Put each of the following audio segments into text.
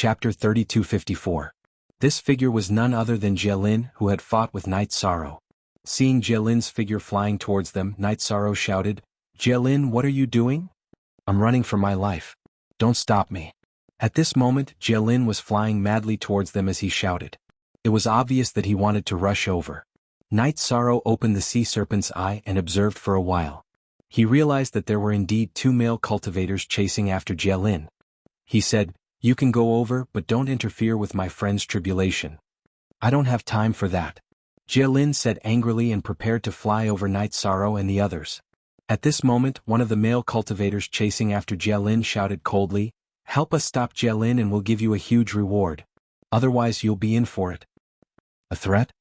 Chapter 3254. This figure was none other than Jielin, who had fought with Night Sorrow. Seeing Jielin's figure flying towards them, Night Sorrow shouted, "Jielin, what are you doing?" "I'm running for my life. Don't stop me." At this moment, Jielin was flying madly towards them as he shouted. It was obvious that he wanted to rush over. Night Sorrow opened the sea serpent's eye and observed for a while. He realized that there were indeed two male cultivators chasing after Jielin. He said, "You can go over, but don't interfere with my friend's tribulation." "I don't have time for that," Jielin said angrily and prepared to fly over Night Sorrow and the others. At this moment, one of the male cultivators chasing after Jielin shouted coldly, "Help us stop Jielin and we'll give you a huge reward. Otherwise you'll be in for it." "A threat?"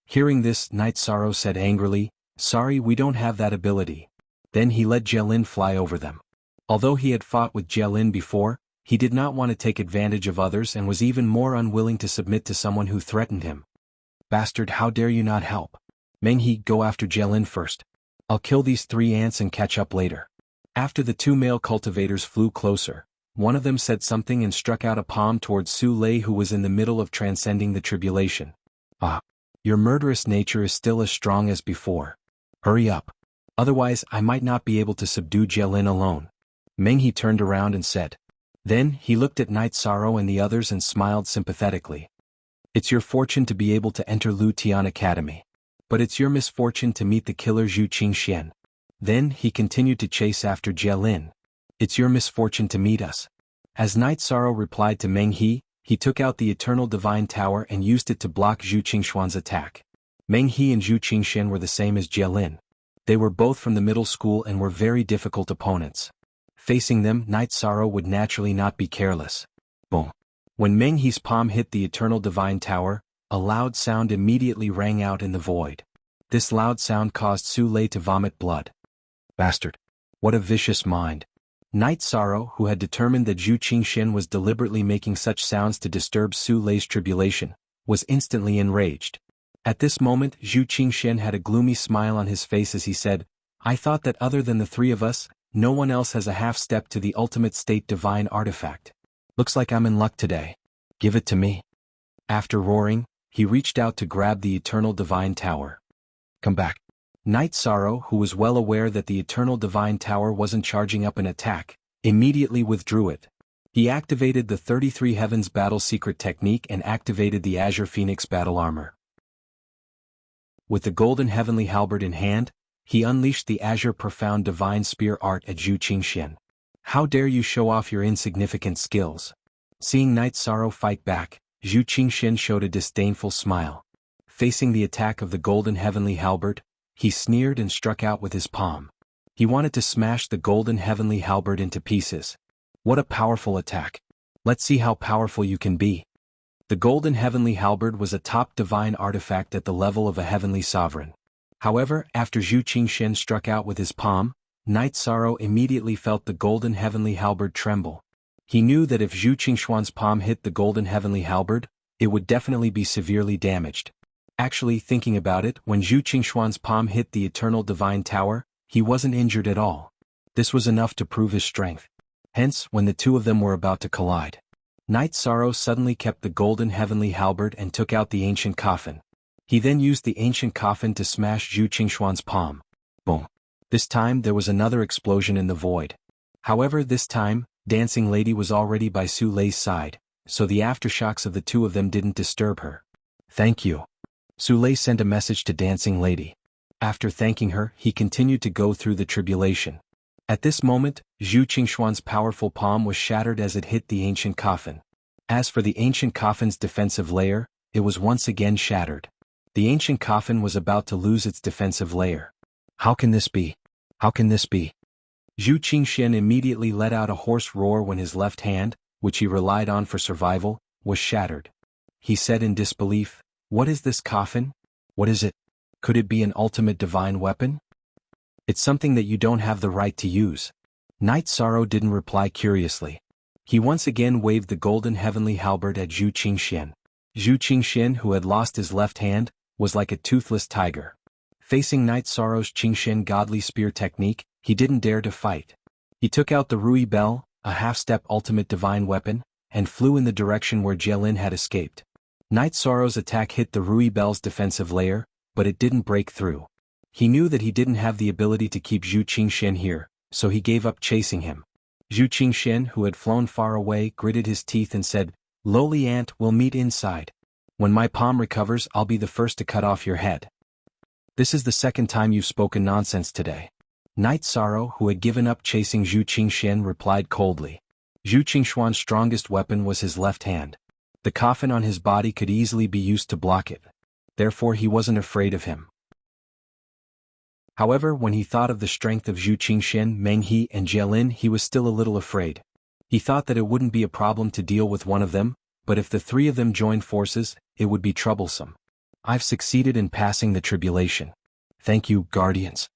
Hearing this, Night Sorrow said angrily, "Sorry, we don't have that ability." Then he let Jielin fly over them. Although he had fought with Jielin before, he did not want to take advantage of others and was even more unwilling to submit to someone who threatened him. "Bastard, how dare you not help? Meng-He, go after Jielin first. I'll kill these 3 ants and catch up later." After the 2 male cultivators flew closer, one of them said something and struck out a palm towards Su Lei, who was in the middle of transcending the tribulation. "Ah, your murderous nature is still as strong as before. Hurry up. Otherwise I might not be able to subdue Jielin alone." Meng-He turned around and said. Then he looked at Night Sorrow and the others and smiled sympathetically. "It's your fortune to be able to enter Lu Tian Academy. But it's your misfortune to meet the killer Zhu Qingxian." Then he continued to chase after Jielin. "It's your misfortune to meet us." As Night Sorrow replied to Meng-He, he took out the Eternal Divine Tower and used it to block Zhu Qingxian's attack. Meng-He and Zhu Qingxian were the same as Jielin. They were both from the middle school and were very difficult opponents. Facing them, Night Sorrow would naturally not be careless. Boom. When Meng-He's palm hit the Eternal Divine Tower, a loud sound immediately rang out in the void. This loud sound caused Su Lei to vomit blood. "Bastard. What a vicious mind." Night Sorrow, who had determined that Zhu Qingxian was deliberately making such sounds to disturb Su Lei's tribulation, was instantly enraged. At this moment, Zhu Qingxian had a gloomy smile on his face as he said, "I thought that other than the 3 of us, no one else has a half-step to the ultimate state divine artifact. Looks like I'm in luck today. Give it to me." After roaring, he reached out to grab the Eternal Divine Tower. "Come back." Night Sorrow, who was well aware that the Eternal Divine Tower wasn't charging up an attack, immediately withdrew it. He activated the 33 Heavens Battle Secret Technique and activated the Azure Phoenix Battle Armor. With the Golden Heavenly Halberd in hand, he unleashed the Azure Profound Divine Spear Art at Zhu Qingxian. "How dare you show off your insignificant skills?" Seeing Night Sorrow fight back, Zhu Qingxian showed a disdainful smile. Facing the attack of the Golden Heavenly Halberd, he sneered and struck out with his palm. He wanted to smash the Golden Heavenly Halberd into pieces. "What a powerful attack. Let's see how powerful you can be." The Golden Heavenly Halberd was a top divine artifact at the level of a heavenly sovereign. However, after Zhu Qingxian struck out with his palm, Night Sorrow immediately felt the Golden Heavenly Halberd tremble. He knew that if Zhu Qingxian's palm hit the Golden Heavenly Halberd, it would definitely be severely damaged. Actually, thinking about it, when Zhu Qingxian's palm hit the Eternal Divine Tower, he wasn't injured at all. This was enough to prove his strength. Hence, when the 2 of them were about to collide, Night Sorrow suddenly kept the Golden Heavenly Halberd and took out the Ancient Coffin. He then used the Ancient Coffin to smash Zhu Qingxian's palm. Boom. This time there was another explosion in the void. However, this time, Dancing Lady was already by Su Lei's side, so the aftershocks of the 2 of them didn't disturb her. "Thank you." Su Lei sent a message to Dancing Lady. After thanking her, he continued to go through the tribulation. At this moment, Zhu Qingxian's powerful palm was shattered as it hit the Ancient Coffin. As for the Ancient Coffin's defensive layer, it was once again shattered. The Ancient Coffin was about to lose its defensive layer. "How can this be? How can this be?" Zhu Qingxian immediately let out a hoarse roar when his left hand, which he relied on for survival, was shattered. He said in disbelief, "What is this coffin? What is it? Could it be an ultimate divine weapon? It's something that you don't have the right to use." Night Sorrow didn't reply curiously. He once again waved the Golden Heavenly Halberd at Zhu Qingxian. Zhu Qingxian, who had lost his left hand, was like a toothless tiger. Facing Night Sorrow's Qingxian Godly Spear technique, he didn't dare to fight. He took out the Rui Bell, a half-step ultimate divine weapon, and flew in the direction where Jielin had escaped. Night Sorrow's attack hit the Rui Bell's defensive layer, but it didn't break through. He knew that he didn't have the ability to keep Zhu Qingxian here, so he gave up chasing him. Zhu Qingxian, who had flown far away, gritted his teeth and said, "Lowly ant, we'll meet inside. When my palm recovers, I'll be the first to cut off your head." "This is the second time you've spoken nonsense today." Night Sorrow, who had given up chasing Zhu Qingxian, replied coldly. Zhu Qingxuan's strongest weapon was his left hand. The coffin on his body could easily be used to block it. Therefore he wasn't afraid of him. However, when he thought of the strength of Zhu Qingxian, Meng He, and Jielin, he was still a little afraid. He thought that it wouldn't be a problem to deal with one of them, but if the three of them joined forces, it would be troublesome. "I've succeeded in passing the tribulation. Thank you, guardians."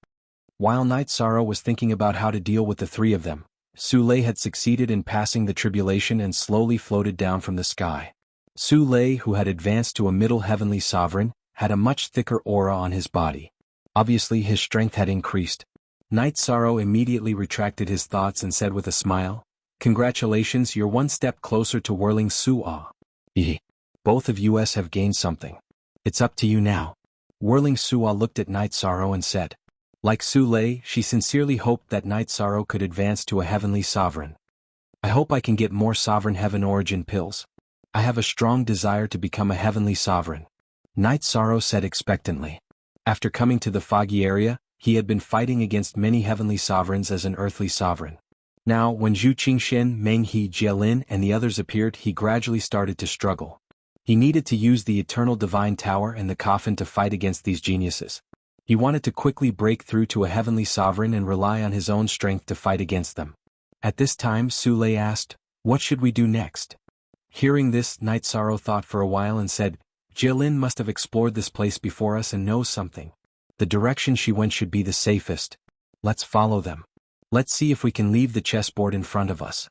While Night Sorrow was thinking about how to deal with the three of them, Su Lei had succeeded in passing the tribulation and slowly floated down from the sky. Su Lei, who had advanced to a middle heavenly sovereign, had a much thicker aura on his body. Obviously his strength had increased. Night Sorrow immediately retracted his thoughts and said with a smile, "Congratulations, you're one step closer to whirling Su'a. Both of us have gained something. It's up to you now." Whirling Su'a looked at Night Sorrow and said. Like Su Lei, she sincerely hoped that Night Sorrow could advance to a heavenly sovereign. "I hope I can get more sovereign heaven origin pills. I have a strong desire to become a heavenly sovereign," Night Sorrow said expectantly. After coming to the foggy area, he had been fighting against many heavenly sovereigns as an earthly sovereign. Now, when Zhu Qingxian, Meng He, Jielin, and the others appeared, he gradually started to struggle. He needed to use the Eternal Divine Tower and the coffin to fight against these geniuses. He wanted to quickly break through to a heavenly sovereign and rely on his own strength to fight against them. At this time, Su Lei asked, "What should we do next?" Hearing this, Night Sorrow thought for a while and said, "Jielin must have explored this place before us and knows something. The direction she went should be the safest. Let's follow them. Let's see if we can leave the chessboard in front of us."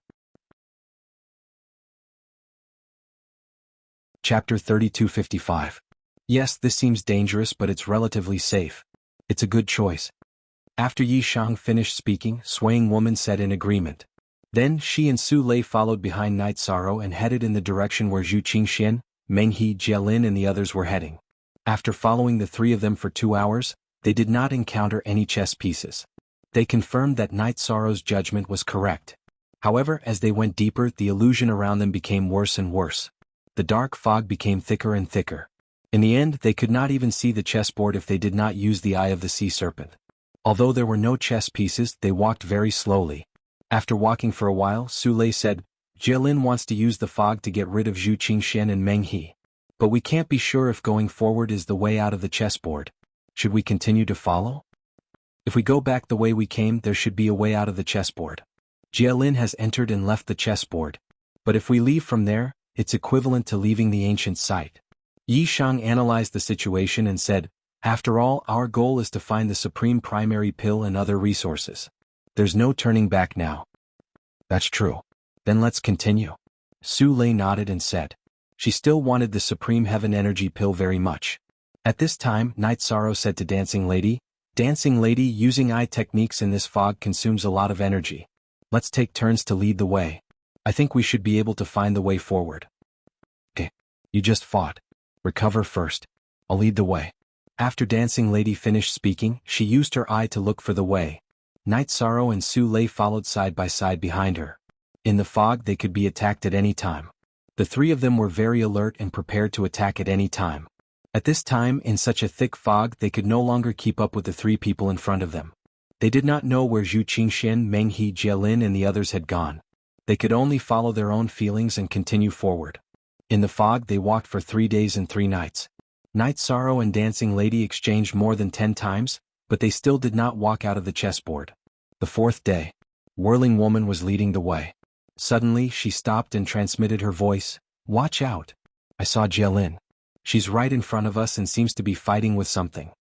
Chapter 3255. Yes, this seems dangerous, but it's relatively safe. It's a good choice. After Yi Shang finished speaking, Swaying Woman said in agreement. Then she and Su Lei followed behind Night Sorrow and headed in the direction where Zhu Qingxian, Meng He, Jielin, and the others were heading. After following the three of them for 2 hours, they did not encounter any chess pieces. They confirmed that Night Sorrow's judgment was correct. However, as they went deeper, the illusion around them became worse and worse. The dark fog became thicker and thicker. In the end, they could not even see the chessboard if they did not use the Eye of the Sea Serpent. Although there were no chess pieces, they walked very slowly. After walking for a while, Su Lei said, "Jielin wants to use the fog to get rid of Zhu Qingxian and Meng He. But we can't be sure if going forward is the way out of the chessboard. Should we continue to follow? If we go back the way we came, there should be a way out of the chessboard. Jielin has entered and left the chessboard. But if we leave from there, it's equivalent to leaving the ancient site." Yi Shang analyzed the situation and said, "After all, our goal is to find the supreme primary pill and other resources. There's no turning back now." "That's true. Then let's continue." Su Lei nodded and said. She still wanted the supreme heaven energy pill very much. At this time, Night Sorrow said to Dancing Lady, "Dancing Lady, using eye techniques in this fog consumes a lot of energy. Let's take turns to lead the way. I think we should be able to find the way forward." "Okay. You just fought. Recover first. I'll lead the way." After Dancing Lady finished speaking, she used her eye to look for the way. Night Sorrow and Su Lei followed side by side behind her. In the fog, they could be attacked at any time. The three of them were very alert and prepared to attack at any time. At this time, in such a thick fog, they could no longer keep up with the three people in front of them. They did not know where Zhu Qingxian, Meng He, Jielin, and the others had gone. They could only follow their own feelings and continue forward. In the fog, they walked for 3 days and 3 nights. Night Sorrow and Dancing Lady exchanged more than 10 times, but they still did not walk out of the chessboard. The 4th day, Whirling Woman was leading the way. Suddenly, she stopped and transmitted her voice, "Watch out. I saw Jielin. She's right in front of us and seems to be fighting with something.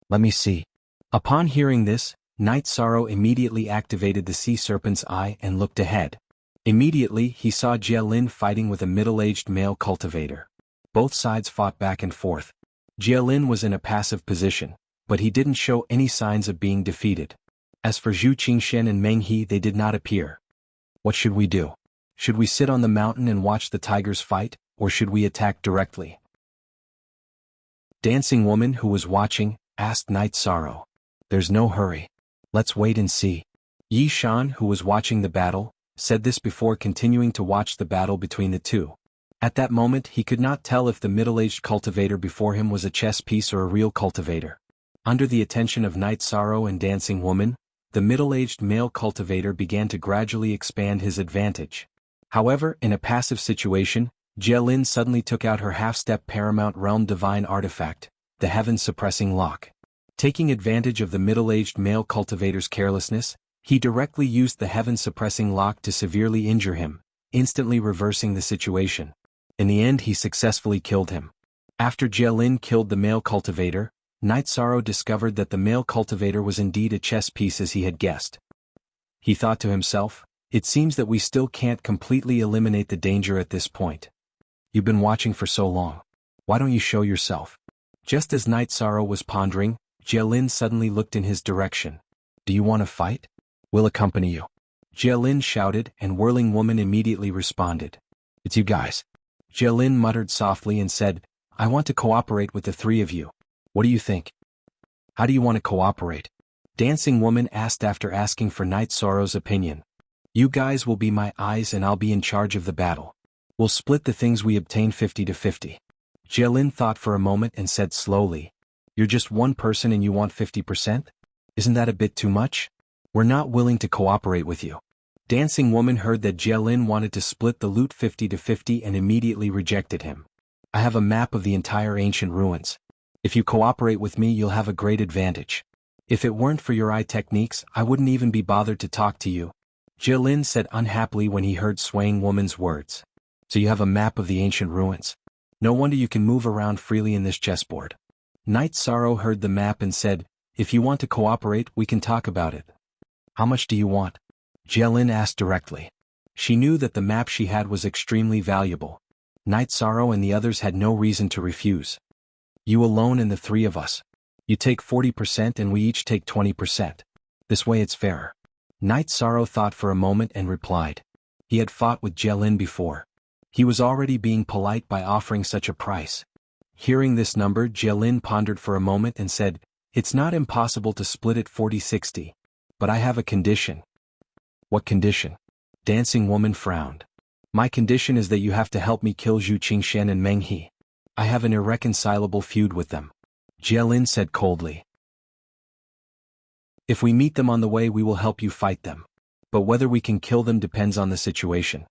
Let me see." Upon hearing this, Night Sorrow immediately activated the Sea Serpent's eye and looked ahead. Immediately, he saw Jielin fighting with a middle-aged male cultivator. Both sides fought back and forth. Jielin was in a passive position, but he didn't show any signs of being defeated. As for Zhu Qingxian and Meng He, they did not appear. "What should we do?" Should we sit on the mountain and watch the tigers fight, or should we attack directly? Dancing Woman, who was watching, asked Night Sorrow. There's no hurry. Let's wait and see. Yi Shan, who was watching the battle, said this before continuing to watch the battle between the two. At that moment he could not tell if the middle-aged cultivator before him was a chess piece or a real cultivator. Under the attention of Night Sorrow and Dancing Woman, the middle-aged male cultivator began to gradually expand his advantage. However, in a passive situation, Jie-Lin suddenly took out her half-step Paramount Realm Divine Artifact, the Heaven-Suppressing Lock. Taking advantage of the middle-aged male cultivator's carelessness, he directly used the Heaven-Suppressing Lock to severely injure him, instantly reversing the situation. In the end he successfully killed him. After Jie-Lin killed the male cultivator, Night Sorrow discovered that the male cultivator was indeed a chess piece as he had guessed. He thought to himself, it seems that we still can't completely eliminate the danger at this point. You've been watching for so long. Why don't you show yourself? Just as Night Sorrow was pondering, Jie-Lin suddenly looked in his direction. Do you want to fight? We'll accompany you. Jie-Lin shouted, and Whirling Woman immediately responded. It's you guys. Jie-Lin muttered softly and said, I want to cooperate with the three of you. What do you think? How do you want to cooperate? Dancing Woman asked after asking for Night Sorrow's opinion. You guys will be my eyes and I'll be in charge of the battle. We'll split the things we obtain 50-50. Jie-Lin thought for a moment and said slowly, You're just one person and you want 50%? Isn't that a bit too much? We're not willing to cooperate with you. Dancing Woman heard that Jie-Lin wanted to split the loot 50-50 and immediately rejected him. I have a map of the entire ancient ruins. If you cooperate with me you'll have a great advantage. If it weren't for your eye techniques I wouldn't even be bothered to talk to you. Jie-Lin said unhappily when he heard Swaying Woman's words. So you have a map of the ancient ruins. No wonder you can move around freely in this chessboard. Night Sorrow heard the map and said, If you want to cooperate we can talk about it. How much do you want? Jie-Lin asked directly. She knew that the map she had was extremely valuable. Night Sorrow and the others had no reason to refuse. You alone and the three of us. You take 40% and we each take 20%. This way it's fairer. Night Sorrow thought for a moment and replied. He had fought with Jie-Lin before. He was already being polite by offering such a price. Hearing this number, Jie-Lin pondered for a moment and said, It's not impossible to split it 40-60. But I have a condition. What condition? Dancing Woman frowned. My condition is that you have to help me kill Zhu Qingshan and Meng He. I have an irreconcilable feud with them. Jie-Lin said coldly. If we meet them on the way we will help you fight them. But whether we can kill them depends on the situation.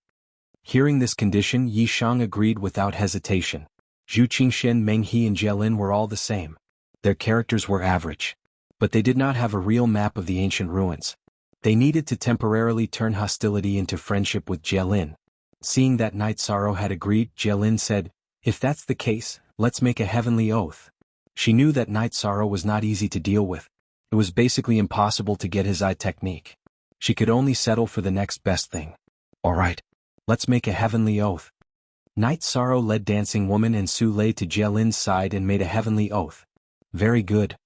Hearing this condition, Yi Shang agreed without hesitation. Zhu Qingshan, Meng He and Jie-Lin were all the same. Their characters were average. But they did not have a real map of the ancient ruins. They needed to temporarily turn hostility into friendship with Jie-Lin. Seeing that Night Sorrow had agreed, Jie-Lin said, If that's the case, let's make a heavenly oath. She knew that Night Sorrow was not easy to deal with. It was basically impossible to get his eye technique. She could only settle for the next best thing. All right. Let's make a heavenly oath. Night Sorrow led Dancing Woman and Su Lei to Jie-Lin's side and made a heavenly oath. Very good.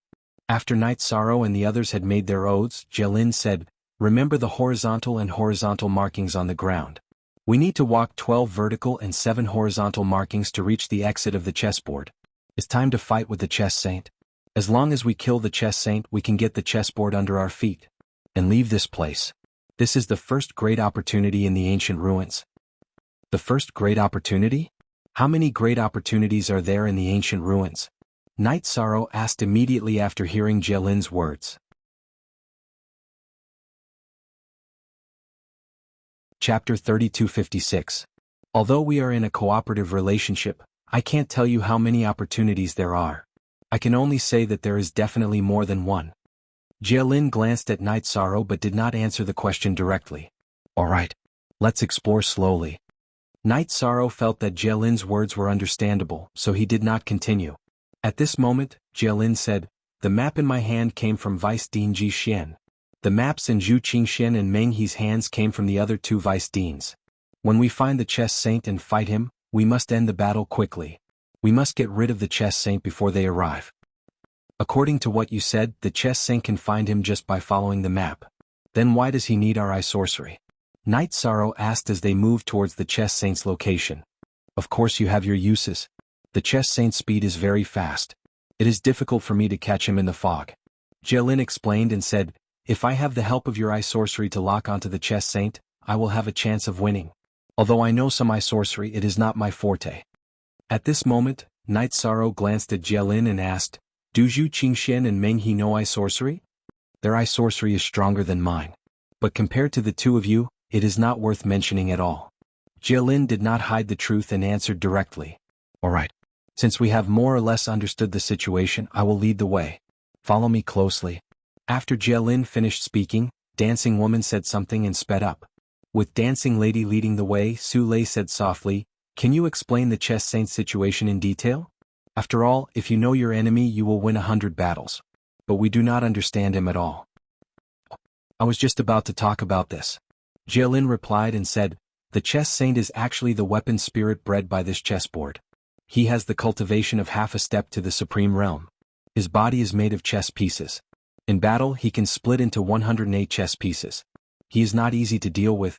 After Night Sorrow and the others had made their oaths, Jie-Lin said, Remember the horizontal and horizontal markings on the ground. We need to walk 12 vertical and 7 horizontal markings to reach the exit of the chessboard. It's time to fight with the chess saint. As long as we kill the chess saint we can get the chessboard under our feet. And leave this place. This is the first great opportunity in the ancient ruins. The first great opportunity? How many great opportunities are there in the ancient ruins? Night Sorrow asked immediately after hearing Jie-Lin's words. Chapter 3256. Although we are in a cooperative relationship, I can't tell you how many opportunities there are. I can only say that there is definitely more than one. Jie-Lin glanced at Night Sorrow but did not answer the question directly. All right. Let's explore slowly. Night Sorrow felt that Jie-Lin's words were understandable, so he did not continue. At this moment, Jie-Lin said, The map in my hand came from Vice Dean Ji Xian. The maps in Zhu Qingshan and Meng He's hands came from the other two Vice Deans. When we find the chess saint and fight him, we must end the battle quickly. We must get rid of the chess saint before they arrive. According to what you said, the chess saint can find him just by following the map. Then why does he need our eye sorcery? Night Sorrow asked as they moved towards the Chess Saint's location. Of course you have your uses. The Chess Saint's speed is very fast. It is difficult for me to catch him in the fog. Jelin explained and said, if I have the help of your eye sorcery to lock onto the Chess Saint, I will have a chance of winning. Although I know some eye sorcery, it is not my forte. At this moment, Night Sorrow glanced at Jelin and asked, do Zhu Qingxian and Meng He know eye sorcery? Their eye sorcery is stronger than mine. But compared to the two of you, it is not worth mentioning at all. Jelin did not hide the truth and answered directly. Alright. Since we have more or less understood the situation, I will lead the way. Follow me closely. After Jelin finished speaking, Dancing Woman said something and sped up. With Dancing Lady leading the way, Su Lei said softly, can you explain the Chess Saint's situation in detail? After all, if you know your enemy you will win 100 battles. But we do not understand him at all. I was just about to talk about this. Jelin replied and said, the Chess Saint is actually the weapon spirit bred by this chessboard. He has the cultivation of half a step to the supreme realm. His body is made of chess pieces. In battle he can split into 108 chess pieces. He is not easy to deal with.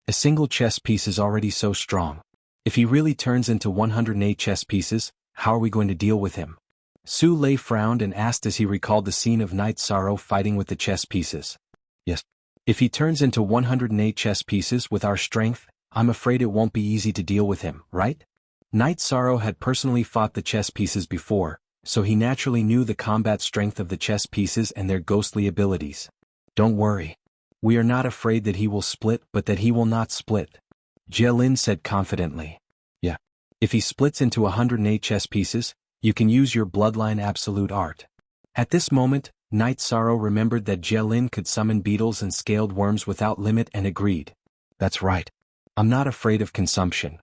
A single chess piece is already so strong. If he really turns into 108 chess pieces, how are we going to deal with him? Su Lei frowned and asked as he recalled the scene of Night Sorrow fighting with the chess pieces. Yes. If he turns into 108 chess pieces with our strength, I'm afraid it won't be easy to deal with him, right? Night Sorrow had personally fought the chess pieces before, so he naturally knew the combat strength of the chess pieces and their ghostly abilities. Don't worry. We are not afraid that he will split but that he will not split. Jelin said confidently. Yeah. If he splits into 108 chess pieces, you can use your bloodline absolute art. At this moment, Night Sorrow remembered that Jelin could summon beetles and scaled worms without limit and agreed. That's right. I'm not afraid of consumption.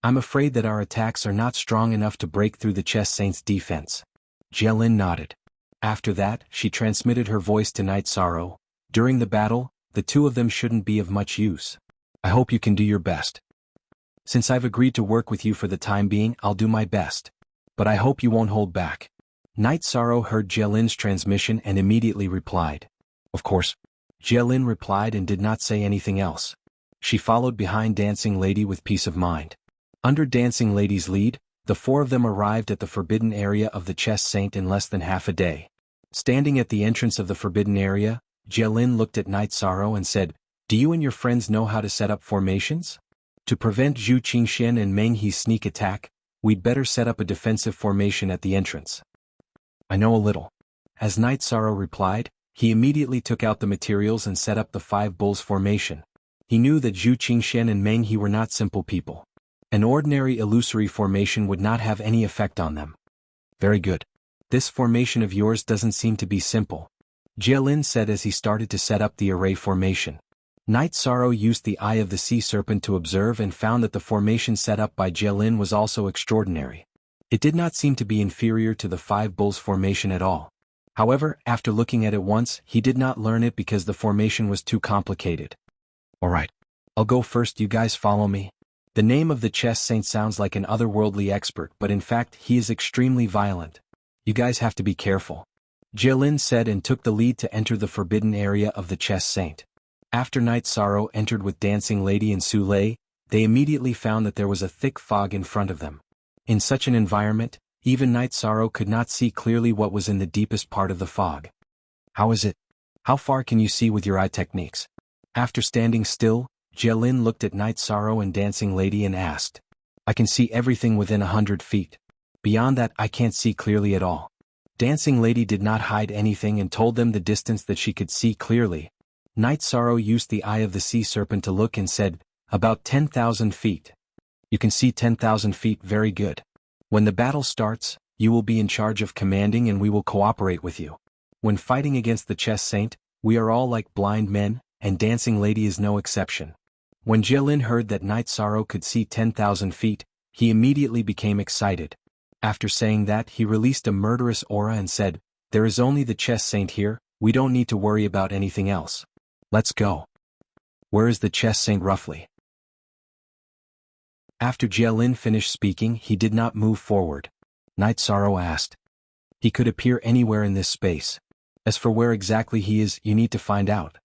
I'm afraid that our attacks are not strong enough to break through the Chess Saint's defense. Jelin nodded. After that, she transmitted her voice to Night Sorrow. During the battle, the two of them shouldn't be of much use. I hope you can do your best. Since I've agreed to work with you for the time being, I'll do my best. But I hope you won't hold back. Night Sorrow heard Jelin's transmission and immediately replied. Of course. Jelin replied and did not say anything else. She followed behind Dancing Lady with peace of mind. Under Dancing Lady's lead, the four of them arrived at the forbidden area of the Chess Saint in less than half a day. Standing at the entrance of the forbidden area, Jelin looked at Night Sorrow and said, do you and your friends know how to set up formations? To prevent Zhu Qingxian and Meng He's sneak attack, we'd better set up a defensive formation at the entrance. I know a little. As Night Sorrow replied, he immediately took out the materials and set up the Five Bulls formation. He knew that Zhu Qingxian and Meng He were not simple people. An ordinary illusory formation would not have any effect on them. Very good. This formation of yours doesn't seem to be simple. Jelin said as he started to set up the array formation. Night Sorrow used the Eye of the Sea Serpent to observe and found that the formation set up by Jelin was also extraordinary. It did not seem to be inferior to the Five Bulls formation at all. However, after looking at it once, he did not learn it because the formation was too complicated. Alright. I'll go first, you guys follow me. The name of the Chess Saint sounds like an otherworldly expert, but in fact he is extremely violent. You guys have to be careful. Jelin said and took the lead to enter the forbidden area of the Chess Saint. After Night Sorrow entered with Dancing Lady and Su Lei, they immediately found that there was a thick fog in front of them. In such an environment, even Night Sorrow could not see clearly what was in the deepest part of the fog. How is it? How far can you see with your eye techniques? After standing still, Jelin looked at Night Sorrow and Dancing Lady and asked. I can see everything within 100 feet. Beyond that I can't see clearly at all. Dancing Lady did not hide anything and told them the distance that she could see clearly. Night Sorrow used the Eye of the Sea Serpent to look and said, about 10,000 feet. You can see 10,000 feet, very good. When the battle starts, you will be in charge of commanding and we will cooperate with you. When fighting against the Chess Saint, we are all like blind men, and Dancing Lady is no exception. When Jelin heard that Night Sorrow could see 10,000 feet, he immediately became excited. After saying that, he released a murderous aura and said, there is only the Chess Saint here, we don't need to worry about anything else. Let's go. Where is the Chess Saint roughly? After Jelin finished speaking, he did not move forward. Night Sorrow asked. He could appear anywhere in this space. As for where exactly he is, you need to find out.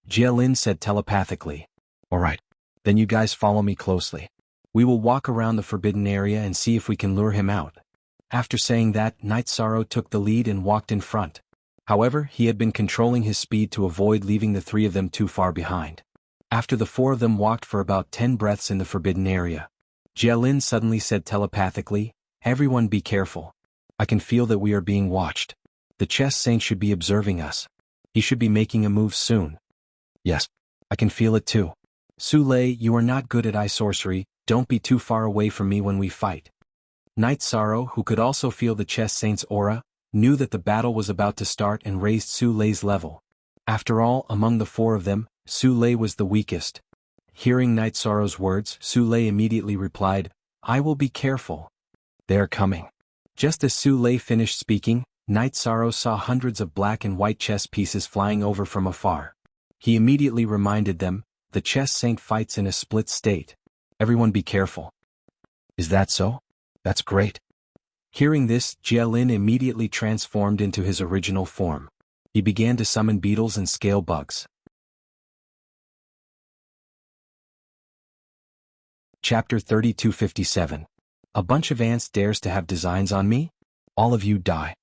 Jielin said telepathically. Alright. Then you guys follow me closely. We will walk around the forbidden area and see if we can lure him out. After saying that, Night Sorrow took the lead and walked in front. However, he had been controlling his speed to avoid leaving the three of them too far behind. After the four of them walked for about 10 breaths in the forbidden area, Jielin suddenly said telepathically, "Everyone be careful. I can feel that we are being watched. The chess saint should be observing us. He should be making a move soon." "Yes, I can feel it too. Su Lei, you are not good at eye sorcery, don't be too far away from me when we fight." Night Sorrow, who could also feel the chess saint's aura, knew that the battle was about to start and raised Su Lei's level. After all, among the four of them, Su Lei was the weakest. Hearing Night Sorrow's words, Su Lei immediately replied, "I will be careful. They are coming." Just as Su Lei finished speaking, Night Sorrow saw hundreds of black and white chess pieces flying over from afar. He immediately reminded them, "The chess saint fights in a split state. Everyone be careful." "Is that so? That's great." Hearing this, Jielin immediately transformed into his original form. He began to summon beetles and scale bugs. Chapter 3257. A bunch of ants dares to have designs on me? All of you die.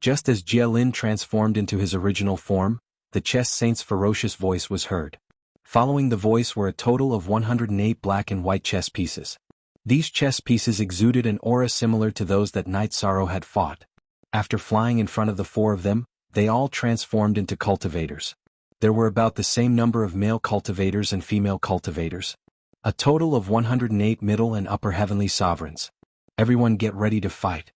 Just as Jielin transformed into his original form, the chess saint's ferocious voice was heard. Following the voice were a total of 108 black and white chess pieces. These chess pieces exuded an aura similar to those that Night Sorrow had fought. After flying in front of the four of them, they all transformed into cultivators. There were about the same number of male cultivators and female cultivators. A total of 108 middle and upper heavenly sovereigns. Everyone get ready to fight.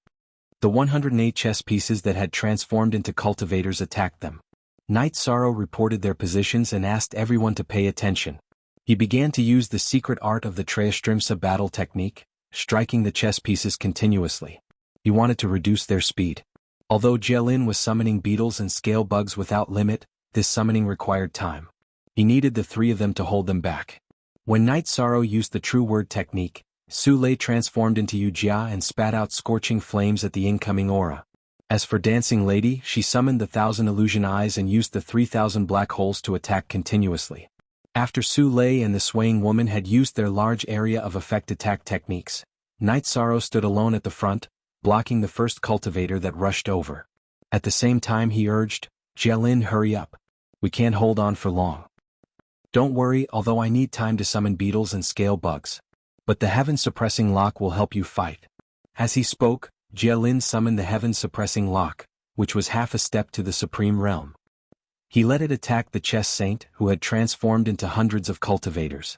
The 108 chess pieces that had transformed into cultivators attacked them. Night Sorrow reported their positions and asked everyone to pay attention. He began to use the secret art of the Treastrimsa battle technique, striking the chess pieces continuously. He wanted to reduce their speed. Although Jielin was summoning beetles and scale bugs without limit, this summoning required time. He needed the three of them to hold them back. When Night Sorrow used the true word technique, Su Lei transformed into Yujia and spat out scorching flames at the incoming aura. As for Dancing Lady, she summoned the 1,000 illusion eyes and used the 3,000 black holes to attack continuously. After Su Lei and the swaying woman had used their large area of effect attack techniques, Night Sorrow stood alone at the front, blocking the first cultivator that rushed over. At the same time he urged, "Jielin, hurry up. We can't hold on for long. Don't worry, although I need time to summon beetles and scale bugs. But the Heaven Suppressing Lock will help you fight." As he spoke, Jielin summoned the Heaven Suppressing Lock, which was half a step to the Supreme Realm. He let it attack the chess saint, who had transformed into hundreds of cultivators.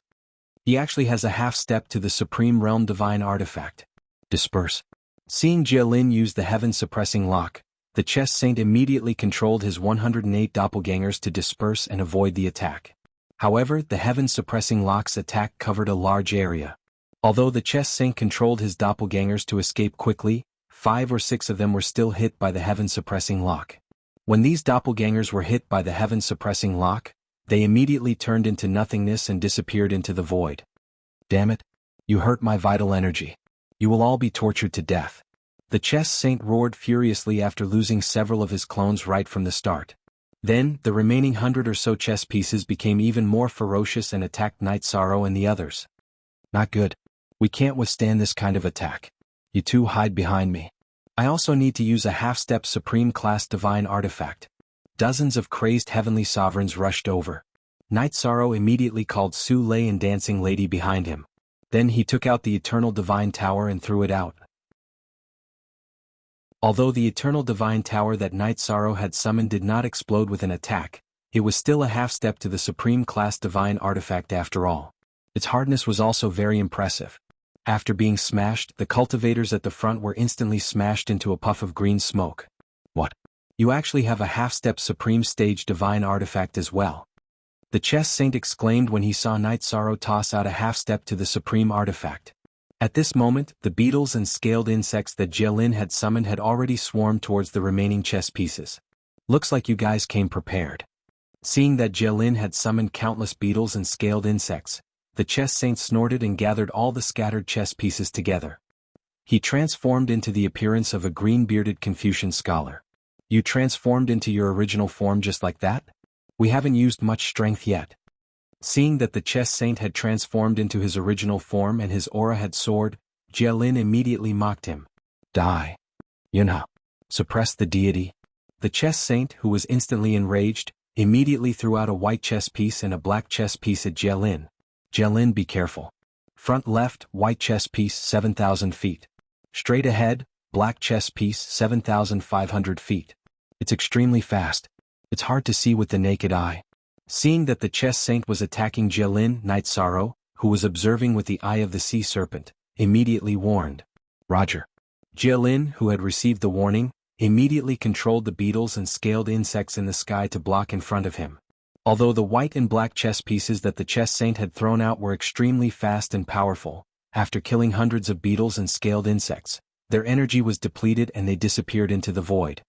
He actually has a half step to the Supreme Realm Divine Artifact. Disperse. Seeing Jielin use the Heaven Suppressing Lock, the chess saint immediately controlled his 108 doppelgangers to disperse and avoid the attack. However, the Heaven Suppressing Lock's attack covered a large area. Although the chess saint controlled his doppelgangers to escape quickly, 5 or 6 of them were still hit by the Heaven Suppressing Lock. When these doppelgangers were hit by the Heaven Suppressing Lock, they immediately turned into nothingness and disappeared into the void. "Damn it! You hurt my vital energy. You will all be tortured to death." The chess saint roared furiously after losing several of his clones right from the start. Then, the remaining 100 or so chess pieces became even more ferocious and attacked Night Sorrow and the others. "Not good. We can't withstand this kind of attack. You two hide behind me. I also need to use a half-step Supreme-class Divine Artifact." Dozens of crazed heavenly sovereigns rushed over. Night Sorrow immediately called Su Lei and Dancing Lady behind him. Then he took out the Eternal Divine Tower and threw it out. Although the Eternal Divine Tower that Night Sorrow had summoned did not explode with an attack, it was still a half-step to the Supreme-class Divine Artifact after all. Its hardness was also very impressive. After being smashed, the cultivators at the front were instantly smashed into a puff of green smoke. "What? You actually have a half-step Supreme Stage Divine Artifact as well?" The chess saint exclaimed when he saw Night Sorrow toss out a half-step to the Supreme Artifact. At this moment, the beetles and scaled insects that Jielin had summoned had already swarmed towards the remaining chess pieces. "Looks like you guys came prepared." Seeing that Jielin had summoned countless beetles and scaled insects, the chess saint snorted and gathered all the scattered chess pieces together. He transformed into the appearance of a green-bearded Confucian scholar. "You transformed into your original form just like that? We haven't used much strength yet. Seeing that the chess saint had transformed into his original form and his aura had soared, Jialin immediately mocked him. Die. Yunha. Suppress the deity. The chess saint, who was instantly enraged, immediately threw out a white chess piece and a black chess piece at Jialin. Jialin, be careful. Front left, white chess piece 7,000 feet. Straight ahead, black chess piece 7,500 feet. It's extremely fast. It's hard to see with the naked eye. Seeing that the chess saint was attacking Jialin, Knight Sorrow, who was observing with the eye of the sea serpent, immediately warned. Roger. Jialin, who had received the warning, immediately controlled the beetles and scaled insects in the sky to block in front of him. Although the white and black chess pieces that the chess saint had thrown out were extremely fast and powerful, after killing hundreds of beetles and scaled insects, their energy was depleted and they disappeared into the void.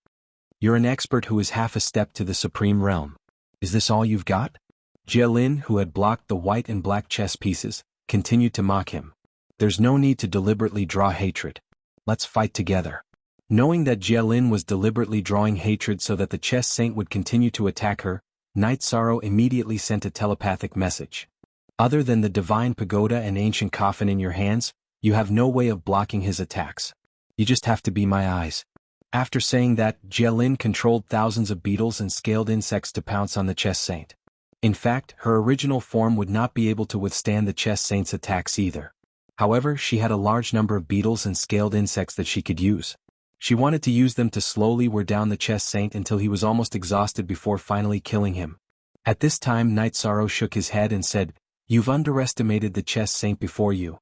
You're an expert who is half a step to the supreme realm. Is this all you've got? Jialin, who had blocked the white and black chess pieces, continued to mock him. There's no need to deliberately draw hatred. Let's fight together. Knowing that Jialin was deliberately drawing hatred so that the chess saint would continue to attack her, Knight Sorrow immediately sent a telepathic message. Other than the divine pagoda and ancient coffin in your hands, you have no way of blocking his attacks. You just have to be my eyes. After saying that, Jialin controlled thousands of beetles and scaled insects to pounce on the chess saint. In fact, her original form would not be able to withstand the chess saint's attacks either. However, she had a large number of beetles and scaled insects that she could use. She wanted to use them to slowly wear down the chess saint until he was almost exhausted before finally killing him. At this time, Knight Sorrow shook his head and said, "You've underestimated the chess saint before you.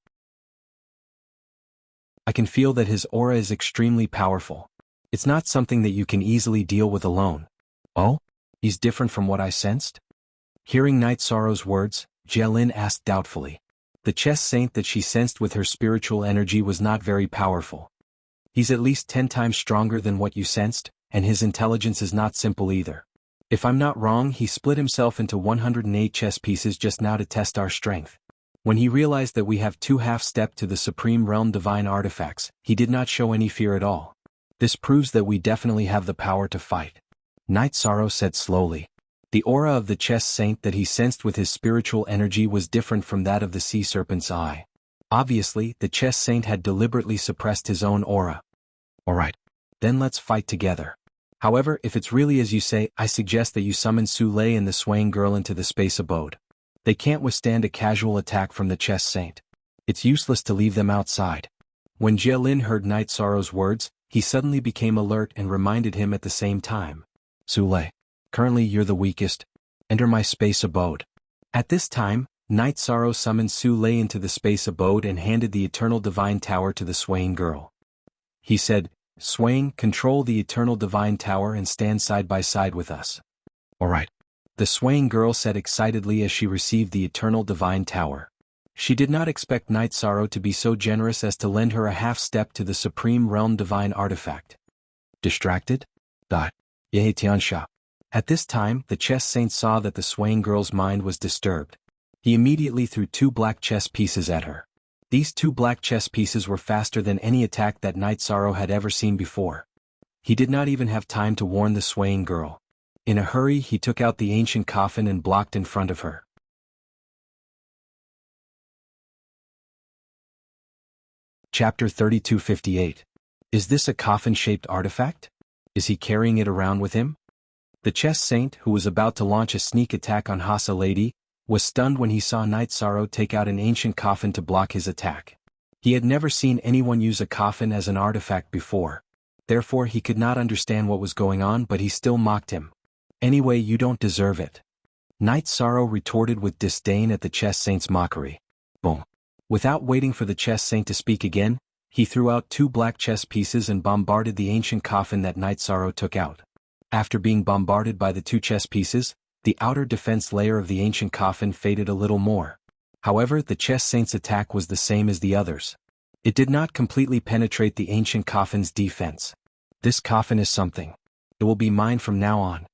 I can feel that his aura is extremely powerful. It's not something that you can easily deal with alone." "Oh? He's different from what I sensed?" Hearing Knight Sorrow's words, Jialin asked doubtfully. The chess saint that she sensed with her spiritual energy was not very powerful. He's at least 10 times stronger than what you sensed, and his intelligence is not simple either. If I'm not wrong, he split himself into 108 chess pieces just now to test our strength. When he realized that we have 2 half-step to the Supreme Realm divine artifacts, he did not show any fear at all. This proves that we definitely have the power to fight. Knight Sorrow said slowly. The aura of the chess saint that he sensed with his spiritual energy was different from that of the sea serpent's eye. Obviously, the chess saint had deliberately suppressed his own aura. Alright. Then let's fight together. However, if it's really as you say, I suggest that you summon Su Lei and the swaying girl into the space abode. They can't withstand a casual attack from the chess saint. It's useless to leave them outside. When Jialin heard Knight Sorrow's words, he suddenly became alert and reminded him at the same time. Su Lei, currently you're the weakest. Enter my space abode. At this time, Knight Sorrow summoned Su Lei into the space abode and handed the eternal divine tower to the swaying girl. He said, "Swaying, control the eternal divine tower and stand side by side with us." Alright. The swaying girl said excitedly as she received the eternal divine tower. She did not expect Knight Sorrow to be so generous as to lend her a half-step to the Supreme Realm divine artifact. Distracted? Yehe Tiansha. At this time, the chess saint saw that the swaying girl's mind was disturbed. He immediately threw 2 black chess pieces at her. These 2 black chess pieces were faster than any attack that Knight Sorrow had ever seen before. He did not even have time to warn the swaying girl. In a hurry, he took out the ancient coffin and blocked in front of her. Chapter 3258. Is this a coffin-shaped artifact? Is he carrying it around with him? The chess saint, who was about to launch a sneak attack on Hasa Lady, was stunned when he saw Knight Sorrow take out an ancient coffin to block his attack. He had never seen anyone use a coffin as an artifact before. Therefore he could not understand what was going on, but he still mocked him. "Anyway, you don't deserve it." Knight Sorrow retorted with disdain at the chess saint's mockery. Boom. Without waiting for the chess saint to speak again, he threw out 2 black chess pieces and bombarded the ancient coffin that Knight Sorrow took out. After being bombarded by the 2 chess pieces, the outer defense layer of the ancient coffin faded a little more. However, the chess saint's attack was the same as the others. It did not completely penetrate the ancient coffin's defense. This coffin is something. It will be mine from now on.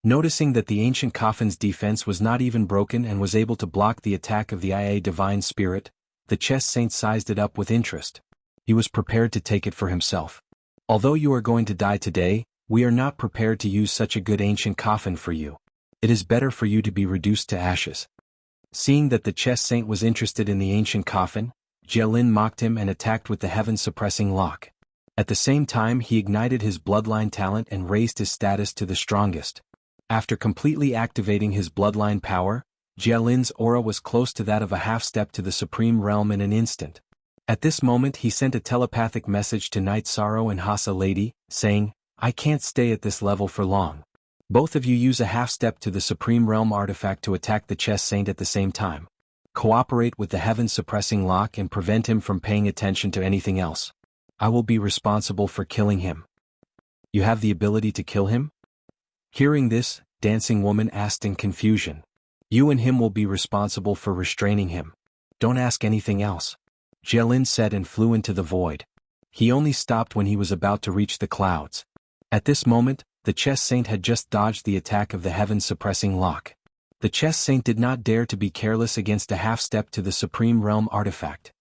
Noticing that the ancient coffin's defense was not even broken and was able to block the attack of the IA divine spirit, the chess saint sized it up with interest. He was prepared to take it for himself. Although you are going to die today, we are not prepared to use such a good ancient coffin for you. It is better for you to be reduced to ashes. Seeing that the chess saint was interested in the ancient coffin, Jielin mocked him and attacked with the heaven-suppressing lock. At the same time he ignited his bloodline talent and raised his status to the strongest. After completely activating his bloodline power, Jielin's aura was close to that of a half-step to the supreme realm in an instant. At this moment he sent a telepathic message to Night Sorrow and Hasa Lady, saying, "I can't stay at this level for long. Both of you use a half-step to the supreme realm artifact to attack the chess saint at the same time. Cooperate with the heaven-suppressing lock and prevent him from paying attention to anything else. I will be responsible for killing him." "You have the ability to kill him?" Hearing this, Dancing Woman asked in confusion. "You and him will be responsible for restraining him. Don't ask anything else," Jielin said and flew into the void. He only stopped when he was about to reach the clouds. At this moment, the chess saint had just dodged the attack of the heaven-suppressing lock. The chess saint did not dare to be careless against a half-step to the supreme realm artifact.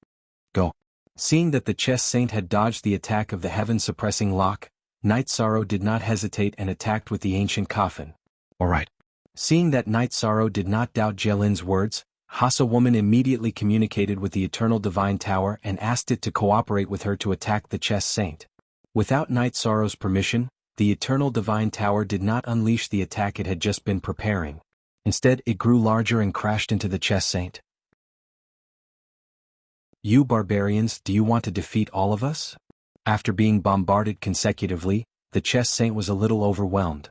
"Go." Seeing that the chess saint had dodged the attack of the heaven-suppressing lock, Night Sorrow did not hesitate and attacked with the ancient coffin. "Alright." Seeing that Night Sorrow did not doubt Jielin's words, Hasa Woman immediately communicated with the Eternal Divine Tower and asked it to cooperate with her to attack the chess saint. Without Night Sorrow's permission, the Eternal Divine Tower did not unleash the attack it had just been preparing. Instead, it grew larger and crashed into the chess saint. "You barbarians, do you want to defeat all of us?" After being bombarded consecutively, the chess saint was a little overwhelmed.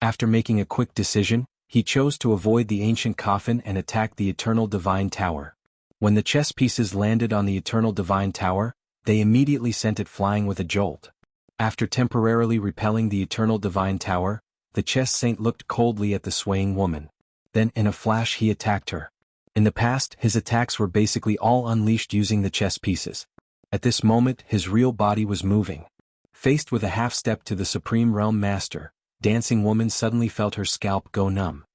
After making a quick decision, he chose to avoid the ancient coffin and attack the Eternal Divine Tower. When the chess pieces landed on the Eternal Divine Tower, they immediately sent it flying with a jolt. After temporarily repelling the Eternal Divine Tower, the chess saint looked coldly at the swaying woman. Then in a flash he attacked her. In the past, his attacks were basically all unleashed using the chess pieces. At this moment, his real body was moving. Faced with a half-step to the Supreme Realm Master, Dancing Woman suddenly felt her scalp go numb.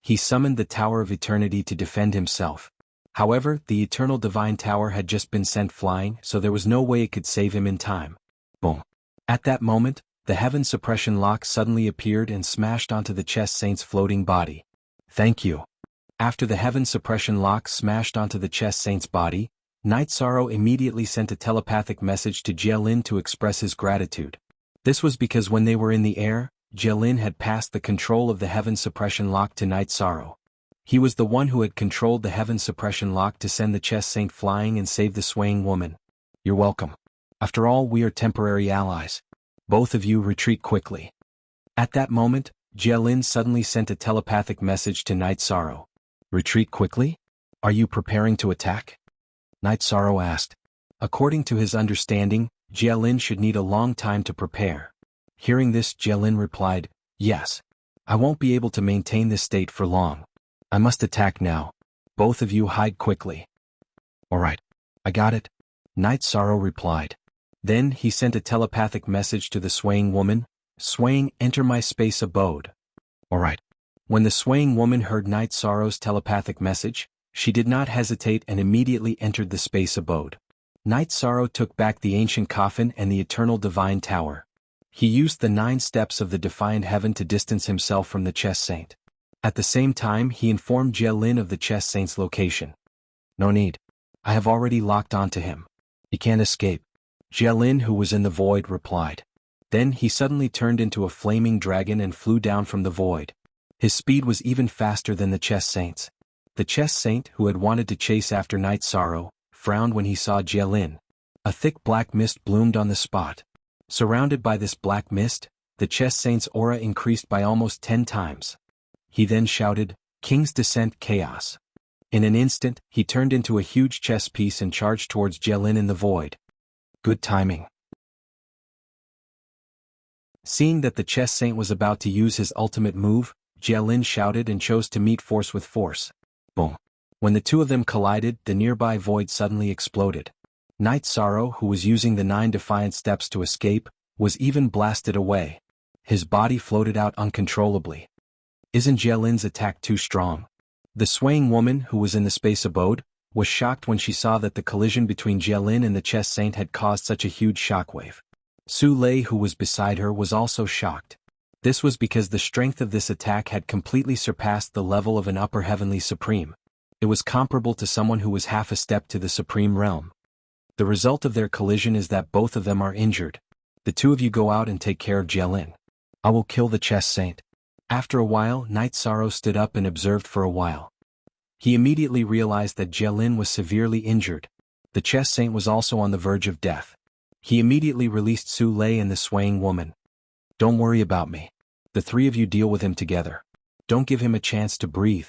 He summoned the Tower of Eternity to defend himself. However, the Eternal Divine Tower had just been sent flying, so there was no way it could save him in time. Boom. At that moment, the Heaven Suppression Lock suddenly appeared and smashed onto the chess saint's floating body. "Thank you." After the Heaven Suppression Lock smashed onto the chess saint's body, Night Sorrow immediately sent a telepathic message to Jielin to express his gratitude. This was because when they were in the air, Jielin had passed the control of the Heaven Suppression Lock to Night Sorrow. He was the one who had controlled the Heaven Suppression Lock to send the chess saint flying and save the swaying woman. "You're welcome. After all, we are temporary allies. Both of you retreat quickly." At that moment, Jielin suddenly sent a telepathic message to Night Sorrow. "Retreat quickly? Are you preparing to attack?" Night Sorrow asked. According to his understanding, Jielin should need a long time to prepare. Hearing this, Jielin replied, "Yes. I won't be able to maintain this state for long. I must attack now. Both of you hide quickly." "Alright. I got it," Night Sorrow replied. Then he sent a telepathic message to the swaying woman, "Swaying, enter my space abode." "Alright." When the swaying woman heard Night Sorrow's telepathic message, she did not hesitate and immediately entered the space abode. Night Sorrow took back the ancient coffin and the Eternal Divine Tower. He used the 9 steps of the Defiant Heaven to distance himself from the chess saint. At the same time he informed Jielin of the chess saint's location. "No need. I have already locked onto him. He can't escape," Jielin, who was in the void, replied. Then he suddenly turned into a flaming dragon and flew down from the void. His speed was even faster than the chess saint's. The chess saint, who had wanted to chase after Night Sorrow, frowned when he saw Jielin. A thick black mist bloomed on the spot. Surrounded by this black mist, the chess saint's aura increased by almost 10 times. He then shouted, "King's Descent Chaos." In an instant, he turned into a huge chess piece and charged towards Jielin in the void. Good timing. Seeing that the chess saint was about to use his ultimate move, Jielin shouted and chose to meet force with force. Boom. When the two of them collided, the nearby void suddenly exploded. Night Sorrow, who was using the 9 defiant steps to escape, was even blasted away. His body floated out uncontrollably. Isn't Jielin's attack too strong? The swaying woman, who was in the space abode, was shocked when she saw that the collision between Jielin and the chess saint had caused such a huge shockwave. Su Lei, who was beside her, was also shocked. This was because the strength of this attack had completely surpassed the level of an upper heavenly supreme. It was comparable to someone who was half a step to the supreme realm. The result of their collision is that both of them are injured. The two of you go out and take care of Jielin. I will kill the chess saint. After a while, Knight Sorrow stood up and observed for a while. He immediately realized that Jielin was severely injured. The chess saint was also on the verge of death. He immediately released Su Lei and the swaying woman. Don't worry about me. The three of you deal with him together. Don't give him a chance to breathe.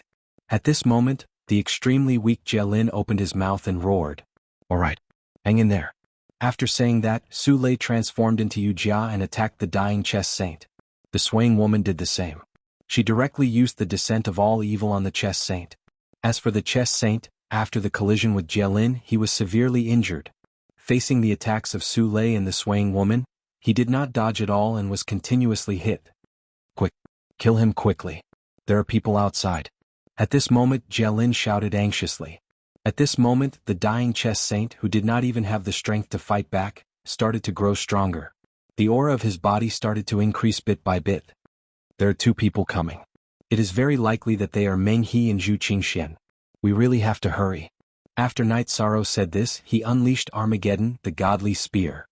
At this moment, the extremely weak Jielin opened his mouth and roared. All right. Hang in there. After saying that, Su Lei transformed into Yu Jia and attacked the dying chess saint. The swaying woman did the same. She directly used the descent of all evil on the chess saint. As for the chess saint, after the collision with Jielin, he was severely injured. Facing the attacks of Su Lei and the swaying woman, he did not dodge at all and was continuously hit. Quick! Kill him quickly. There are people outside. At this moment, Jielin shouted anxiously. At this moment, the dying chess saint, who did not even have the strength to fight back, started to grow stronger. The aura of his body started to increase bit by bit. There are two people coming. It is very likely that they are Meng He and Zhu Qingxian. We really have to hurry. After Knight Sorrow said this, he unleashed Armageddon, the godly spear.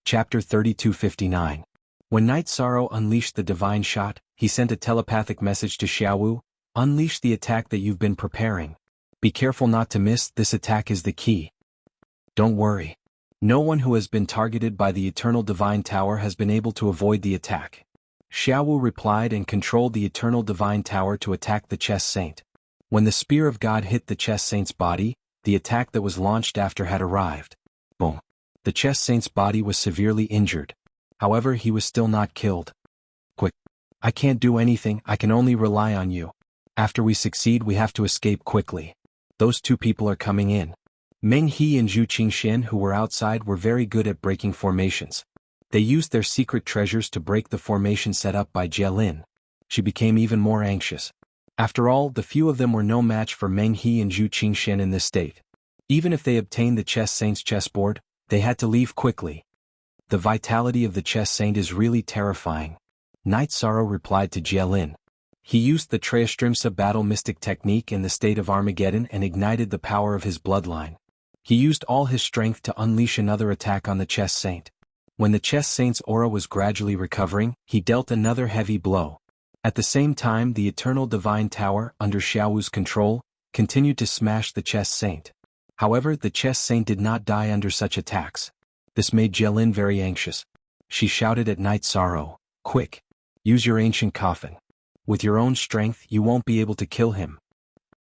Chapter 32:59. When Knight Sorrow unleashed the divine shot, he sent a telepathic message to Xiaowu, unleash the attack that you've been preparing. Be careful not to miss, this attack is the key. Don't worry. No one who has been targeted by the Eternal Divine Tower has been able to avoid the attack. Xiaowu replied and controlled the Eternal Divine Tower to attack the chess saint. When the Spear of God hit the chess saint's body, the attack that was launched after had arrived. Boom. The chess saint's body was severely injured. However, he was still not killed. Quick. I can't do anything, I can only rely on you. After we succeed, we have to escape quickly. Those two people are coming in. Meng He and Zhu Qingxian, who were outside, were very good at breaking formations. They used their secret treasures to break the formation set up by Jielin. She became even more anxious. After all, the few of them were no match for Meng He and Zhu Qingxian in this state. Even if they obtained the chess saint's chessboard, they had to leave quickly. The vitality of the chess saint is really terrifying. Knight Sorrow replied to Jielin. He used the Treastrimsa battle mystic technique in the state of Armageddon and ignited the power of his bloodline. He used all his strength to unleash another attack on the chess saint. When the chess saint's aura was gradually recovering, he dealt another heavy blow. At the same time, the Eternal Divine Tower, under Xiaowu's control, continued to smash the chess saint. However, the chess saint did not die under such attacks. This made Jielin very anxious. She shouted at Knight Sorrow, quick! Use your ancient coffin. With your own strength, you won't be able to kill him.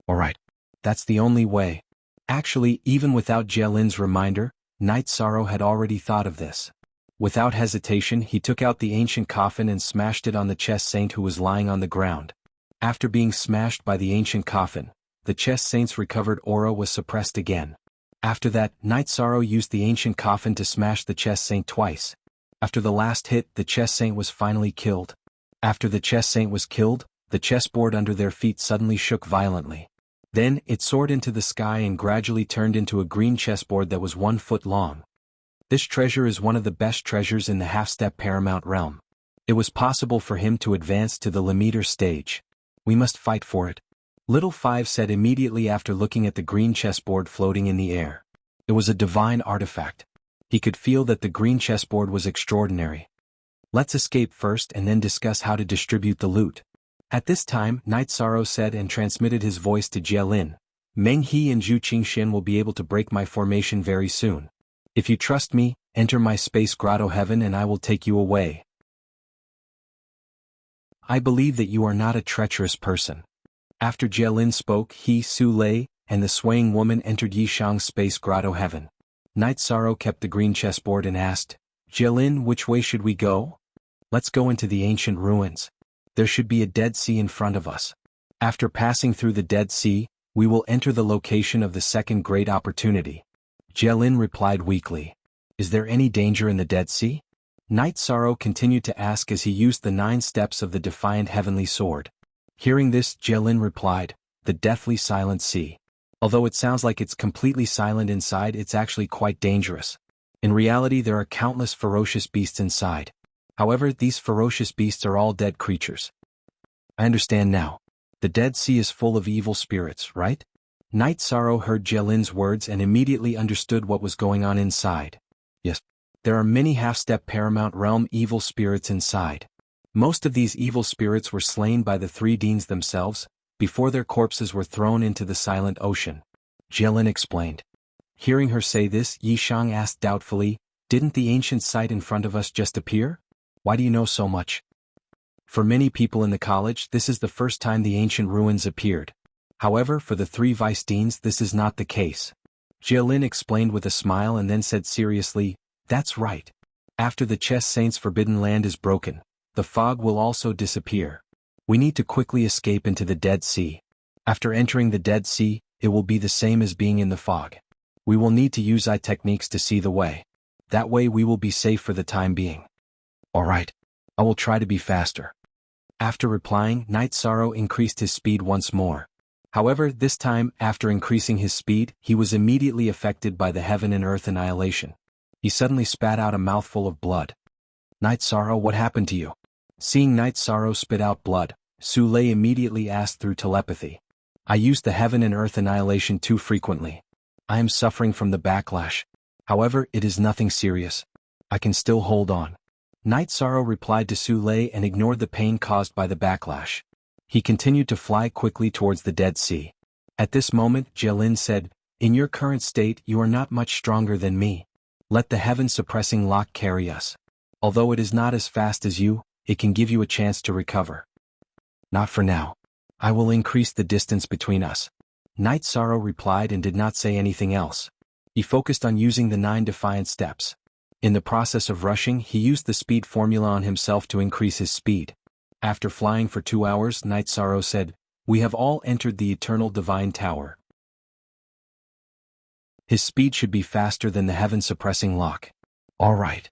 Alright. That's the only way. Actually, even without Jielin's reminder, Knight Sorrow had already thought of this. Without hesitation, he took out the ancient coffin and smashed it on the chess saint who was lying on the ground. After being smashed by the ancient coffin, the chess saint's recovered aura was suppressed again. After that, Knight Sorrow used the ancient coffin to smash the chess saint twice. After the last hit, the chess saint was finally killed. After the chess saint was killed, the chessboard under their feet suddenly shook violently. Then, it soared into the sky and gradually turned into a green chessboard that was 1 foot long. This treasure is one of the best treasures in the half-step paramount realm. It was possible for him to advance to the Limiter stage. We must fight for it. Little Five said immediately after looking at the green chessboard floating in the air. It was a divine artifact. He could feel that the green chessboard was extraordinary. Let's escape first and then discuss how to distribute the loot. At this time, Knight Sorrow said and transmitted his voice to Jielin. Meng He and Zhu Qingxian will be able to break my formation very soon. If you trust me, enter my space grotto heaven and I will take you away. I believe that you are not a treacherous person. After Jielin spoke, he, Su Lei, and the swaying woman entered Yishang's space grotto heaven. Knight Sorrow kept the green chessboard and asked, Jielin, which way should we go? Let's go into the ancient ruins. There should be a Dead Sea in front of us. After passing through the Dead Sea, we will enter the location of the second great opportunity. Jielin replied weakly. Is there any danger in the Dead Sea? Knight Sorrow continued to ask as he used the 9 steps of the defiant heavenly sword. Hearing this, Jielin replied, the deathly silent sea. Although it sounds like it's completely silent inside, it's actually quite dangerous. In reality, there are countless ferocious beasts inside. However, these ferocious beasts are all dead creatures. I understand now. The Dead Sea is full of evil spirits, right? Night Sorrow heard Jelin's words and immediately understood what was going on inside. Yes. There are many half-step Paramount Realm evil spirits inside. Most of these evil spirits were slain by the three deans themselves, before their corpses were thrown into the silent ocean. Jelin explained. Hearing her say this, Yishang asked doubtfully, didn't the ancient site in front of us just appear? Why do you know so much? For many people in the college, this is the first time the ancient ruins appeared. However, for the three vice deans, this is not the case. Jelin explained with a smile and then said seriously, that's right. After the Chess Saint's forbidden land is broken, the fog will also disappear. We need to quickly escape into the Dead Sea. After entering the Dead Sea, it will be the same as being in the fog. We will need to use eye techniques to see the way. That way we will be safe for the time being. Alright. I will try to be faster. After replying, Night Sorrow increased his speed once more. However, this time, after increasing his speed, he was immediately affected by the heaven and earth annihilation. He suddenly spat out a mouthful of blood. Night Sorrow, what happened to you? Seeing Night Sorrow spit out blood, Su Lei immediately asked through telepathy. I used the heaven and earth annihilation too frequently. I am suffering from the backlash. However, it is nothing serious. I can still hold on. Night Sorrow replied to Su Lei and ignored the pain caused by the backlash. He continued to fly quickly towards the Dead Sea. At this moment, Jelin said, in your current state, you are not much stronger than me. Let the heaven-suppressing lock carry us. Although it is not as fast as you, it can give you a chance to recover. Not for now. I will increase the distance between us. Night Sorrow replied and did not say anything else. He focused on using the 9 defiant steps. In the process of rushing, he used the speed formula on himself to increase his speed. After flying for 2 hours, Night Sorrow said, we have all entered the Eternal Divine Tower. His speed should be faster than the heaven-suppressing lock. All right.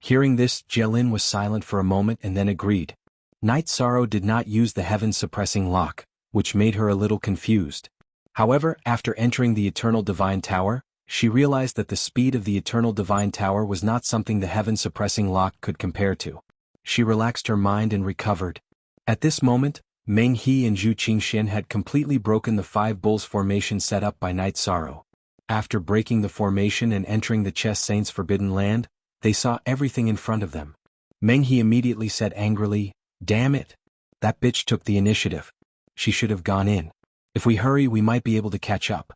Hearing this, Jelin was silent for a moment and then agreed. Night Sorrow did not use the heaven-suppressing lock, which made her a little confused. However, after entering the Eternal Divine Tower, she realized that the speed of the Eternal Divine Tower was not something the heaven-suppressing lock could compare to. She relaxed her mind and recovered. At this moment, Meng He and Zhu Qingxian had completely broken the 5 bulls formation set up by Night Sorrow. After breaking the formation and entering the Chess Saint's forbidden land, they saw everything in front of them. Meng He immediately said angrily, damn it! That bitch took the initiative. She should have gone in. If we hurry, we might be able to catch up.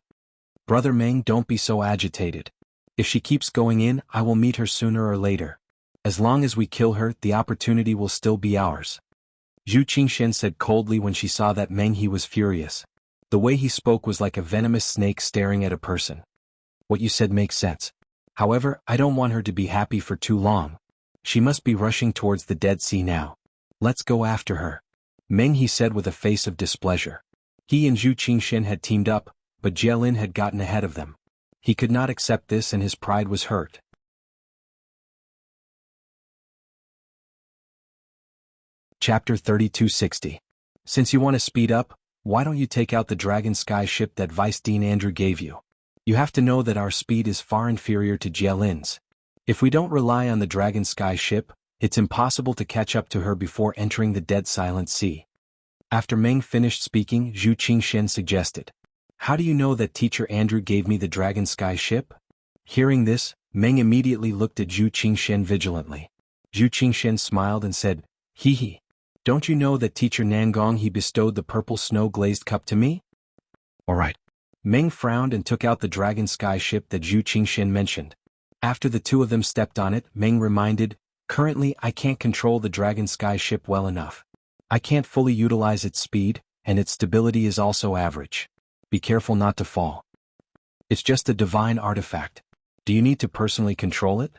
Brother Meng, don't be so agitated. If she keeps going in, I will meet her sooner or later. As long as we kill her, the opportunity will still be ours. Zhu Qingxian said coldly when she saw that Meng He was furious. The way he spoke was like a venomous snake staring at a person. What you said makes sense. However, I don't want her to be happy for too long. She must be rushing towards the Dead Sea now. Let's go after her. Meng He said with a face of displeasure. He and Zhu Qingxian had teamed up, but Jelin had gotten ahead of them. He could not accept this and his pride was hurt. Chapter 3260. Since you want to speed up, why don't you take out the Dragon Sky ship that Vice Dean Andrew gave you? You have to know that our speed is far inferior to Jelin's. If we don't rely on the Dragon Sky ship, it's impossible to catch up to her before entering the Dead Silent Sea. After Meng finished speaking, Zhu Qingxian suggested. How do you know that Teacher Andrew gave me the Dragon Sky ship? Hearing this, Meng immediately looked at Zhu Qingxian vigilantly. Zhu Qingxian smiled and said, hee hee. Don't you know that Teacher Nangong he bestowed the purple snow-glazed cup to me? Alright. Meng frowned and took out the Dragon Sky ship that Zhu Qingxian mentioned. After the two of them stepped on it, Meng reminded, currently I can't control the Dragon Sky ship well enough. I can't fully utilize its speed, and its stability is also average. Be careful not to fall. It's just a divine artifact. Do you need to personally control it?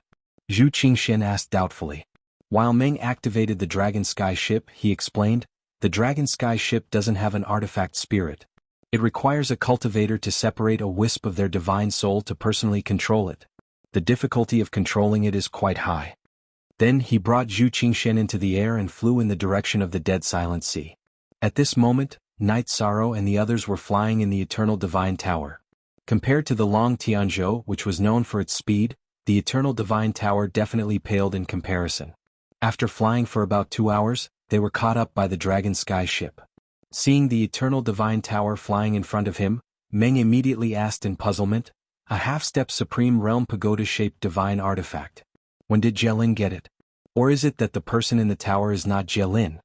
Zhu Qingxian asked doubtfully. While Meng activated the Dragon Sky ship, he explained, the Dragon Sky ship doesn't have an artifact spirit. It requires a cultivator to separate a wisp of their divine soul to personally control it. The difficulty of controlling it is quite high. Then he brought Zhu Qingxian into the air and flew in the direction of the Dead Silent Sea. At this moment, Night Sorrow and the others were flying in the Eternal Divine Tower. Compared to the Long Tianzhou, which was known for its speed, the Eternal Divine Tower definitely paled in comparison. After flying for about 2 hours, they were caught up by the Dragon Sky ship. Seeing the Eternal Divine Tower flying in front of him, Meng immediately asked in puzzlement, "A half-step Supreme Realm pagoda-shaped divine artifact. When did Jielin get it? Or is it that the person in the tower is not Jielin?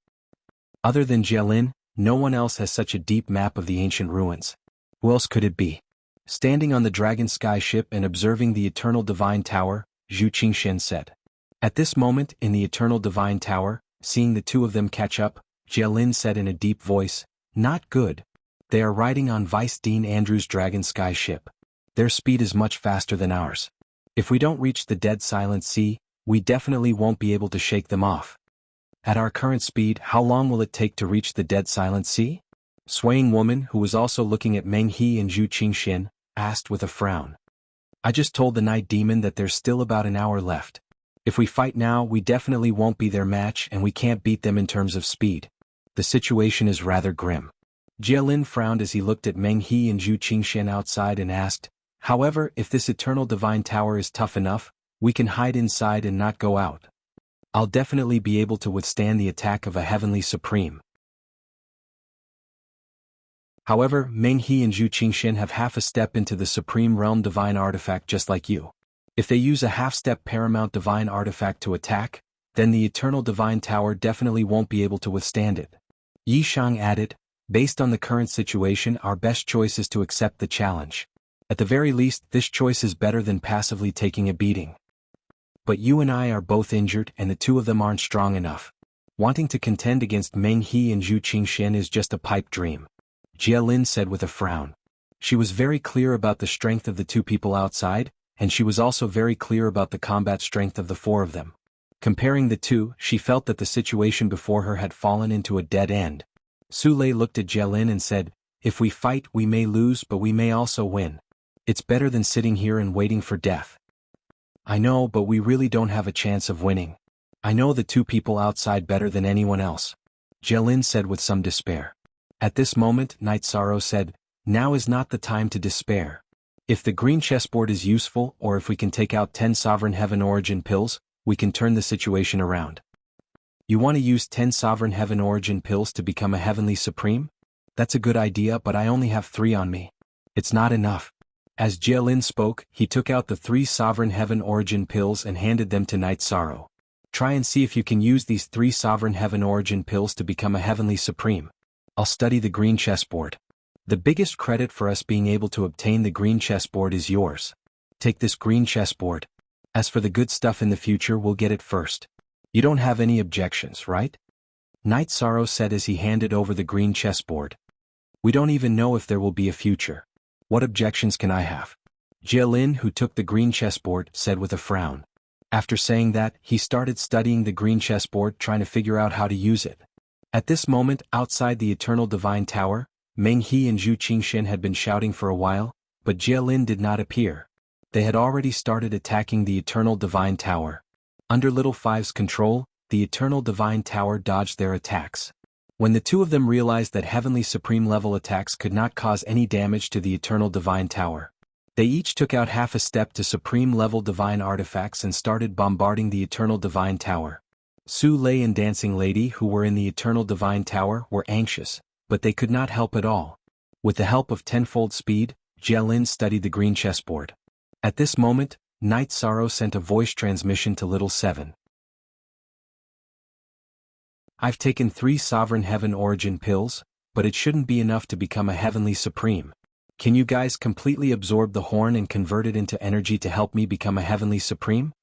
Other than Jielin, no one else has such a deep map of the ancient ruins. Who else could it be?" Standing on the Dragon Sky ship and observing the Eternal Divine Tower, Zhu Qingxian said. At this moment, in the Eternal Divine Tower, seeing the two of them catch up, Jielin said in a deep voice, "Not good. They are riding on Vice Dean Andrew's Dragon Sky ship. Their speed is much faster than ours. If we don't reach the Dead Silent Sea, we definitely won't be able to shake them off." "At our current speed, how long will it take to reach the Dead Silent Sea?" Swaying woman, who was also looking at Meng He and Zhu Qingxian, asked with a frown. "I just told the Night Demon that there's still about an hour left. If we fight now, we definitely won't be their match and we can't beat them in terms of speed. The situation is rather grim." Jielin frowned as he looked at Meng He and Zhu Qingxian outside and asked, "However, if this Eternal Divine Tower is tough enough, we can hide inside and not go out. I'll definitely be able to withstand the attack of a Heavenly Supreme." However, Meng He and Zhu Qingxian have half a step into the Supreme Realm Divine Artifact just like you. If they use a half-step Paramount Divine Artifact to attack, then the Eternal Divine Tower definitely won't be able to withstand it. Yi Shang added, "Based on the current situation, our best choice is to accept the challenge. At the very least, this choice is better than passively taking a beating. But you and I are both injured and the two of them aren't strong enough. Wanting to contend against Meng He and Zhu Qingxian is just a pipe dream," Jielin said with a frown. She was very clear about the strength of the two people outside, and she was also very clear about the combat strength of the four of them. Comparing the two, she felt that the situation before her had fallen into a dead end. Su Lei looked at Jielin and said, "If we fight, we may lose but we may also win. It's better than sitting here and waiting for death." "I know, but we really don't have a chance of winning. I know the two people outside better than anyone else," Jielin said with some despair. At this moment, Night Sorrow said, "Now is not the time to despair. If the green chessboard is useful or if we can take out 10 Sovereign Heaven Origin pills, we can turn the situation around." "You want to use 10 Sovereign Heaven Origin pills to become a Heavenly Supreme? That's a good idea, but I only have 3 on me. It's not enough." As Jielin spoke, he took out the 3 Sovereign Heaven Origin pills and handed them to Night Sorrow. "Try and see if you can use these 3 Sovereign Heaven Origin pills to become a Heavenly Supreme. I'll study the green chessboard. The biggest credit for us being able to obtain the green chessboard is yours. Take this green chessboard. As for the good stuff in the future, we'll get it first. You don't have any objections, right?" Night Sorrow said as he handed over the green chessboard. "We don't even know if there will be a future. What objections can I have?" Jielin, who took the green chessboard, said with a frown. After saying that, he started studying the green chessboard, trying to figure out how to use it. At this moment, outside the Eternal Divine Tower, Meng He and Zhu Qingxian had been shouting for a while, but Jielin did not appear. They had already started attacking the Eternal Divine Tower. Under Little Five's control, the Eternal Divine Tower dodged their attacks. When the two of them realized that Heavenly Supreme level attacks could not cause any damage to the Eternal Divine Tower, they each took out half a step to Supreme level Divine Artifacts and started bombarding the Eternal Divine Tower. Su Lei and Dancing Lady, who were in the Eternal Divine Tower, were anxious, but they could not help at all. With the help of tenfold speed, Jielin studied the green chessboard. At this moment, Night Sorrow sent a voice transmission to Little Seven. "I've taken 3 Sovereign Heaven Origin pills, but it shouldn't be enough to become a Heavenly Supreme. Can you guys completely absorb the horn and convert it into energy to help me become a Heavenly Supreme?"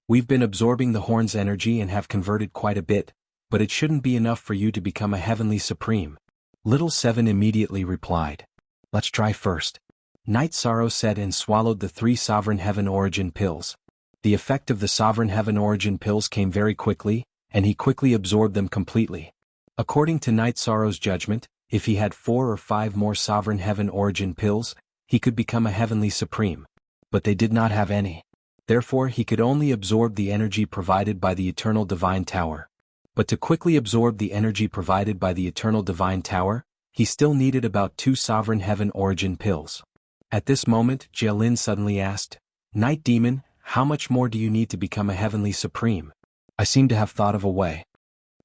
"We've been absorbing the horn's energy and have converted quite a bit, but it shouldn't be enough for you to become a Heavenly Supreme," Little Seven immediately replied. "Let's try first," Night Sorrow said and swallowed the 3 Sovereign Heaven Origin pills. The effect of the Sovereign Heaven Origin pills came very quickly, and he quickly absorbed them completely. According to Night Sorrow's judgment, if he had 4 or 5 more Sovereign Heaven Origin pills, he could become a Heavenly Supreme. But they did not have any. Therefore he could only absorb the energy provided by the Eternal Divine Tower. But to quickly absorb the energy provided by the Eternal Divine Tower, he still needed about 2 Sovereign Heaven Origin pills. At this moment, Jielin suddenly asked, "Night Demon, how much more do you need to become a heavenly supreme? I seem to have thought of a way.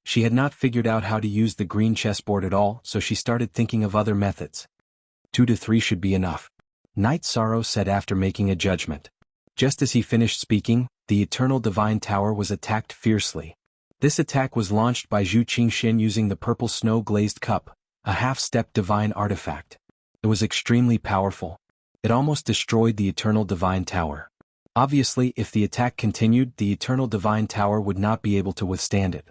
She had not figured out how to use the green chessboard at all, so she started thinking of other methods. 2 to 3 should be enough, Knight Sorrow said after making a judgment. Just as he finished speaking, the Eternal Divine Tower was attacked fiercely. This attack was launched by Zhu Qingxian using the purple snow-glazed cup, a half-step divine artifact. It was extremely powerful. It almost destroyed the Eternal Divine Tower. Obviously, if the attack continued, the Eternal Divine Tower would not be able to withstand it.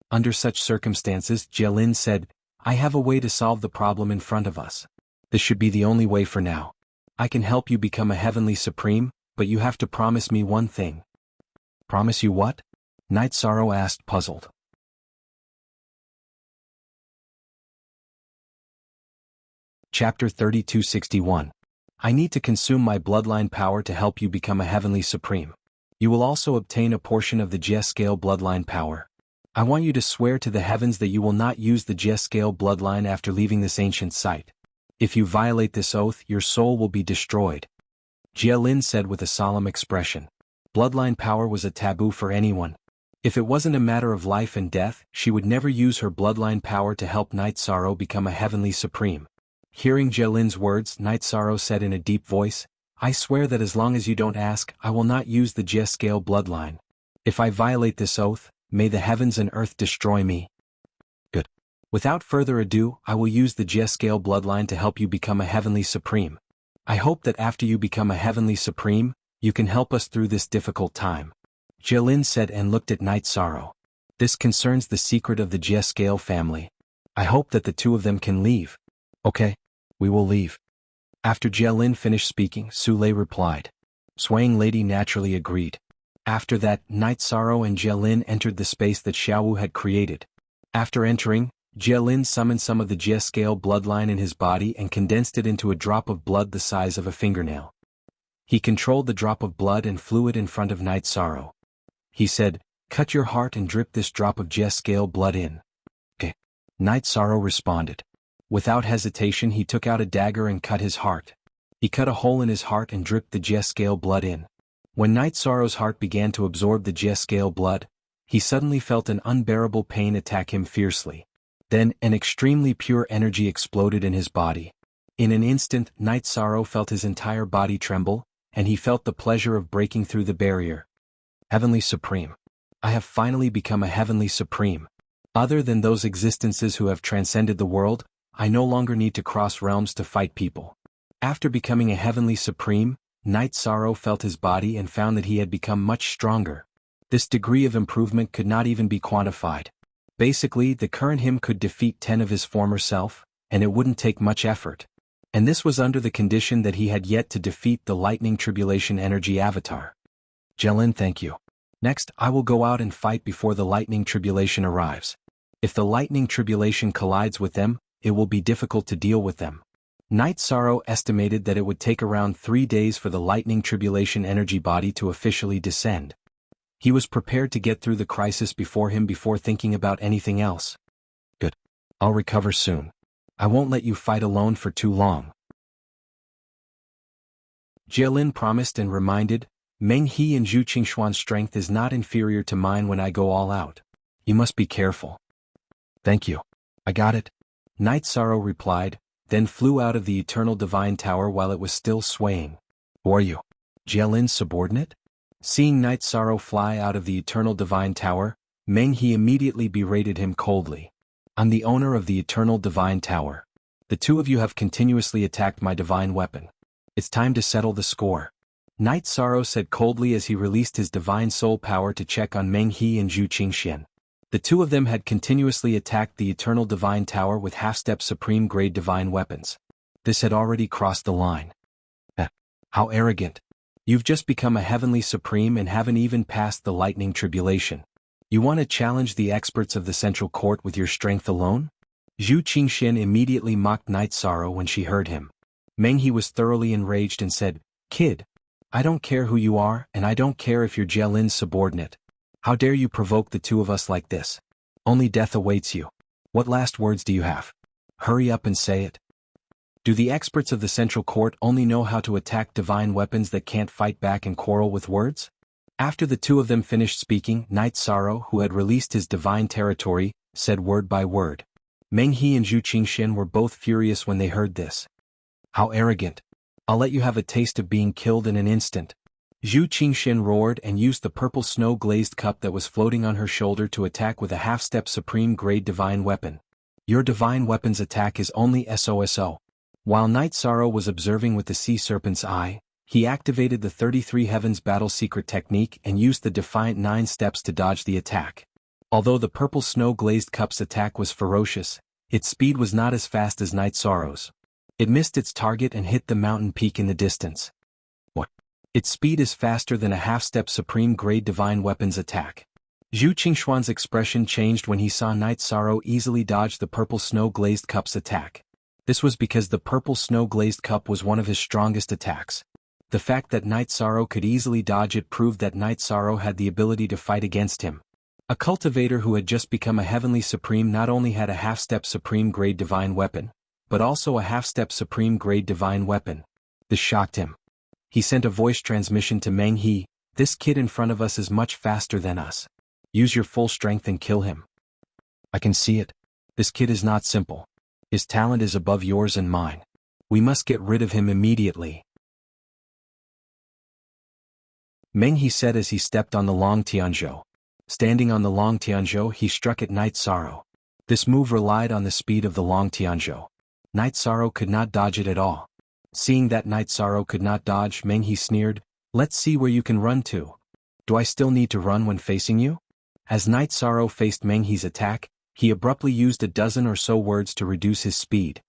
Under such circumstances, Jielin said, I have a way to solve the problem in front of us. This should be the only way for now. I can help you become a heavenly supreme, but you have to promise me one thing. Promise you what? Knight Sorrow asked, puzzled. Chapter 3261. I need to consume my bloodline power to help you become a heavenly supreme. You will also obtain a portion of the Jie scale bloodline power. I want you to swear to the heavens that you will not use the Jie scale bloodline after leaving this ancient site. If you violate this oath, your soul will be destroyed. Jielin said with a solemn expression. Bloodline power was a taboo for anyone. If it wasn't a matter of life and death, she would never use her bloodline power to help Knight Sorrow become a heavenly supreme. Hearing Jielin's words, Knight Sorrow said in a deep voice, I swear that as long as you don't ask, I will not use the Jie scale bloodline. If I violate this oath, may the heavens and earth destroy me. Good. Without further ado, I will use the Jie scale bloodline to help you become a heavenly supreme. I hope that after you become a heavenly supreme, you can help us through this difficult time. Jielin said and looked at Knight Sorrow. This concerns the secret of the Jie scale family. I hope that the two of them can leave. Okay, we will leave. After Jielin finished speaking, Sule replied. Swaying Lady naturally agreed. After that, Knight Sorrow and Jielin entered the space that Xiaowu had created. After entering, Jielin summoned some of the Jie scale bloodline in his body and condensed it into a drop of blood the size of a fingernail. He controlled the drop of blood and flew it in front of Knight Sorrow. He said, cut your heart and drip this drop of Jie scale blood in. Okay. Knight Sorrow responded. Without hesitation he took out a dagger and cut his heart. He cut a hole in his heart and dripped the Jie scale blood in. When Knight Sorrow's heart began to absorb the Jie scale blood, he suddenly felt an unbearable pain attack him fiercely. Then, an extremely pure energy exploded in his body. In an instant, Knight Sorrow felt his entire body tremble, and he felt the pleasure of breaking through the barrier. Heavenly Supreme. I have finally become a Heavenly Supreme. Other than those existences who have transcended the world, I no longer need to cross realms to fight people. After becoming a Heavenly Supreme, Knight Sorrow felt his body and found that he had become much stronger. This degree of improvement could not even be quantified. Basically, the current him could defeat 10 of his former self, and it wouldn't take much effort. And this was under the condition that he had yet to defeat the Lightning Tribulation Energy Avatar. Jielin, thank you. Next, I will go out and fight before the Lightning Tribulation arrives. If the Lightning Tribulation collides with them, it will be difficult to deal with them. Knight Sorrow estimated that it would take around 3 days for the Lightning Tribulation energy body to officially descend. He was prepared to get through the crisis before thinking about anything else. Good. I'll recover soon. I won't let you fight alone for too long. Jielin promised and reminded, Meng He and Zhu Qingxuan's strength is not inferior to mine when I go all out. You must be careful. Thank you. I got it. Knight Sorrow replied, then flew out of the Eternal Divine Tower while it was still swaying. Who are you? Jielin's subordinate? Seeing Knight Sorrow fly out of the Eternal Divine Tower, Meng He immediately berated him coldly. I'm the owner of the Eternal Divine Tower. The two of you have continuously attacked my divine weapon. It's time to settle the score. Knight Sorrow said coldly as he released his divine soul power to check on Meng He and Zhu Qingxian. The two of them had continuously attacked the Eternal Divine Tower with half-step supreme-grade divine weapons. This had already crossed the line. How arrogant. You've just become a Heavenly Supreme and haven't even passed the Lightning Tribulation. You want to challenge the experts of the Central Court with your strength alone? Zhu Qingxian immediately mocked Knight Sorrow when she heard him. Meng He was thoroughly enraged and said, Kid, I don't care who you are and I don't care if you're Jielin's subordinate. How dare you provoke the two of us like this? Only death awaits you. What last words do you have? Hurry up and say it. Do the experts of the Central Court only know how to attack divine weapons that can't fight back and quarrel with words? After the two of them finished speaking, Night Sorrow, who had released his divine territory, said word by word. Meng He and Zhu Qingxian were both furious when they heard this. How arrogant! I'll let you have a taste of being killed in an instant. Zhu Qingxian roared and used the purple snow-glazed cup that was floating on her shoulder to attack with a half-step supreme-grade divine weapon. Your divine weapon's attack is only SOSO. While Night Sorrow was observing with the sea serpent's eye, he activated the 33 Heavens battle secret technique and used the defiant 9 steps to dodge the attack. Although the purple snow-glazed cup's attack was ferocious, its speed was not as fast as Night Sorrow's. It missed its target and hit the mountain peak in the distance. What? Its speed is faster than a half-step supreme-grade divine weapon's attack. Zhu Qingxuan's expression changed when he saw Night Sorrow easily dodge the purple snow-glazed cup's attack. This was because the purple snow-glazed cup was one of his strongest attacks. The fact that Night Sorrow could easily dodge it proved that Night Sorrow had the ability to fight against him. A cultivator who had just become a heavenly supreme not only had a half-step supreme-grade divine weapon, but also a half-step supreme-grade divine weapon. This shocked him. He sent a voice transmission to Meng He, "This kid in front of us is much faster than us. Use your full strength and kill him." "I can see it. This kid is not simple. His talent is above yours and mine. We must get rid of him immediately," Meng He said as he stepped on the long Tianzhou. Standing on the long Tianzhou, he struck at Night Sorrow. This move relied on the speed of the long Tianzhou. Night Sorrow could not dodge it at all. Seeing that Night Sorrow could not dodge, Meng He sneered, "Let's see where you can run to. Do I still need to run when facing you?" As Night Sorrow faced Meng He's attack, he abruptly used a dozen or so words to reduce his speed.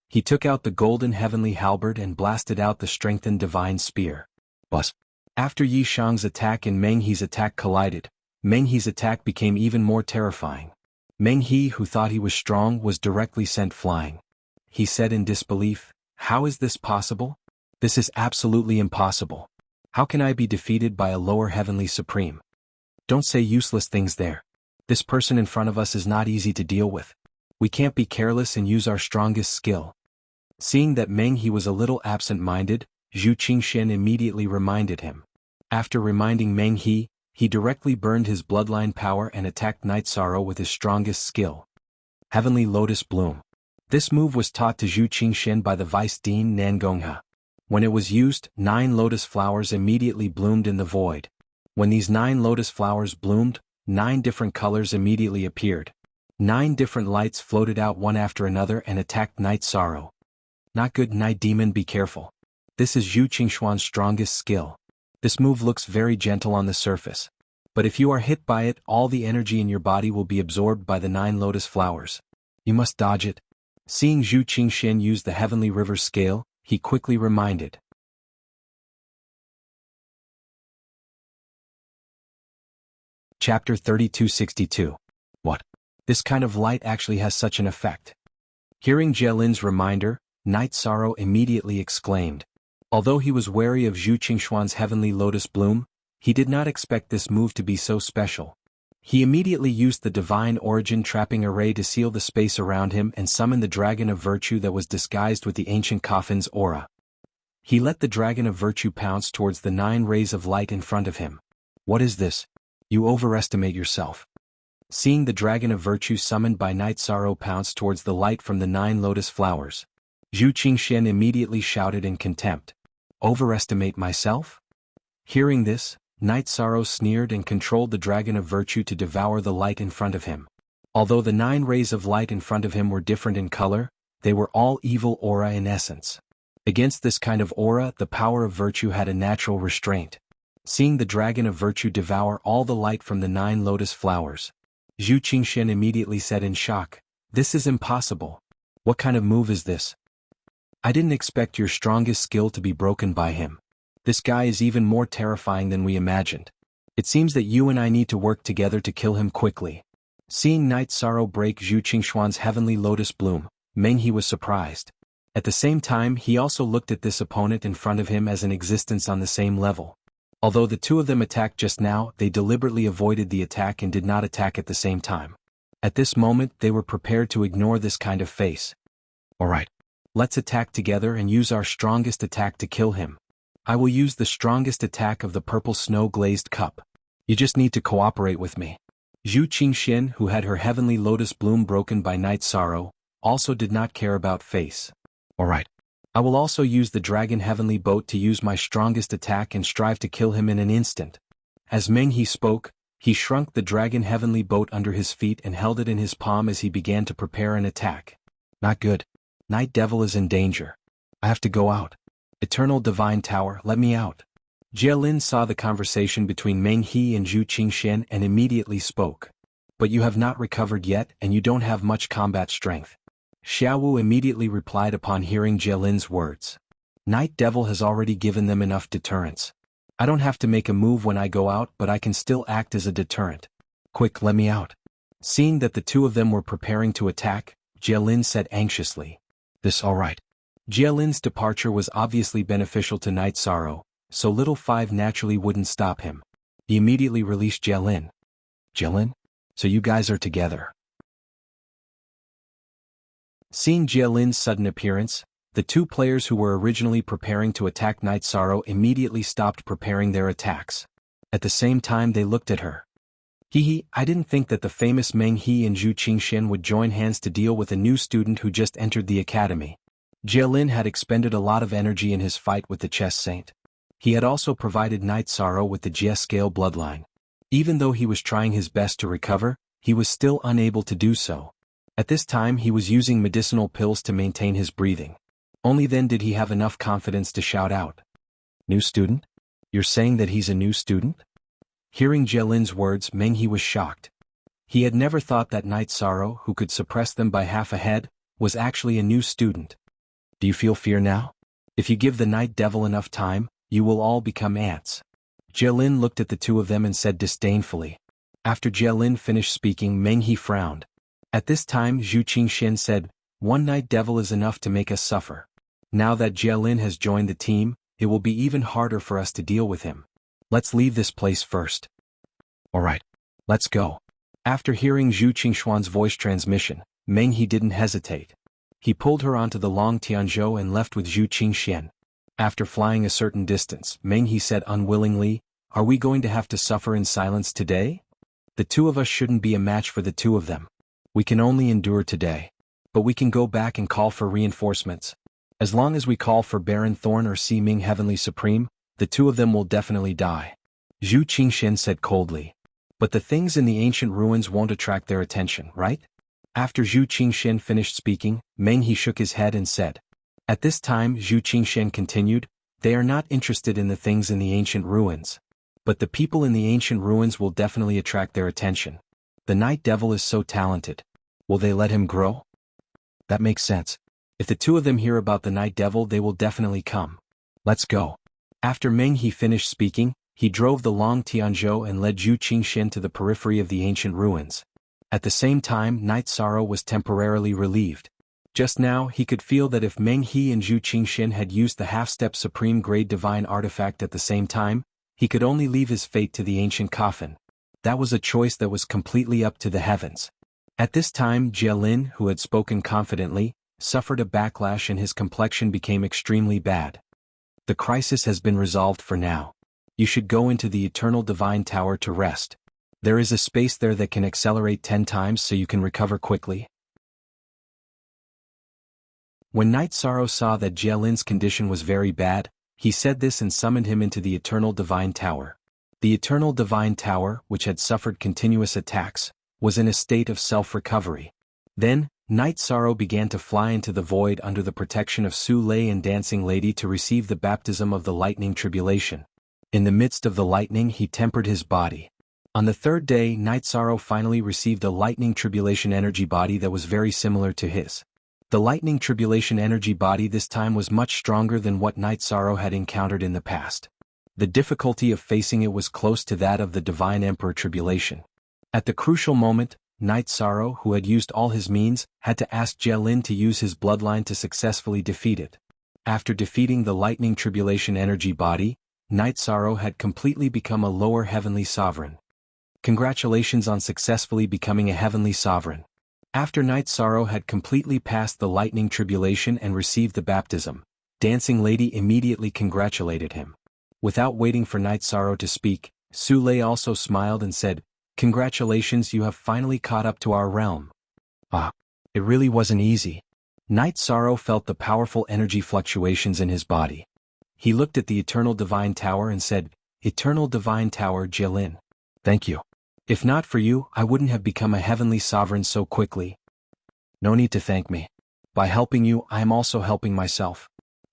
He took out the golden heavenly halberd and blasted out the strengthened divine spear. Buzz! After Yi Shang's attack and Meng He's attack collided, Meng He's attack became even more terrifying. Meng He, who thought he was strong, was directly sent flying. He said in disbelief, "How is this possible? This is absolutely impossible. How can I be defeated by a lower heavenly supreme? Don't say useless things there. This person in front of us is not easy to deal with. We can't be careless and use our strongest skill." Seeing that Meng He was a little absent-minded, Zhu Qingxian immediately reminded him. After reminding Meng He, he directly burned his bloodline power and attacked Night Sorrow with his strongest skill. Heavenly Lotus Bloom. This move was taught to Zhu Qingxian by the Vice Dean Nangonghe. When it was used, 9 lotus flowers immediately bloomed in the void. When these 9 lotus flowers bloomed, 9 different colors immediately appeared. 9 different lights floated out one after another and attacked Night Sorrow. Not good, Night Demon, be careful. This is Zhu Qingxuan's strongest skill. This move looks very gentle on the surface. But if you are hit by it, all the energy in your body will be absorbed by the 9 lotus flowers. You must dodge it. Seeing Zhu Qingxian use the Heavenly River scale, he quickly reminded. Chapter 3262. What? This kind of light actually has such an effect. Hearing Jielin's reminder, Night Sorrow immediately exclaimed. Although he was wary of Zhu Qingxuan's Heavenly Lotus Bloom, he did not expect this move to be so special. He immediately used the Divine Origin trapping array to seal the space around him and summon the Dragon of Virtue that was disguised with the Ancient Coffin's aura. He let the Dragon of Virtue pounce towards the 9 rays of light in front of him. "What is this? You overestimate yourself." Seeing the Dragon of Virtue summoned by Night Sorrow pounce towards the light from the 9 lotus flowers, Zhu Qingxian immediately shouted in contempt. "Overestimate myself?" Hearing this, Night Sorrow sneered and controlled the Dragon of Virtue to devour the light in front of him. Although the 9 rays of light in front of him were different in color, they were all evil aura in essence. Against this kind of aura, the power of virtue had a natural restraint. Seeing the Dragon of Virtue devour all the light from the 9 lotus flowers, Zhu Qingxian immediately said in shock, "This is impossible. What kind of move is this? I didn't expect your strongest skill to be broken by him. This guy is even more terrifying than we imagined. It seems that you and I need to work together to kill him quickly." Seeing Night Sorrow break Zhu Qingxuan's Heavenly Lotus Bloom, Meng He was surprised. At the same time, he also looked at this opponent in front of him as an existence on the same level. Although the two of them attacked just now, they deliberately avoided the attack and did not attack at the same time. At this moment, they were prepared to ignore this kind of face. "Alright. Let's attack together and use our strongest attack to kill him. I will use the strongest attack of the purple snow-glazed cup. You just need to cooperate with me. Zhu Qingxian, who had her heavenly lotus bloom broken by night sorrow, also did not care about face. Alright. I will also use the dragon heavenly boat to use my strongest attack and strive to kill him in an instant. As Meng He spoke, he shrunk the dragon heavenly boat under his feet and held it in his palm as he began to prepare an attack. Not good. Night Devil is in danger. I have to go out. Eternal Divine Tower, let me out. Jielin saw the conversation between Meng He and Zhu Qingxian and immediately spoke. But you have not recovered yet and you don't have much combat strength. Xiaowu immediately replied upon hearing Jielin's words. Night Devil has already given them enough deterrence. I don't have to make a move when I go out, but I can still act as a deterrent. Quick, let me out. Seeing that the two of them were preparing to attack, Jielin said anxiously. This alright. Jielin's departure was obviously beneficial to Night Sorrow, so Little Five naturally wouldn't stop him. He immediately released Jielin. Jielin? So you guys are together. Seeing Jielin's sudden appearance, the two players who were originally preparing to attack Night Sorrow immediately stopped preparing their attacks. At the same time they looked at her. I didn't think that the famous Meng He and Zhu Qingxian would join hands to deal with a new student who just entered the academy. Jielin had expended a lot of energy in his fight with the chess saint. He had also provided Night Sorrow with the Jie scale bloodline. Even though he was trying his best to recover, he was still unable to do so. At this time he was using medicinal pills to maintain his breathing. Only then did he have enough confidence to shout out. New student? You're saying that he's a new student? Hearing Jielin's words, Meng He was shocked. He had never thought that Night Sorrow, who could suppress them by half a head, was actually a new student. Do you feel fear now? If you give the Night Devil enough time, you will all become ants. Jielin looked at the two of them and said disdainfully. After Jielin finished speaking, Meng He frowned. At this time Zhu Qingxian said, one Night Devil is enough to make us suffer. Now that Jielin has joined the team, it will be even harder for us to deal with him. Let's leave this place first. Alright. Let's go. After hearing Zhu Qingxuan's voice transmission, Meng He didn't hesitate. He pulled her onto the long Tianzhou and left with Zhu Qingxian. After flying a certain distance, Meng He said unwillingly, are we going to have to suffer in silence today? The two of us shouldn't be a match for the two of them. We can only endure today. But we can go back and call for reinforcements. As long as we call for Baron Thorn or Si Ming Heavenly Supreme, the two of them will definitely die. Zhu Qingxian said coldly. But the things in the ancient ruins won't attract their attention, right? After Zhu Qingxian finished speaking, Meng He shook his head and said. At this time Zhu Qingxian continued, they are not interested in the things in the ancient ruins. But the people in the ancient ruins will definitely attract their attention. The Night Devil is so talented. Will they let him grow? That makes sense. If the two of them hear about the Night Devil, they will definitely come. Let's go. After Meng He finished speaking, he drove the long Tianzhou and led Zhu Qingxian to the periphery of the ancient ruins. At the same time, Night Sorrow was temporarily relieved. Just now, he could feel that if Meng He and Zhu Qingxian had used the half-step supreme grade divine artifact at the same time, he could only leave his fate to the ancient coffin. That was a choice that was completely up to the heavens. At this time, Jielin, who had spoken confidently, suffered a backlash and his complexion became extremely bad. The crisis has been resolved for now. You should go into the Eternal Divine Tower to rest. There is a space there that can accelerate 10 times so you can recover quickly. When Night Sorrow saw that Jielin's condition was very bad, he said this and summoned him into the Eternal Divine Tower. The Eternal Divine Tower, which had suffered continuous attacks, was in a state of self-recovery. Then, Night Sorrow began to fly into the void under the protection of Su Lei and Dancing Lady to receive the baptism of the lightning tribulation. In the midst of the lightning he tempered his body. On the third day Night Sorrow finally received a lightning tribulation energy body that was very similar to his. The lightning tribulation energy body this time was much stronger than what Night Sorrow had encountered in the past. The difficulty of facing it was close to that of the Divine Emperor Tribulation. At the crucial moment, Night Sorrow, who had used all his means, had to ask Jielin to use his bloodline to successfully defeat it. After defeating the lightning tribulation energy body, Night Sorrow had completely become a lower heavenly sovereign. Congratulations on successfully becoming a heavenly sovereign. After Night Sorrow had completely passed the lightning tribulation and received the baptism, Dancing Lady immediately congratulated him. Without waiting for Night Sorrow to speak, Su Lei also smiled and said, "Congratulations, you have finally caught up to our realm." Ah, it really wasn't easy. Night Sorrow felt the powerful energy fluctuations in his body. He looked at the Eternal Divine Tower and said, "Eternal Divine Tower Jielin. Thank you. If not for you, I wouldn't have become a heavenly sovereign so quickly." "No need to thank me. By helping you, I am also helping myself."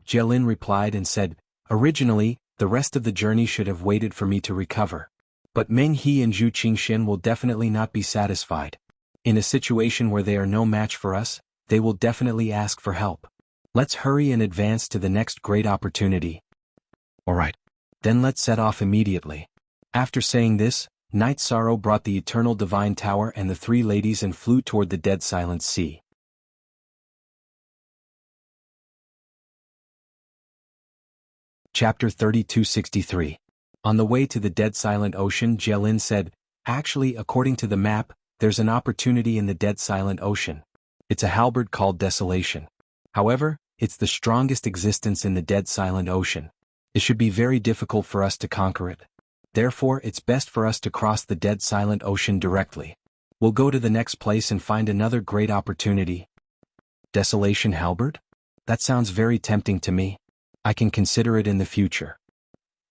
Jielin replied and said, "Originally, the rest of the journey should have waited for me to recover. But Meng He and Zhu Qingxian will definitely not be satisfied. In a situation where they are no match for us, they will definitely ask for help. Let's hurry and advance to the next great opportunity." "Alright. Then let's set off immediately." After saying this, Night Sorrow brought the Eternal Divine Tower and the three ladies and flew toward the Dead Silent Sea. Chapter 3263. On the way to the Dead Silent Ocean, Jielin said, "Actually, according to the map, there's an opportunity in the Dead Silent Ocean. It's a halberd called Desolation. However, it's the strongest existence in the Dead Silent Ocean. It should be very difficult for us to conquer it. Therefore, it's best for us to cross the Dead Silent Ocean directly. We'll go to the next place and find another great opportunity." Desolation halberd? That sounds very tempting to me. I can consider it in the future.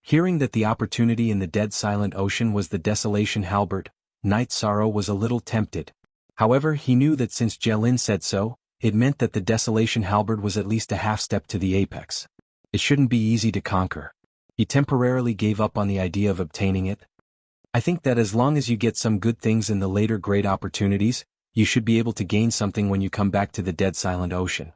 Hearing that the opportunity in the Dead Silent Ocean was the Desolation halberd, Night Sorrow was a little tempted. However, he knew that since Jielin said so, it meant that the Desolation halberd was at least a half step to the apex. It shouldn't be easy to conquer. He temporarily gave up on the idea of obtaining it. "I think that as long as you get some good things in the later great opportunities, you should be able to gain something when you come back to the Dead Silent Ocean.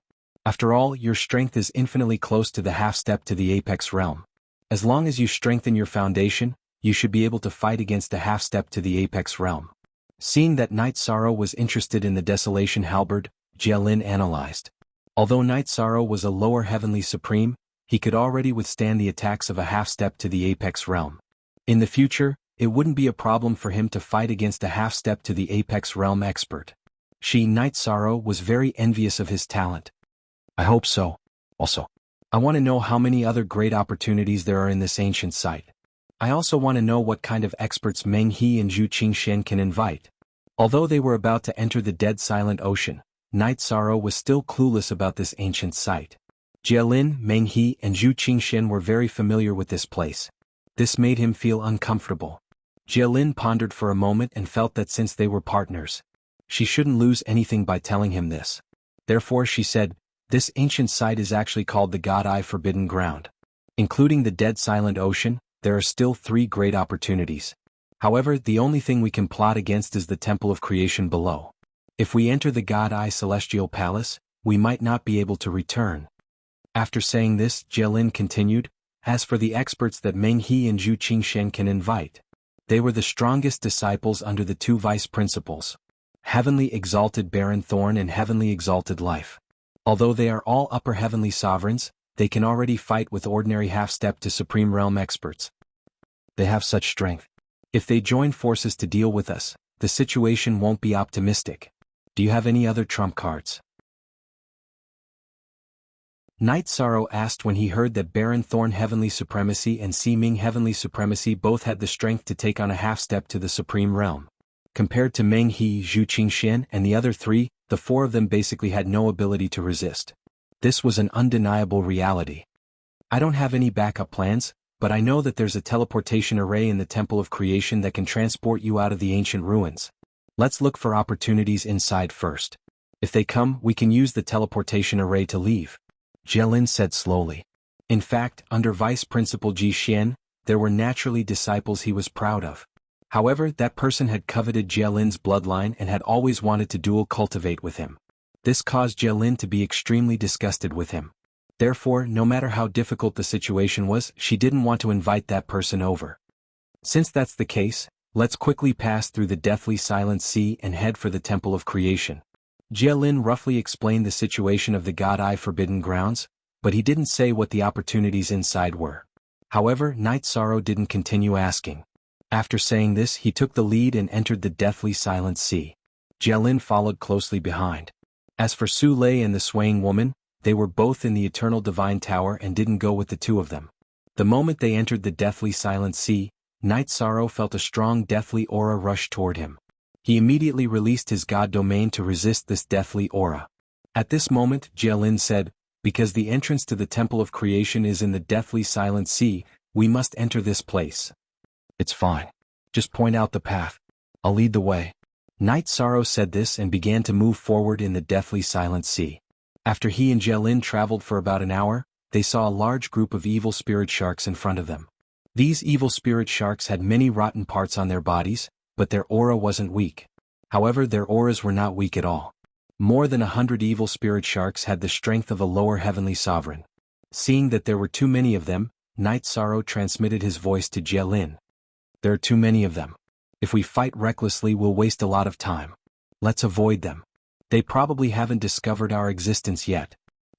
After all, your strength is infinitely close to the half step to the apex realm. As long as you strengthen your foundation, you should be able to fight against the half step to the apex realm." Seeing that Night Sorrow was interested in the Desolation halberd, Jielin analyzed. Although Night Sorrow was a lower heavenly supreme, he could already withstand the attacks of a half step to the apex realm. In the future, it wouldn't be a problem for him to fight against a half step to the apex realm expert. Night Sorrow was very envious of his talent. "I hope so. Also, I want to know how many other great opportunities there are in this ancient site. I also want to know what kind of experts Meng He and Zhu Qingxian can invite." Although they were about to enter the Dead Silent Ocean, Night Sorrow was still clueless about this ancient site. Jielin, Meng He, and Zhu Qingxian were very familiar with this place. This made him feel uncomfortable. Jielin pondered for a moment and felt that since they were partners, she shouldn't lose anything by telling him this. Therefore she said, "This ancient site is actually called the God Eye Forbidden Ground. Including the Dead Silent Ocean, there are still 3 great opportunities. However, the only thing we can plot against is the Temple of Creation below. If we enter the God Eye Celestial Palace, we might not be able to return." After saying this, Jielin continued, "As for the experts that Meng He and Zhu Qingxian can invite, they were the strongest disciples under the 2 vice principles, Heavenly Exalted Baron Thorn and Heavenly Exalted Life. Although they are all upper heavenly sovereigns, they can already fight with ordinary half-step to Supreme Realm experts. They have such strength. If they join forces to deal with us, the situation won't be optimistic. Do you have any other trump cards?" Night Sorrow asked when he heard that Baron Thorn Heavenly Supremacy and Si Ming Heavenly Supremacy both had the strength to take on a half-step to the Supreme Realm. Compared to Meng He, Zhu Qingxian, and the other 3, the 4 of them basically had no ability to resist. This was an undeniable reality. "I don't have any backup plans, but I know that there's a teleportation array in the Temple of Creation that can transport you out of the ancient ruins. Let's look for opportunities inside first. If they come, we can use the teleportation array to leave," Jielin said slowly. In fact, under Vice Principal Ji Xian, there were naturally disciples he was proud of. However, that person had coveted Jielin's bloodline and had always wanted to dual cultivate with him. This caused Jielin to be extremely disgusted with him. Therefore, no matter how difficult the situation was, she didn't want to invite that person over. Since that's the case, let's quickly pass through the deathly silent sea and head for the Temple of Creation. Jielin roughly explained the situation of the God Eye Forbidden Grounds, but he didn't say what the opportunities inside were. However, Night Sorrow didn't continue asking. After saying this, he took the lead and entered the deathly silent sea. Jielin followed closely behind. As for Su Lei and the swaying woman, they were both in the Eternal Divine Tower and didn't go with the 2 of them. The moment they entered the deathly silent sea, Night Sorrow felt a strong deathly aura rush toward him. He immediately released his god domain to resist this deathly aura. At this moment, Jialin said, "Because the entrance to the Temple of Creation is in the deathly silent sea, we must enter this place." "It's fine. Just point out the path. I'll lead the way." Night Sorrow said this and began to move forward in the deathly silent sea. After he and Jialin traveled for about an hour, they saw a large group of evil spirit sharks in front of them. These evil spirit sharks had many rotten parts on their bodies, but their aura wasn't weak. However, their auras were not weak at all. More than 100 evil spirit sharks had the strength of a lower heavenly sovereign. Seeing that there were too many of them, Night Sorrow transmitted his voice to Jialin. "There are too many of them. If we fight recklessly, we'll waste a lot of time. Let's avoid them. They probably haven't discovered our existence yet."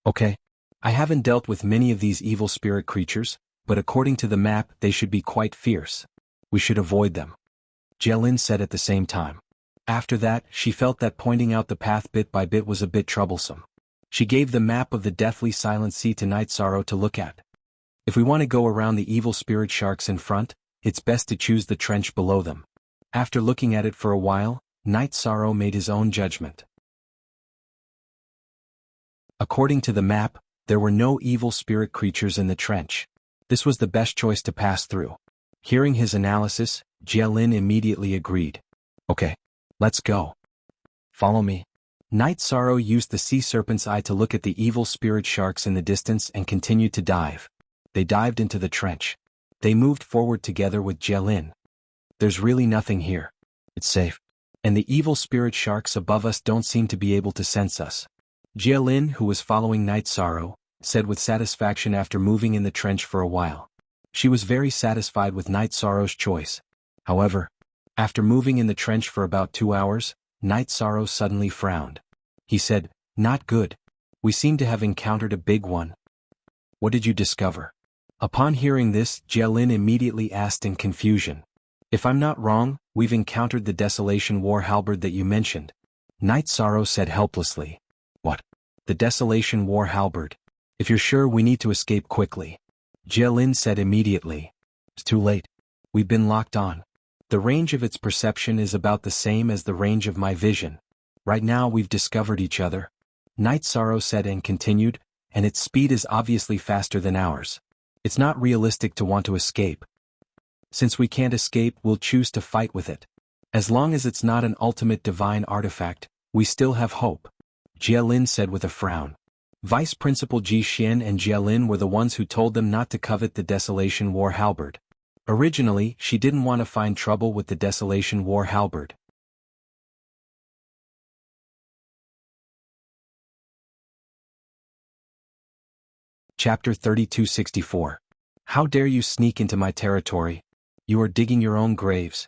"Okay. I haven't dealt with many of these evil spirit creatures, but according to the map they should be quite fierce. We should avoid them," Jialin said at the same time. After that, she felt that pointing out the path bit by bit was a bit troublesome. She gave the map of the deathly silent sea to Night Sorrow to look at. "If we want to go around the evil spirit sharks in front, it's best to choose the trench below them." After looking at it for a while, Night Sorrow made his own judgment. According to the map, there were no evil spirit creatures in the trench. This was the best choice to pass through. Hearing his analysis, Jialin immediately agreed. "Okay. Let's go. Follow me." Night Sorrow used the sea serpent's eye to look at the evil spirit sharks in the distance and continued to dive. They dived into the trench. They moved forward together with Jialin. "There's really nothing here. It's safe. And the evil spirit sharks above us don't seem to be able to sense us," Jialin, who was following Night Sorrow, said with satisfaction after moving in the trench for a while. She was very satisfied with Night Sorrow's choice. However, after moving in the trench for about 2 hours, Night Sorrow suddenly frowned. He said, "Not good. We seem to have encountered a big one." "What did you discover?" Upon hearing this, Jialin immediately asked in confusion. "If I'm not wrong, we've encountered the Desolation War Halberd that you mentioned," Night Sorrow said helplessly. "What? The Desolation War Halberd? If you're sure, we need to escape quickly," Jialin said immediately. "It's too late. We've been locked on. The range of its perception is about the same as the range of my vision. Right now we've discovered each other," Night Sorrow said and continued, "and its speed is obviously faster than ours. It's not realistic to want to escape. Since we can't escape, we'll choose to fight with it. As long as it's not an ultimate divine artifact, we still have hope," Jialin said with a frown. Vice Principal Ji Xian and Jialin were the ones who told them not to covet the Desolation War Halberd. Originally, she didn't want to find trouble with the Desolation War Halberd. Chapter 3264. How dare you sneak into my territory? You are digging your own graves.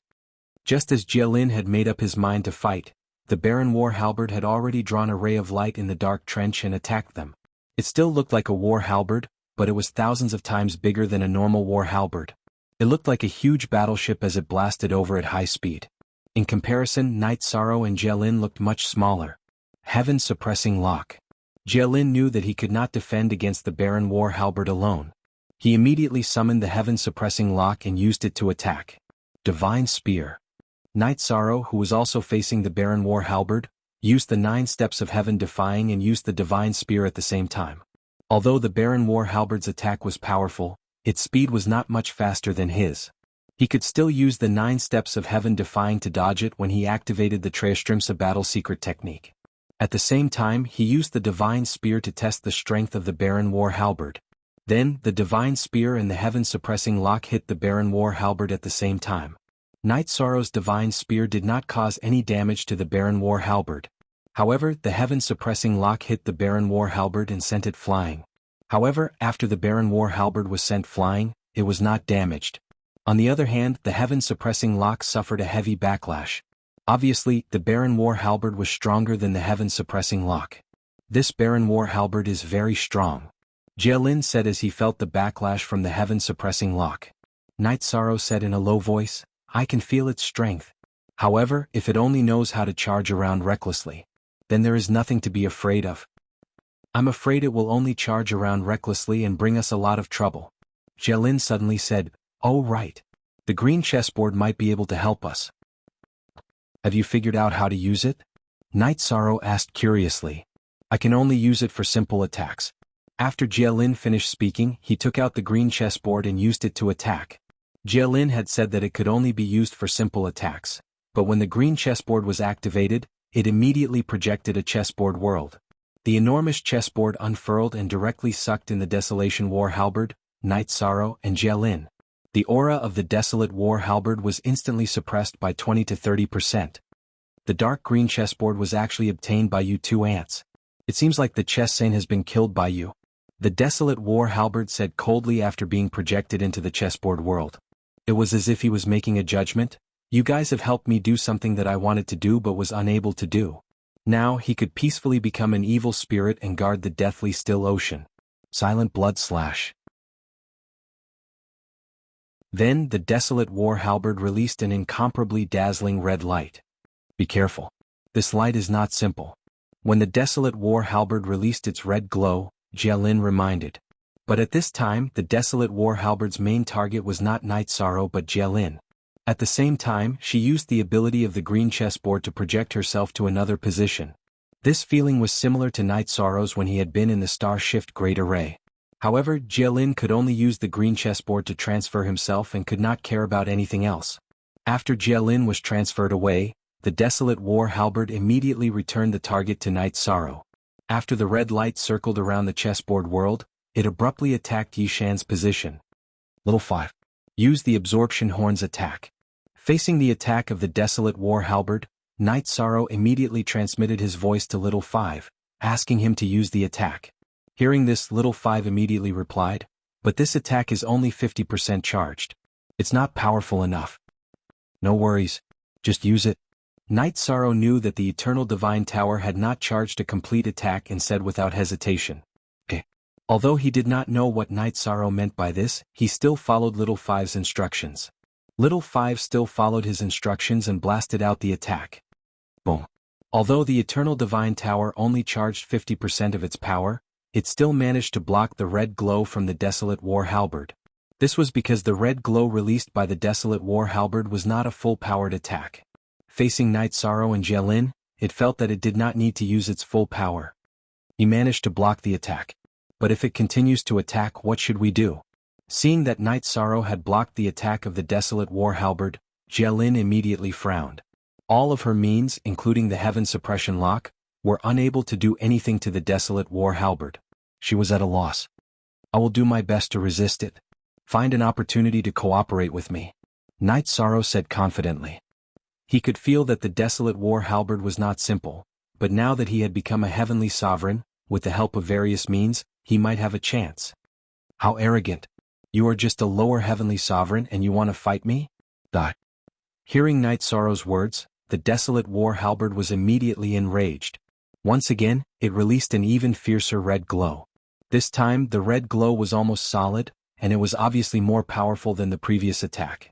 Just as Jialin had made up his mind to fight, the Baron War Halberd had already drawn a ray of light in the dark trench and attacked them. It still looked like a war halberd, but it was thousands of times bigger than a normal war halberd. It looked like a huge battleship as it blasted over at high speed. In comparison, Night Sorrow and Jialin looked much smaller. Heaven-suppressing lock. Jialin knew that he could not defend against the Baron War Halberd alone. He immediately summoned the heaven-suppressing lock and used it to attack. Divine Spear. Night Sorrow, who was also facing the Baron War Halberd, used the 9 steps of heaven defying and used the Divine Spear at the same time. Although the Baron War Halberd's attack was powerful, its speed was not much faster than his. He could still use the 9 steps of heaven defying to dodge it when he activated the Treastrimsa battle secret technique. At the same time, he used the Divine Spear to test the strength of the Baron War Halberd. Then, the Divine Spear and the heaven-suppressing lock hit the Baron War Halberd at the same time. Night Sorrow's Divine Spear did not cause any damage to the Baron War Halberd. However, the heaven-suppressing lock hit the Baron War Halberd and sent it flying. However, after the Baron War Halberd was sent flying, it was not damaged. On the other hand, the heaven-suppressing lock suffered a heavy backlash. Obviously, the Baron War Halberd was stronger than the heaven-suppressing lock. "This Baron War Halberd is very strong," Jialin said as he felt the backlash from the heaven-suppressing lock. Night Sorrow said in a low voice, "I can feel its strength. However, if it only knows how to charge around recklessly, then there is nothing to be afraid of. I'm afraid it will only charge around recklessly and bring us a lot of trouble," Jelin suddenly said, "Oh right. The green chessboard might be able to help us. Have you figured out how to use it?" Night Sorrow asked curiously. "I can only use it for simple attacks." After Jelin finished speaking, he took out the green chessboard and used it to attack. Jelin had said that it could only be used for simple attacks, but when the green chessboard was activated, it immediately projected a chessboard world. The enormous chessboard unfurled and directly sucked in the Desolation War Halberd, Night Sorrow, and Jelin. The aura of the Desolate War Halberd was instantly suppressed by 20 to 30%. The dark green chessboard was actually obtained by you two ants. It seems like the chess saint has been killed by you. The Desolate War Halberd said coldly after being projected into the chessboard world. It was as if he was making a judgment. "You guys have helped me do something that I wanted to do but was unable to do." Now he could peacefully become an evil spirit and guard the deathly still ocean. Silent blood slash. Then the Desolate War Halberd released an incomparably dazzling red light. Be careful. This light is not simple. When the Desolate War Halberd released its red glow, Jelin reminded. But at this time the Desolate War Halberd's main target was not Night Sorrow but Jelin. At the same time, she used the ability of the green chessboard to project herself to another position. This feeling was similar to Night Sorrow's when he had been in the Star Shift Great Array. However, Jelin could only use the green chessboard to transfer himself and could not care about anything else. After Jelin was transferred away, the Desolate War Halberd immediately returned the target to Night Sorrow. After the red light circled around the chessboard world, it abruptly attacked Yishan's position. Little 5. Use the Absorption Horns attack. Facing the attack of the Desolate War Halberd, Night Sorrow immediately transmitted his voice to Little 5, asking him to use the attack. Hearing this, Little 5 immediately replied, "But this attack is only 50% charged. It's not powerful enough." "No worries. Just use it." Night Sorrow knew that the Eternal Divine Tower had not charged a complete attack and said without hesitation, "Okay." Although he did not know what Night Sorrow meant by this, he still followed Little 5's instructions. Little 5 still followed his instructions and blasted out the attack. Boom. Although the Eternal Divine Tower only charged 50% of its power, it still managed to block the red glow from the Desolate War Halberd. This was because the red glow released by the Desolate War Halberd was not a full-powered attack. Facing Night Sorrow and Jelin, it felt that it did not need to use its full power. He managed to block the attack. But if it continues to attack, what should we do? Seeing that Night Sorrow had blocked the attack of the Desolate War Halberd, Jelin immediately frowned. All of her means, including the Heaven Suppression Lock, were unable to do anything to the Desolate War Halberd. She was at a loss. "I will do my best to resist it. Find an opportunity to cooperate with me," Night Sorrow said confidently. He could feel that the Desolate War Halberd was not simple, but now that he had become a heavenly sovereign, with the help of various means, he might have a chance. "How arrogant. You are just a lower heavenly sovereign and you want to fight me?" Hearing Night Sorrow's words, the Desolate War Halberd was immediately enraged. Once again, it released an even fiercer red glow. This time, the red glow was almost solid, and it was obviously more powerful than the previous attack.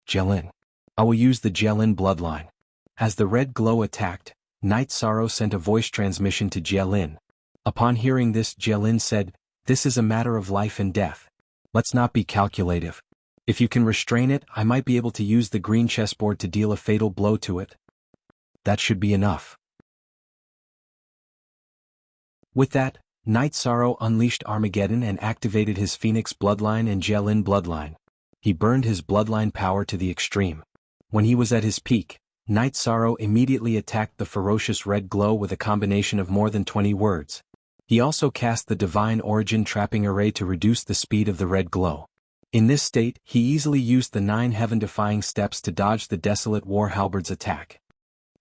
"Jelin. I will use the Jelin bloodline." As the red glow attacked, Night Sorrow sent a voice transmission to Jelin. Upon hearing this, Jelin said, "This is a matter of life and death. Let's not be calculative. If you can restrain it, I might be able to use the green chessboard to deal a fatal blow to it. That should be enough." With that, Night Sorrow unleashed Armageddon and activated his Phoenix bloodline and Jelin bloodline. He burned his bloodline power to the extreme. When he was at his peak, Night Sorrow immediately attacked the ferocious red glow with a combination of more than 20 words. He also cast the Divine Origin Trapping Array to reduce the speed of the red glow. In this state, he easily used the 9 heaven-defying steps to dodge the Desolate War Halberd's attack.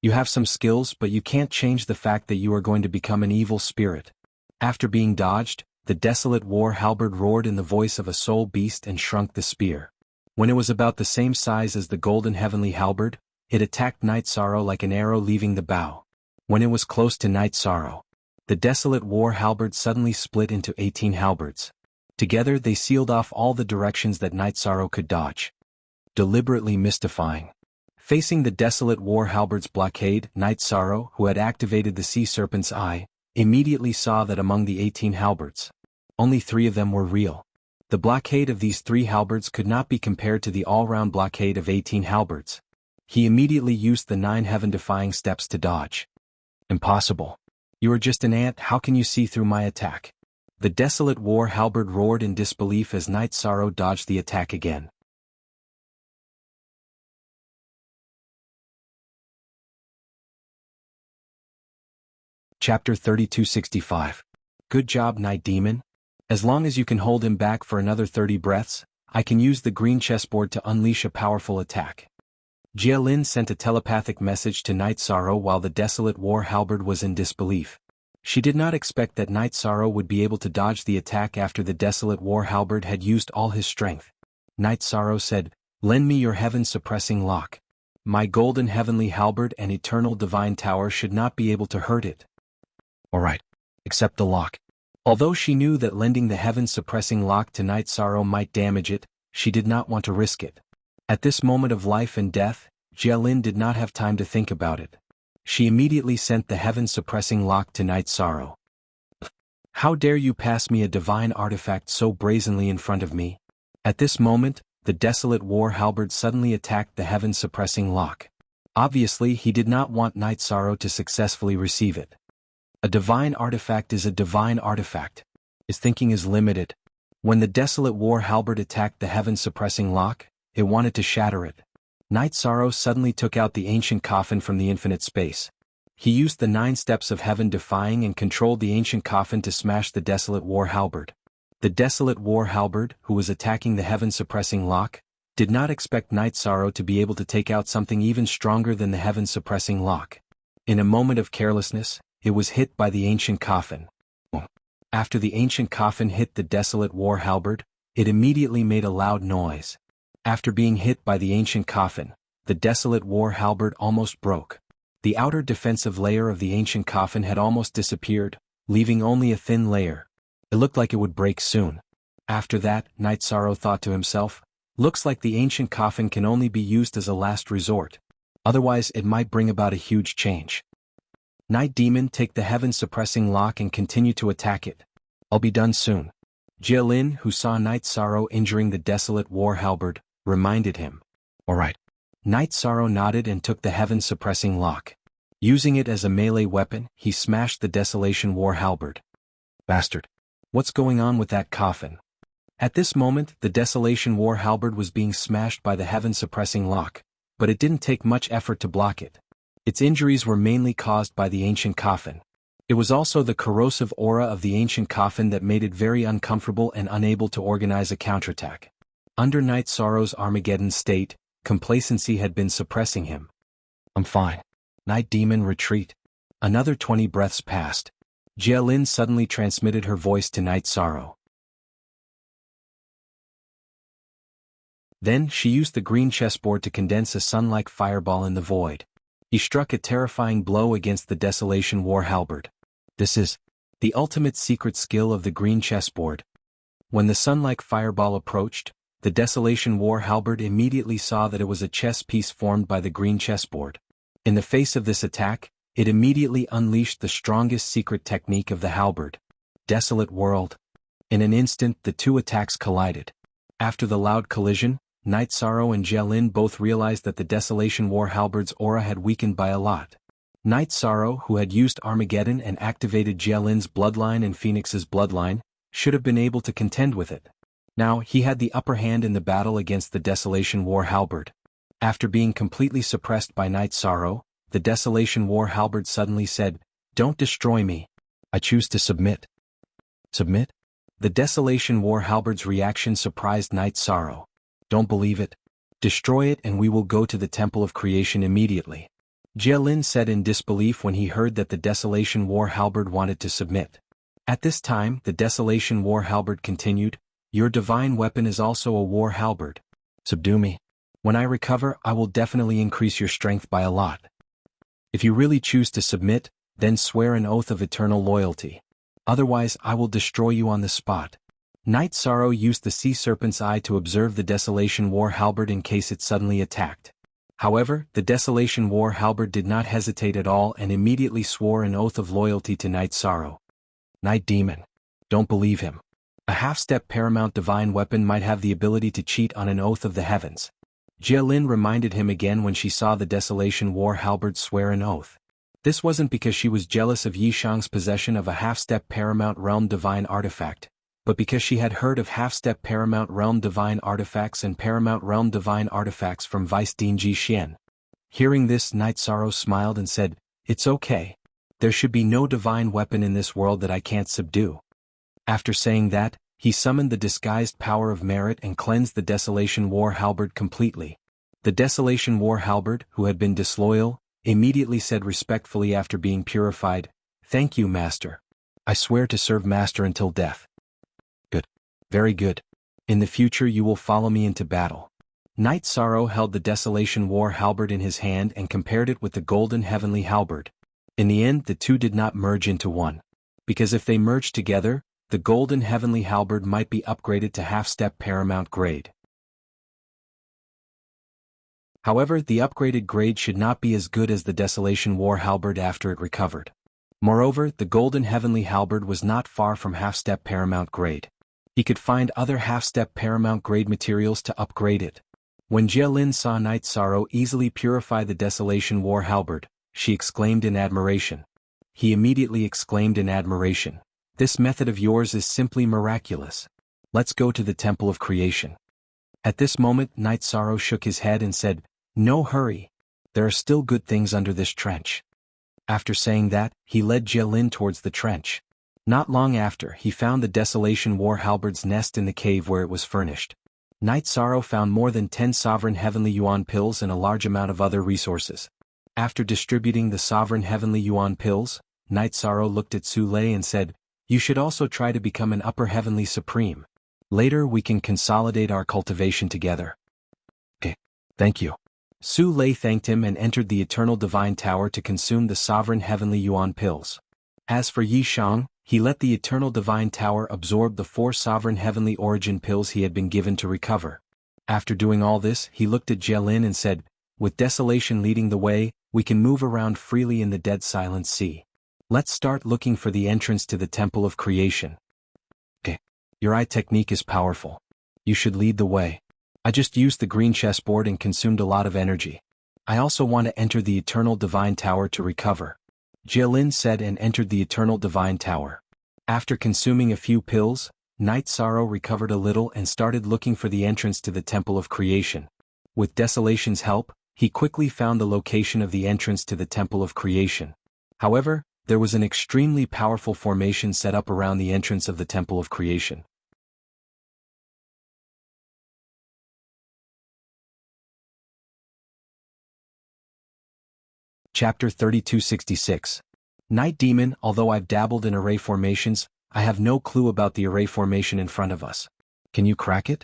You have some skills, but you can't change the fact that you are going to become an evil spirit. After being dodged, the Desolate War Halberd roared in the voice of a soul beast and shrunk the spear. When it was about the same size as the Golden Heavenly Halberd, it attacked Night Sorrow like an arrow leaving the bow. When it was close to Night Sorrow, the Desolate War Halberd suddenly split into 18 halberds. Together they sealed off all the directions that Night Sorrow could dodge. Deliberately mystifying. Facing the Desolate War Halberd's blockade, Night Sorrow, who had activated the Sea Serpent's Eye, immediately saw that among the 18 halberds, only 3 of them were real. The blockade of these 3 halberds could not be compared to the all-round blockade of 18 halberds. He immediately used the 9 heaven-defying steps to dodge. Impossible. You are just an ant, how can you see through my attack? The desolate war halberd roared in disbelief as Night Sorrow dodged the attack again. Chapter 3265. Good job, Night Demon. As long as you can hold him back for another 30 breaths, I can use the green chessboard to unleash a powerful attack. Jia Lin sent a telepathic message to Night Sorrow while the desolate war halberd was in disbelief. She did not expect that Night Sorrow would be able to dodge the attack after the desolate war halberd had used all his strength. Night Sorrow said, "Lend me your heaven-suppressing lock. My golden heavenly halberd and eternal divine tower should not be able to hurt it." "Alright. Accept the lock." Although she knew that lending the heaven-suppressing lock to Night Sorrow might damage it, she did not want to risk it. At this moment of life and death, Jia Lin did not have time to think about it. She immediately sent the heaven-suppressing lock to Night Sorrow. "How dare you pass me a divine artifact so brazenly in front of me?" At this moment, the desolate war halberd suddenly attacked the heaven-suppressing lock. Obviously, he did not want Night Sorrow to successfully receive it. A divine artifact is a divine artifact. His thinking is limited. When the desolate war halberd attacked the heaven-suppressing lock, it wanted to shatter it. Night Sorrow suddenly took out the ancient coffin from the infinite space. He used the 9 steps of heaven defying and controlled the ancient coffin to smash the desolate war halberd. The desolate war halberd, who was attacking the heaven-suppressing lock, did not expect Night Sorrow to be able to take out something even stronger than the heaven-suppressing lock. In a moment of carelessness, it was hit by the ancient coffin. After the ancient coffin hit the desolate war halberd, it immediately made a loud noise. After being hit by the ancient coffin, the desolate war halberd almost broke. The outer defensive layer of the ancient coffin had almost disappeared, leaving only a thin layer. It looked like it would break soon. After that, Night Sorrow thought to himself, "Looks like the ancient coffin can only be used as a last resort. Otherwise it might bring about a huge change." "Night Demon, take the heaven-suppressing lock and continue to attack it. I'll be done soon." Jia Lin, who saw Night Sorrow injuring the desolate war halberd, reminded him. "Alright." Night Sorrow nodded and took the heaven-suppressing lock. Using it as a melee weapon, he smashed the desolation war halberd. "Bastard. What's going on with that coffin?" At this moment, the desolation war halberd was being smashed by the heaven-suppressing lock, but it didn't take much effort to block it. Its injuries were mainly caused by the ancient coffin. It was also the corrosive aura of the ancient coffin that made it very uncomfortable and unable to organize a counterattack. Under Night Sorrow's Armageddon state, complacency had been suppressing him. "I'm fine. Night Demon, retreat." Another 20 breaths passed. Jia Lin suddenly transmitted her voice to Night Sorrow. Then she used the green chessboard to condense a sun-like fireball in the void. He struck a terrifying blow against the desolation war halberd. This is the ultimate secret skill of the green chessboard. When the sun-like fireball approached, the desolation war halberd immediately saw that it was a chess piece formed by the green chessboard. In the face of this attack, it immediately unleashed the strongest secret technique of the halberd. Desolate world. In an instant, the 2 attacks collided. After the loud collision, Night Sorrow and Jia Lin both realized that the desolation war halberd's aura had weakened by a lot. Night Sorrow, who had used Armageddon and activated Jia Lin's bloodline and Phoenix's bloodline, should have been able to contend with it. Now, he had the upper hand in the battle against the desolation war halberd. After being completely suppressed by Night Sorrow, the desolation war halberd suddenly said, "Don't destroy me. I choose to submit." "Submit?" The desolation war halberd's reaction surprised Night Sorrow. "Don't believe it. Destroy it and we will go to the Temple of Creation immediately." Jia Lin said in disbelief when he heard that the desolation war halberd wanted to submit. At this time, the desolation war halberd continued, "Your divine weapon is also a war halberd. Subdue me. When I recover, I will definitely increase your strength by a lot. If you really choose to submit, then swear an oath of eternal loyalty. Otherwise, I will destroy you on the spot." Night Sorrow used the sea serpent's eye to observe the desolation war halberd in case it suddenly attacked. However, the desolation war halberd did not hesitate at all and immediately swore an oath of loyalty to Night Sorrow. "Night Demon. Don't believe him. A half-step paramount divine weapon might have the ability to cheat on an oath of the heavens. Jialin reminded him again when she saw the Desolation War halberd swear an oath. This wasn't because she was jealous of Yishang's possession of a half-step paramount realm divine artifact, but because she had heard of half-step paramount realm divine artifacts and paramount realm divine artifacts from Vice Dean Ji Xian. Hearing this, Night Sorrow smiled and said, "It's okay. There should be no divine weapon in this world that I can't subdue." After saying that, he summoned the disguised power of merit and cleansed the Desolation War halberd completely. The Desolation War halberd, who had been disloyal, immediately said respectfully after being purified, "Thank you, Master. I swear to serve Master until death." "Good. Very good. In the future you will follow me into battle." Night Sorrow held the Desolation War halberd in his hand and compared it with the golden heavenly halberd. In the end, the two did not merge into one. Because if they merged together, the golden heavenly halberd might be upgraded to half-step paramount grade. However, the upgraded grade should not be as good as the Desolation War halberd after it recovered. Moreover, the golden heavenly halberd was not far from half-step paramount grade. He could find other half-step paramount grade materials to upgrade it. When Jialin saw Night Sorrow easily purify the Desolation War halberd, she exclaimed in admiration. He immediately exclaimed in admiration, "This method of yours is simply miraculous. Let's go to the Temple of Creation." At this moment, Night Sorrow shook his head and said, "No hurry. There are still good things under this trench." After saying that, he led Jialin towards the trench. Not long after, he found the Desolation War halberd's nest in the cave where it was furnished. Night Sorrow found more than 10 sovereign heavenly yuan pills and a large amount of other resources. After distributing the sovereign heavenly yuan pills, Night Sorrow looked at Su Lei and said, "You should also try to become an upper heavenly supreme. Later we can consolidate our cultivation together." "Okay, thank you." Su Lei thanked him and entered the Eternal Divine Tower to consume the sovereign heavenly yuan pills. As for Yi Shang, he let the Eternal Divine Tower absorb the 4 sovereign heavenly origin pills he had been given to recover. After doing all this, he looked at Jialin and said, "With desolation leading the way, we can move around freely in the dead silent sea. Let's start looking for the entrance to the Temple of Creation." "Okay. Your eye technique is powerful. You should lead the way. I just used the green chessboard and consumed a lot of energy. I also want to enter the Eternal Divine Tower to recover." Jialin said and entered the Eternal Divine Tower. After consuming a few pills, Night Sorrow recovered a little and started looking for the entrance to the Temple of Creation. With Desolation's help, he quickly found the location of the entrance to the Temple of Creation. However, there was an extremely powerful formation set up around the entrance of the Temple of Creation. Chapter 3266. Night Demon. Although I've dabbled in array formations, I have no clue about the array formation in front of us. Can you crack it?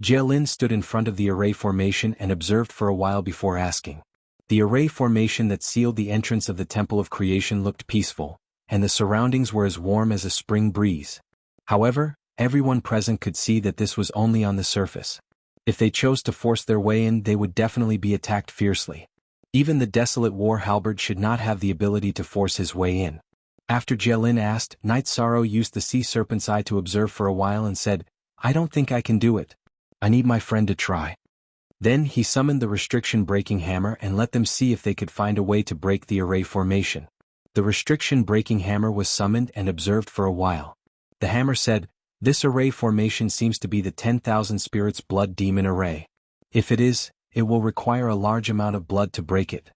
Jialin stood in front of the array formation and observed for a while before asking. The array formation that sealed the entrance of the Temple of Creation looked peaceful, and the surroundings were as warm as a spring breeze. However, everyone present could see that this was only on the surface. If they chose to force their way in, they would definitely be attacked fiercely. Even the Desolate War halberd should not have the ability to force his way in. After Jialin asked, Night Sorrow used the Sea Serpent's Eye to observe for a while and said, "I don't think I can do it. I need my friend to try." Then he summoned the Restriction Breaking Hammer and let them see if they could find a way to break the array formation. The Restriction Breaking Hammer was summoned and observed for a while. The hammer said, "This array formation seems to be the 10,000 Spirits Blood Demon Array. If it is, it will require a large amount of blood to break it.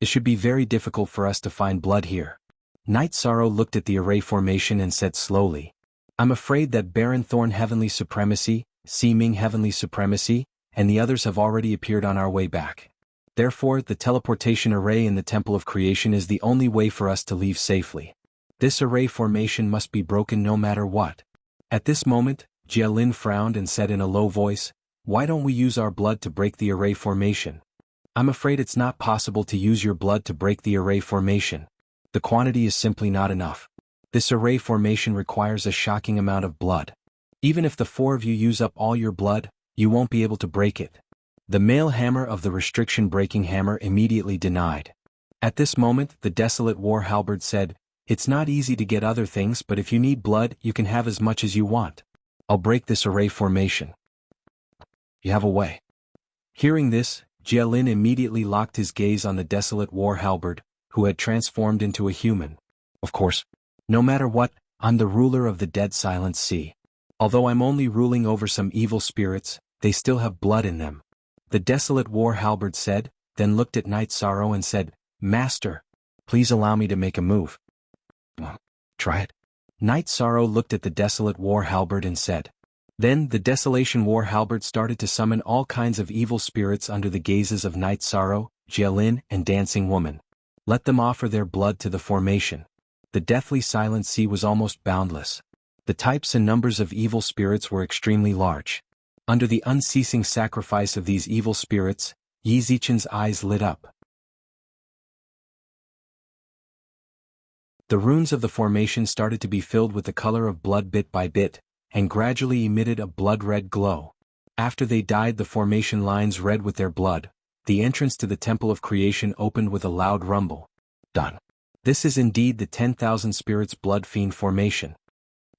It should be very difficult for us to find blood here." Night Sorrow looked at the array formation and said slowly, "I'm afraid that Baron Thorn Heavenly Supremacy, Seeming Heavenly Supremacy, and the others have already appeared on our way back. Therefore, the teleportation array in the Temple of Creation is the only way for us to leave safely. This array formation must be broken no matter what." At this moment, Jialin frowned and said in a low voice, "Why don't we use our blood to break the array formation?" "I'm afraid it's not possible to use your blood to break the array formation. The quantity is simply not enough. This array formation requires a shocking amount of blood. Even if the 4 of you use up all your blood, you won't be able to break it." The male hammer of the Restriction Breaking Hammer immediately denied. At this moment, the Desolate War halberd said, It's not easy to get other things, but if you need blood, you can have as much as you want. I'll break this array formation. You have a way. Hearing this, Jialin immediately locked his gaze on the desolate war halberd, who had transformed into a human. Of course. No matter what, I'm the ruler of the dead silent sea. Although I'm only ruling over some evil spirits, they still have blood in them. The desolate war halberd said, then looked at Night Sorrow and said, Master, please allow me to make a move. Try it. Night Sorrow looked at the desolate war halberd and said. Then the desolation war halberd started to summon all kinds of evil spirits under the gazes of Night Sorrow, Jialin, and Dancing Woman. Let them offer their blood to the formation. The deathly silent sea was almost boundless. The types and numbers of evil spirits were extremely large. Under the unceasing sacrifice of these evil spirits, Yi Zichen's eyes lit up. The runes of the formation started to be filled with the color of blood bit by bit, and gradually emitted a blood-red glow. After they dyed the formation lines red with their blood, the entrance to the Temple of Creation opened with a loud rumble. Done. This is indeed the 10,000 Spirits Blood Fiend formation.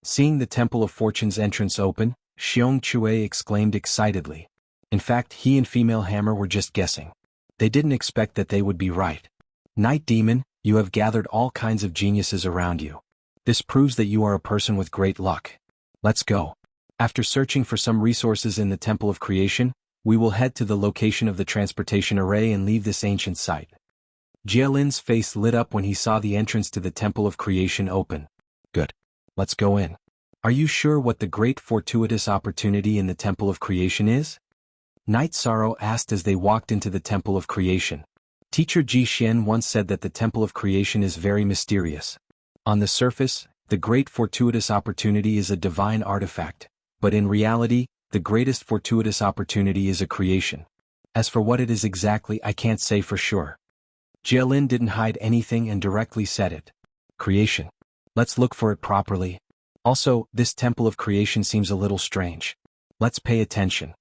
Seeing the Temple of Fortune's entrance open, Xiong Chue exclaimed excitedly. In fact, he and Female Hammer were just guessing. They didn't expect that they would be right. Night Demon, you have gathered all kinds of geniuses around you. This proves that you are a person with great luck. Let's go. After searching for some resources in the Temple of Creation, we will head to the location of the transportation array and leave this ancient site. Jialin's face lit up when he saw the entrance to the Temple of Creation open. Good. Let's go in. Are you sure what the great fortuitous opportunity in the Temple of Creation is? Night Sorrow asked as they walked into the Temple of Creation. Teacher Ji Xian once said that the Temple of Creation is very mysterious. On the surface, the great fortuitous opportunity is a divine artifact, but in reality, the greatest fortuitous opportunity is a creation. As for what it is exactly, I can't say for sure. Jialin didn't hide anything and directly said it. Creation. Let's look for it properly. Also, this Temple of Creation seems a little strange. Let's pay attention.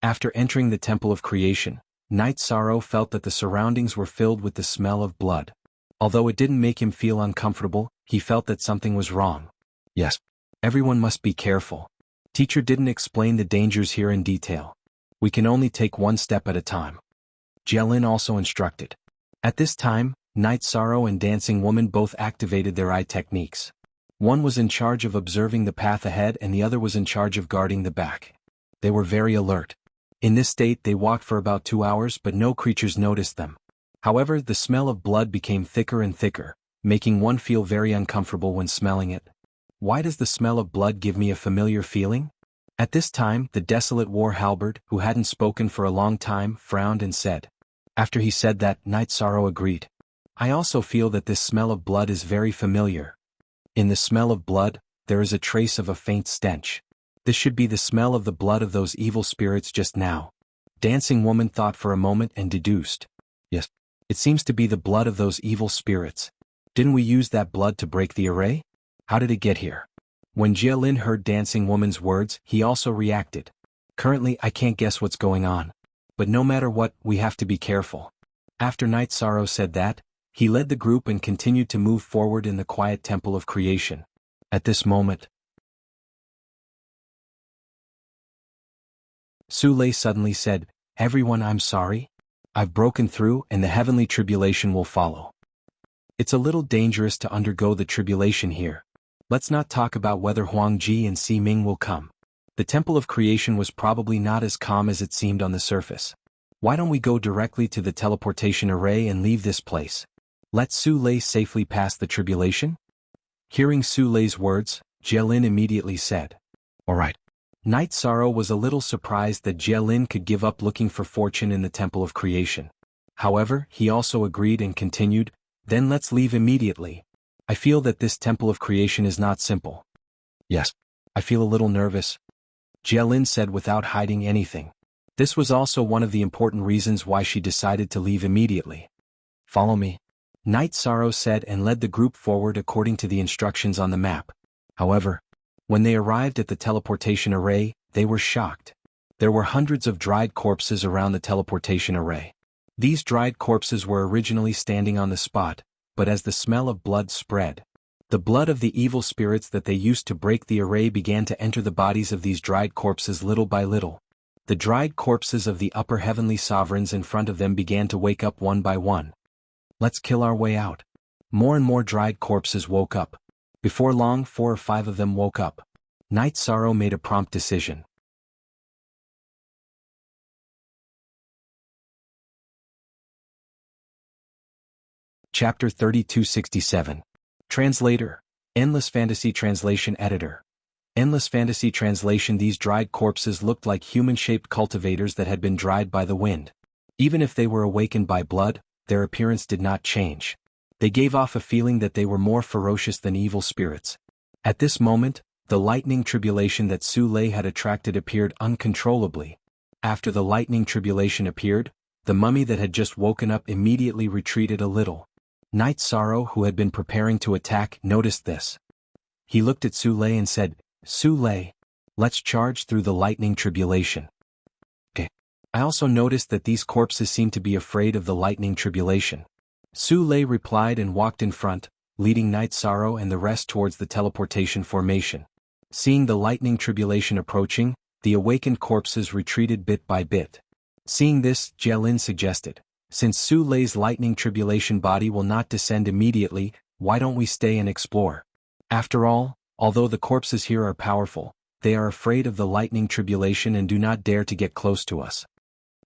After entering the Temple of Creation, Night Sorrow felt that the surroundings were filled with the smell of blood. Although it didn't make him feel uncomfortable, he felt that something was wrong. Yes. Everyone must be careful. Teacher didn't explain the dangers here in detail. We can only take one step at a time. Jialin also instructed. At this time, Night Sorrow and Dancing Woman both activated their eye techniques. One was in charge of observing the path ahead and the other was in charge of guarding the back. They were very alert. In this state they walked for about 2 hours but no creatures noticed them. However, the smell of blood became thicker and thicker, making one feel very uncomfortable when smelling it. Why does the smell of blood give me a familiar feeling? At this time, the desolate war halberd, who hadn't spoken for a long time, frowned and said. After he said that, Night Sorrow agreed. I also feel that this smell of blood is very familiar. In the smell of blood, there is a trace of a faint stench. This should be the smell of the blood of those evil spirits just now. Dancing Woman thought for a moment and deduced. Yes, it seems to be the blood of those evil spirits. Didn't we use that blood to break the array? How did it get here? When Jialin heard Dancing Woman's words, he also reacted. Currently, I can't guess what's going on. But no matter what, we have to be careful. After Night Sorrow said that, he led the group and continued to move forward in the quiet Temple of Creation. At this moment, Su Lei suddenly said, Everyone, I'm sorry. I've broken through and the heavenly tribulation will follow. It's a little dangerous to undergo the tribulation here. Let's not talk about whether Huang Ji and Si Ming will come. The Temple of Creation was probably not as calm as it seemed on the surface. Why don't we go directly to the teleportation array and leave this place? Let Su Lei safely pass the tribulation? Hearing Su Lei's words, Jialin immediately said. All right. Night Sorrow was a little surprised that Jialin could give up looking for fortune in the Temple of Creation. However, he also agreed and continued, Then let's leave immediately. I feel that this Temple of Creation is not simple. Yes. I feel a little nervous. Jialin said without hiding anything. This was also one of the important reasons why she decided to leave immediately. Follow me. Night Sorrow said and led the group forward according to the instructions on the map. However, when they arrived at the teleportation array, they were shocked. There were hundreds of dried corpses around the teleportation array. These dried corpses were originally standing on the spot, but as the smell of blood spread, The blood of the evil spirits that they used to break the array began to enter the bodies of these dried corpses little by little. The dried corpses of the upper heavenly sovereigns in front of them began to wake up one by one. Let's kill our way out. More and more dried corpses woke up. Before long, 4 or 5 of them woke up. Night Sorrow made a prompt decision. Chapter 3267. Translator. Endless Fantasy Translation Editor. Endless Fantasy Translation. These dried corpses looked like human-shaped cultivators that had been dried by the wind. Even if they were awakened by blood, their appearance did not change. They gave off a feeling that they were more ferocious than evil spirits. At this moment, the lightning tribulation that Su Lei had attracted appeared uncontrollably. After the lightning tribulation appeared, the mummy that had just woken up immediately retreated a little. Night Sorrow, who had been preparing to attack, noticed this. He looked at Su Lei and said, "Su Lei, let's charge through the lightning tribulation." Okay. I also noticed that these corpses seemed to be afraid of the lightning tribulation. Su Lei replied and walked in front, leading Night Sorrow and the rest towards the teleportation formation. Seeing the lightning tribulation approaching, the awakened corpses retreated bit by bit. Seeing this, Jielin suggested, "Since Su Lei's lightning tribulation body will not descend immediately, why don't we stay and explore? After all, although the corpses here are powerful, they are afraid of the lightning tribulation and do not dare to get close to us."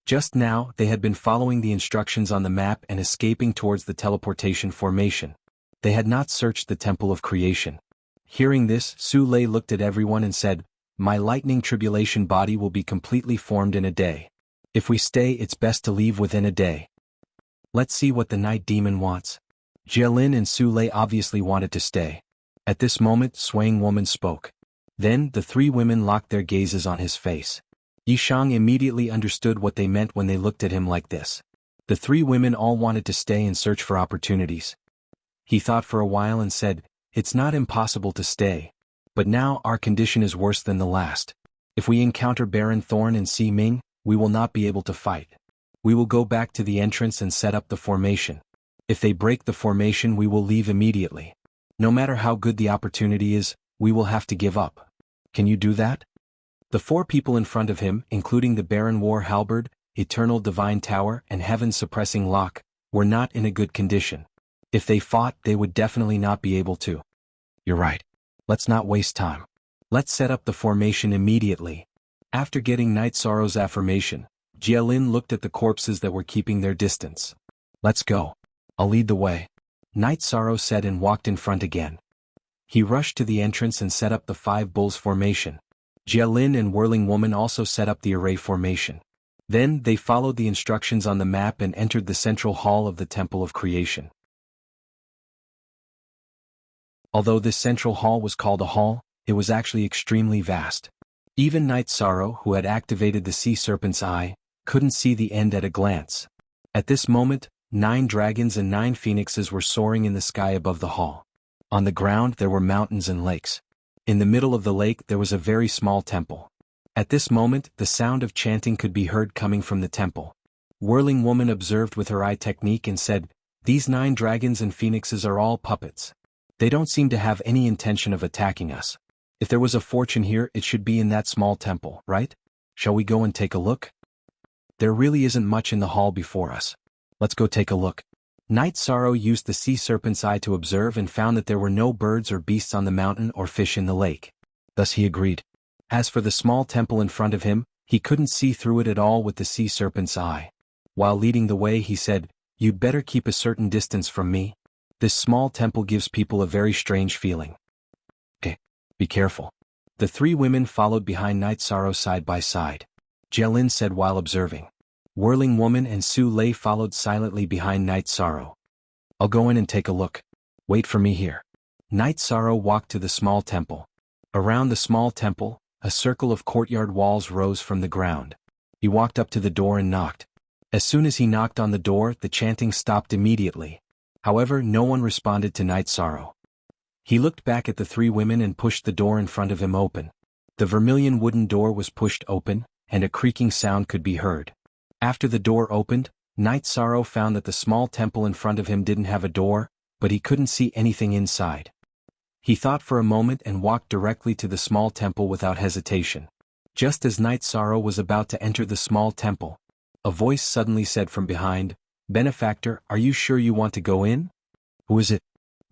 Just now, they had been following the instructions on the map and escaping towards the teleportation formation. They had not searched the Temple of Creation. Hearing this, Su Lei looked at everyone and said, "My lightning tribulation body will be completely formed in a day. If we stay, it's best to leave within a day. Let's see what the night demon wants." Jielin and Su Lei obviously wanted to stay. At this moment, Swaying Woman spoke. Then, the 3 women locked their gazes on his face. Yishang immediately understood what they meant when they looked at him like this. The 3 women all wanted to stay and search for opportunities. He thought for a while and said, "It's not impossible to stay. But now our condition is worse than the last. If we encounter Baron Thorn and Si Ming, we will not be able to fight. We will go back to the entrance and set up the formation. If they break the formation, we will leave immediately. No matter how good the opportunity is, we will have to give up. Can you do that?" The 4 people in front of him, including the Baron War Halberd, Eternal Divine Tower, and Heaven Suppressing Lock, were not in a good condition. If they fought, they would definitely not be able to. "You're right. Let's not waste time. Let's set up the formation immediately." After getting Night Sorrow's affirmation, Jielin looked at the corpses that were keeping their distance. "Let's go. I'll lead the way," Night Sorrow said and walked in front again. He rushed to the entrance and set up the 5 bulls formation. Jielin and Whirling Woman also set up the array formation. Then they followed the instructions on the map and entered the central hall of the Temple of Creation. Although this central hall was called a hall, it was actually extremely vast. Even Night Sorrow, who had activated the Sea Serpent's Eye, couldn't see the end at a glance. At this moment, 9 dragons and 9 phoenixes were soaring in the sky above the hall. On the ground there were mountains and lakes. In the middle of the lake there was a very small temple. At this moment, the sound of chanting could be heard coming from the temple. Whirling Woman observed with her eye technique and said, "These 9 dragons and phoenixes are all puppets. They don't seem to have any intention of attacking us. If there was a fortune here, it should be in that small temple, right? Shall we go and take a look? There really isn't much in the hall before us. Let's go take a look." Night Sorrow used the Sea Serpent's Eye to observe and found that there were no birds or beasts on the mountain or fish in the lake. Thus he agreed. As for the small temple in front of him, he couldn't see through it at all with the Sea Serpent's Eye. While leading the way, he said, "You'd better keep a certain distance from me. This small temple gives people a very strange feeling. Okay, be careful." The 3 women followed behind Night Sorrow side by side. Jielin said while observing. Whirling Woman and Su Lei followed silently behind Night Sorrow. "I'll go in and take a look. Wait for me here." Night Sorrow walked to the small temple. Around the small temple, a circle of courtyard walls rose from the ground. He walked up to the door and knocked. As soon as he knocked on the door, the chanting stopped immediately. However, no one responded to Night Sorrow. He looked back at the 3 women and pushed the door in front of him open. The vermilion wooden door was pushed open, and a creaking sound could be heard. After the door opened, Night Sorrow found that the small temple in front of him didn't have a door, but he couldn't see anything inside. He thought for a moment and walked directly to the small temple without hesitation. Just as Night Sorrow was about to enter the small temple, a voice suddenly said from behind, "Benefactor, are you sure you want to go in?" "Who is it?"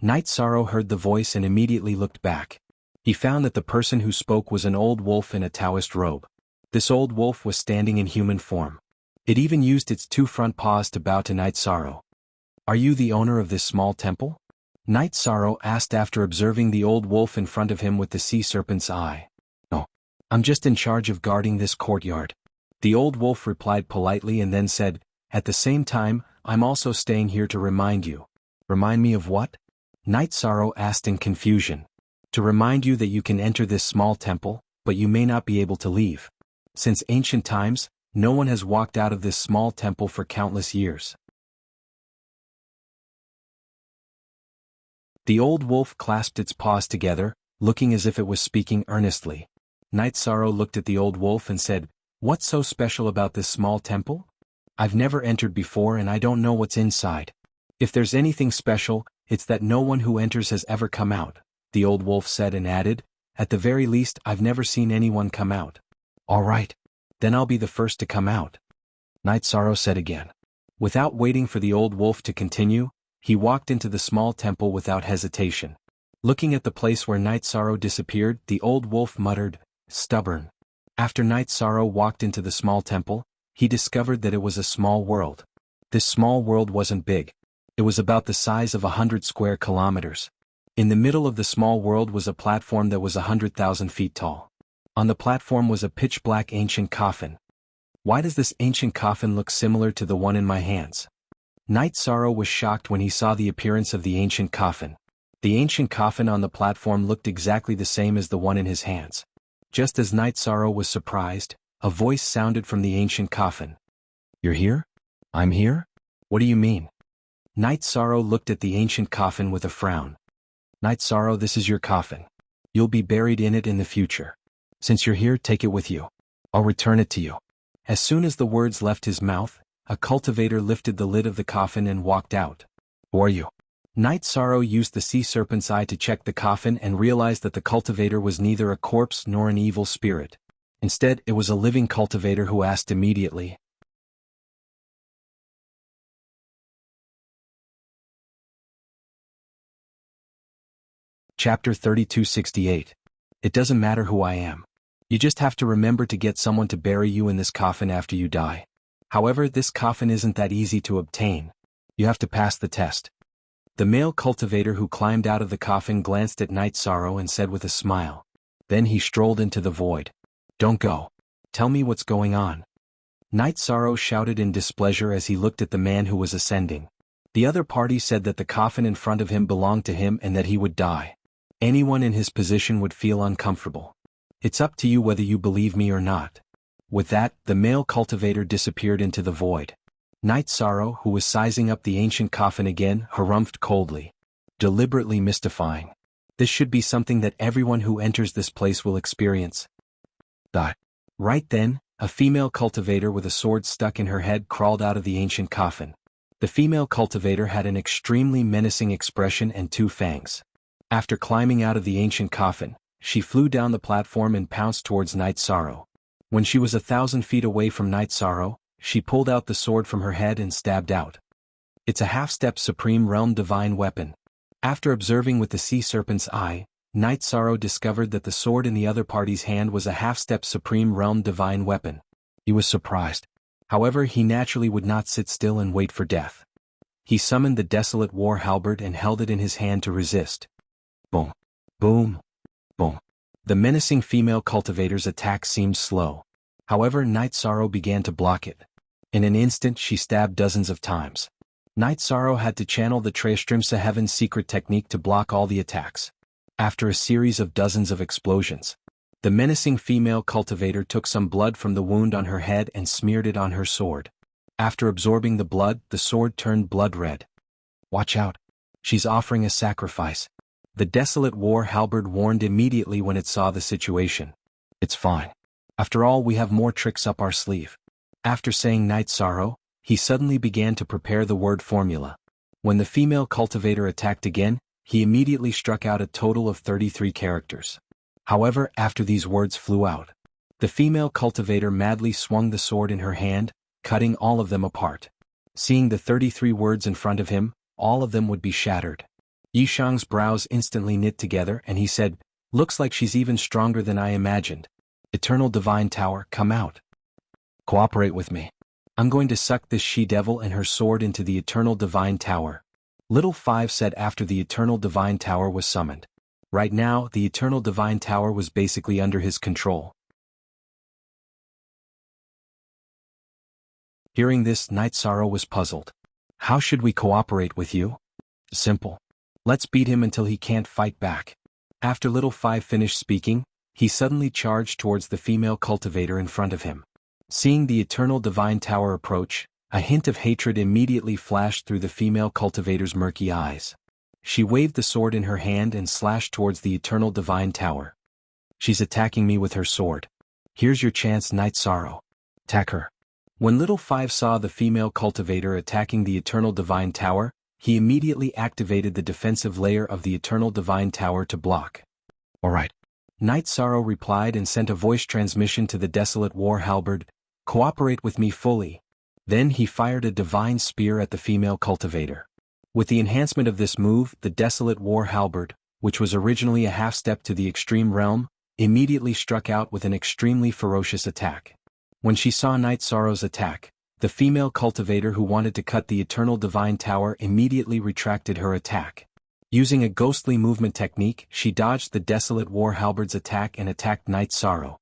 Night Sorrow heard the voice and immediately looked back. He found that the person who spoke was an old wolf in a Taoist robe. This old wolf was standing in human form. It even used its two front paws to bow to Night Sorrow. "Are you the owner of this small temple?" Night Sorrow asked after observing the old wolf in front of him with the sea serpent's eye. "No. I'm just in charge of guarding this courtyard." The old wolf replied politely and then said, "At the same time, I'm also staying here to remind you." "Remind me of what?" Night Sorrow asked in confusion. "To remind you that you can enter this small temple, but you may not be able to leave. Since ancient times, no one has walked out of this small temple for countless years." The old wolf clasped its paws together, looking as if it was speaking earnestly. Night Sorrow looked at the old wolf and said, "What's so special about this small temple? I've never entered before and I don't know what's inside. If there's anything special, it's that no one who enters has ever come out," the old wolf said and added, "At the very least I've never seen anyone come out." "All right. Then I'll be the first to come out," Night Sorrow said again. Without waiting for the old wolf to continue, he walked into the small temple without hesitation. Looking at the place where Night Sorrow disappeared, the old wolf muttered, "Stubborn." After Night Sorrow walked into the small temple, he discovered that it was a small world. This small world wasn't big. It was about the size of 100 square kilometers. In the middle of the small world was a platform that was 100,000 feet tall. On the platform was a pitch-black ancient coffin. "Why does this ancient coffin look similar to the one in my hands?" Night Sorrow was shocked when he saw the appearance of the ancient coffin. The ancient coffin on the platform looked exactly the same as the one in his hands. Just as Night Sorrow was surprised, a voice sounded from the ancient coffin. "You're here? I'm here? What do you mean?" Night Sorrow looked at the ancient coffin with a frown. "Night Sorrow, this is your coffin. You'll be buried in it in the future. Since you're here, take it with you. I'll return it to you." As soon as the words left his mouth, a cultivator lifted the lid of the coffin and walked out. "Who are you?" Night Sorrow used the sea serpent's eye to check the coffin and realized that the cultivator was neither a corpse nor an evil spirit. Instead, it was a living cultivator who asked immediately. Chapter 3268. It doesn't matter who I am. You just have to remember to get someone to bury you in this coffin after you die. However, this coffin isn't that easy to obtain. You have to pass the test. The male cultivator who climbed out of the coffin glanced at Night Sorrow and said with a smile. Then he strolled into the void. "Don't go. Tell me what's going on." Night Sorrow shouted in displeasure as he looked at the man who was ascending. The other party said that the coffin in front of him belonged to him and that he would die. Anyone in his position would feel uncomfortable. "It's up to you whether you believe me or not." With that, the male cultivator disappeared into the void. Night Sorrow, who was sizing up the ancient coffin again, harumphed coldly. Deliberately mystifying. This should be something that everyone who enters this place will experience. Right then, a female cultivator with a sword stuck in her head crawled out of the ancient coffin. The female cultivator had an extremely menacing expression and two fangs. After climbing out of the ancient coffin, she flew down the platform and pounced towards Night Sorrow. When she was 1,000 feet away from Night Sorrow, she pulled out the sword from her head and stabbed out. It's a half-step Supreme Realm Divine weapon. After observing with the sea serpent's eye, Night Sorrow discovered that the sword in the other party's hand was a half-step Supreme Realm Divine weapon. He was surprised. However, he naturally would not sit still and wait for death. He summoned the desolate war halberd and held it in his hand to resist. Boom. Boom. Boom. The menacing female cultivator's attack seemed slow. However, Night Sorrow began to block it. In an instant she stabbed dozens of times. Night Sorrow had to channel the Trastrimsa Heaven's secret technique to block all the attacks. After a series of dozens of explosions, the menacing female cultivator took some blood from the wound on her head and smeared it on her sword. After absorbing the blood, the sword turned blood red. "Watch out. She's offering a sacrifice." The desolate war halberd warned immediately when it saw the situation. "It's fine. After all, we have more tricks up our sleeve." After saying Night Sorrow, he suddenly began to prepare the word formula. When the female cultivator attacked again, he immediately struck out a total of 33 characters. However, after these words flew out, the female cultivator madly swung the sword in her hand, cutting all of them apart. Seeing the 33 words in front of him, all of them would be shattered. Yishang's brows instantly knit together and he said, "Looks like she's even stronger than I imagined. Eternal Divine Tower, come out. Cooperate with me. I'm going to suck this she-devil and her sword into the Eternal Divine Tower," Little Five said after the Eternal Divine Tower was summoned. Right now, the Eternal Divine Tower was basically under his control. Hearing this, Night Sorrow was puzzled. "How should we cooperate with you?" "Simple. Let's beat him until he can't fight back." After Little Five finished speaking, he suddenly charged towards the female cultivator in front of him. Seeing the Eternal Divine Tower approach, a hint of hatred immediately flashed through the female cultivator's murky eyes. She waved the sword in her hand and slashed towards the Eternal Divine Tower. "She's attacking me with her sword. Here's your chance, Night Sorrow. Attack her." When Little Five saw the female cultivator attacking the Eternal Divine Tower, he immediately activated the defensive layer of the Eternal Divine Tower to block. "Alright." Night Sorrow replied and sent a voice transmission to the Desolate War Halberd, "Cooperate with me fully." Then he fired a divine spear at the female cultivator. With the enhancement of this move, the Desolate War Halberd, which was originally a half-step to the extreme realm, immediately struck out with an extremely ferocious attack. When she saw Night Sorrow's attack, the female cultivator who wanted to cut the Eternal Divine Tower immediately retracted her attack. Using a ghostly movement technique, she dodged the Desolate War Halberd's attack and attacked Night Sorrow.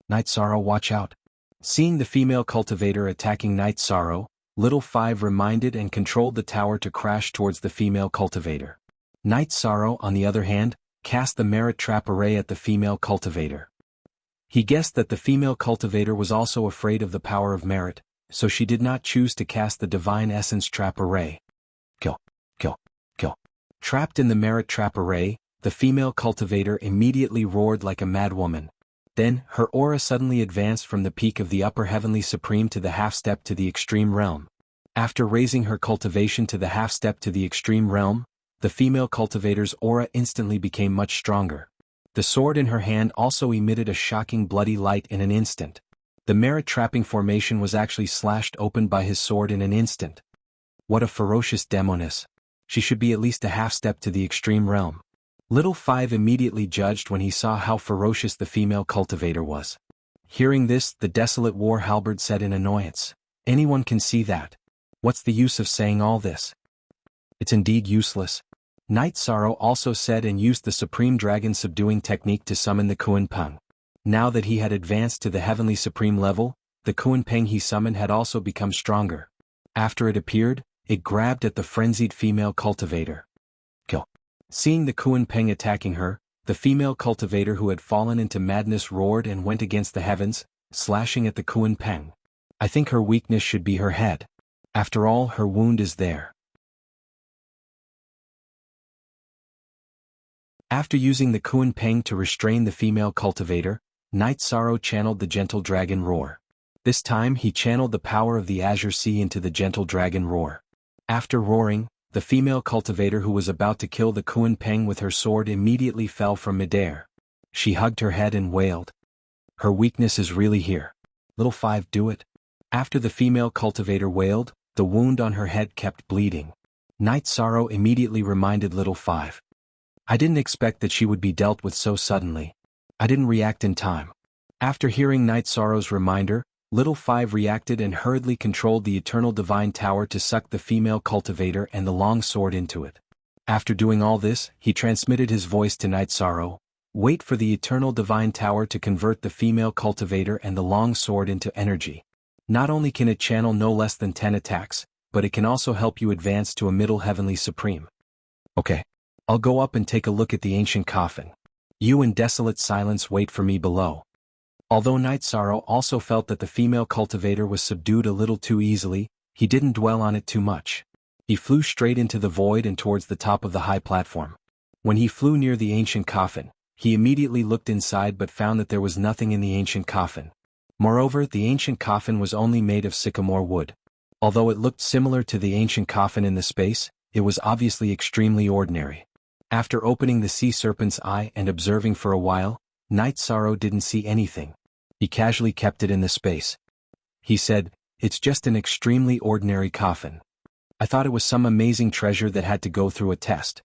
"Night Sorrow, watch out." Seeing the female cultivator attacking Night Sorrow, Little Five reminded and controlled the tower to crash towards the female cultivator. Night Sorrow, on the other hand, cast the Merit Trap Array at the female cultivator. He guessed that the female cultivator was also afraid of the power of merit, so she did not choose to cast the Divine Essence Trap Array. Kill, kill, kill. Trapped in the Merit Trap Array, the female cultivator immediately roared like a madwoman. Then, her aura suddenly advanced from the peak of the Upper Heavenly Supreme to the half-step to the Extreme Realm. After raising her cultivation to the half-step to the Extreme Realm, the female cultivator's aura instantly became much stronger. The sword in her hand also emitted a shocking bloody light in an instant. The Merit Trapping formation was actually slashed open by his sword in an instant. What a ferocious demoness. She should be at least a half-step to the Extreme Realm. Little Five immediately judged when he saw how ferocious the female cultivator was. Hearing this, the Desolate War Halberd said in annoyance, "Anyone can see that. What's the use of saying all this? It's indeed useless." Night Sorrow also said and used the Supreme Dragon Subduing technique to summon the Kuan Peng. Now that he had advanced to the Heavenly Supreme level, the Kuan Peng he summoned had also become stronger. After it appeared, it grabbed at the frenzied female cultivator. Kill. Seeing the Kuan Peng attacking her, the female cultivator who had fallen into madness roared and went against the heavens, slashing at the Kuan Peng. I think her weakness should be her head. After all, her wound is there. After using the Kuan Peng to restrain the female cultivator, Night Sorrow channeled the Gentle Dragon Roar. This time he channeled the power of the Azure Sea into the Gentle Dragon Roar. After roaring, the female cultivator who was about to kill the Kuan Peng with her sword immediately fell from midair. She hugged her head and wailed. Her weakness is really here. Little Five, do it. After the female cultivator wailed, the wound on her head kept bleeding. Night Sorrow immediately reminded Little Five. I didn't expect that she would be dealt with so suddenly. I didn't react in time. After hearing Night Sorrow's reminder, Little Five reacted and hurriedly controlled the Eternal Divine Tower to suck the female cultivator and the long sword into it. After doing all this, he transmitted his voice to Night Sorrow. Wait for the Eternal Divine Tower to convert the female cultivator and the long sword into energy. Not only can it channel no less than 10 attacks, but it can also help you advance to a Middle Heavenly Supreme. Okay. I'll go up and take a look at the ancient coffin. You in desolate silence wait for me below. Although Night Sorrow also felt that the female cultivator was subdued a little too easily, he didn't dwell on it too much. He flew straight into the void and towards the top of the high platform. When he flew near the ancient coffin, he immediately looked inside but found that there was nothing in the ancient coffin. Moreover, the ancient coffin was only made of sycamore wood. Although it looked similar to the ancient coffin in the space, it was obviously extremely ordinary. After opening the sea serpent's eye and observing for a while, Night Sorrow didn't see anything. He casually kept it in the space. He said, "It's just an extremely ordinary coffin. I thought it was some amazing treasure that had to go through a test."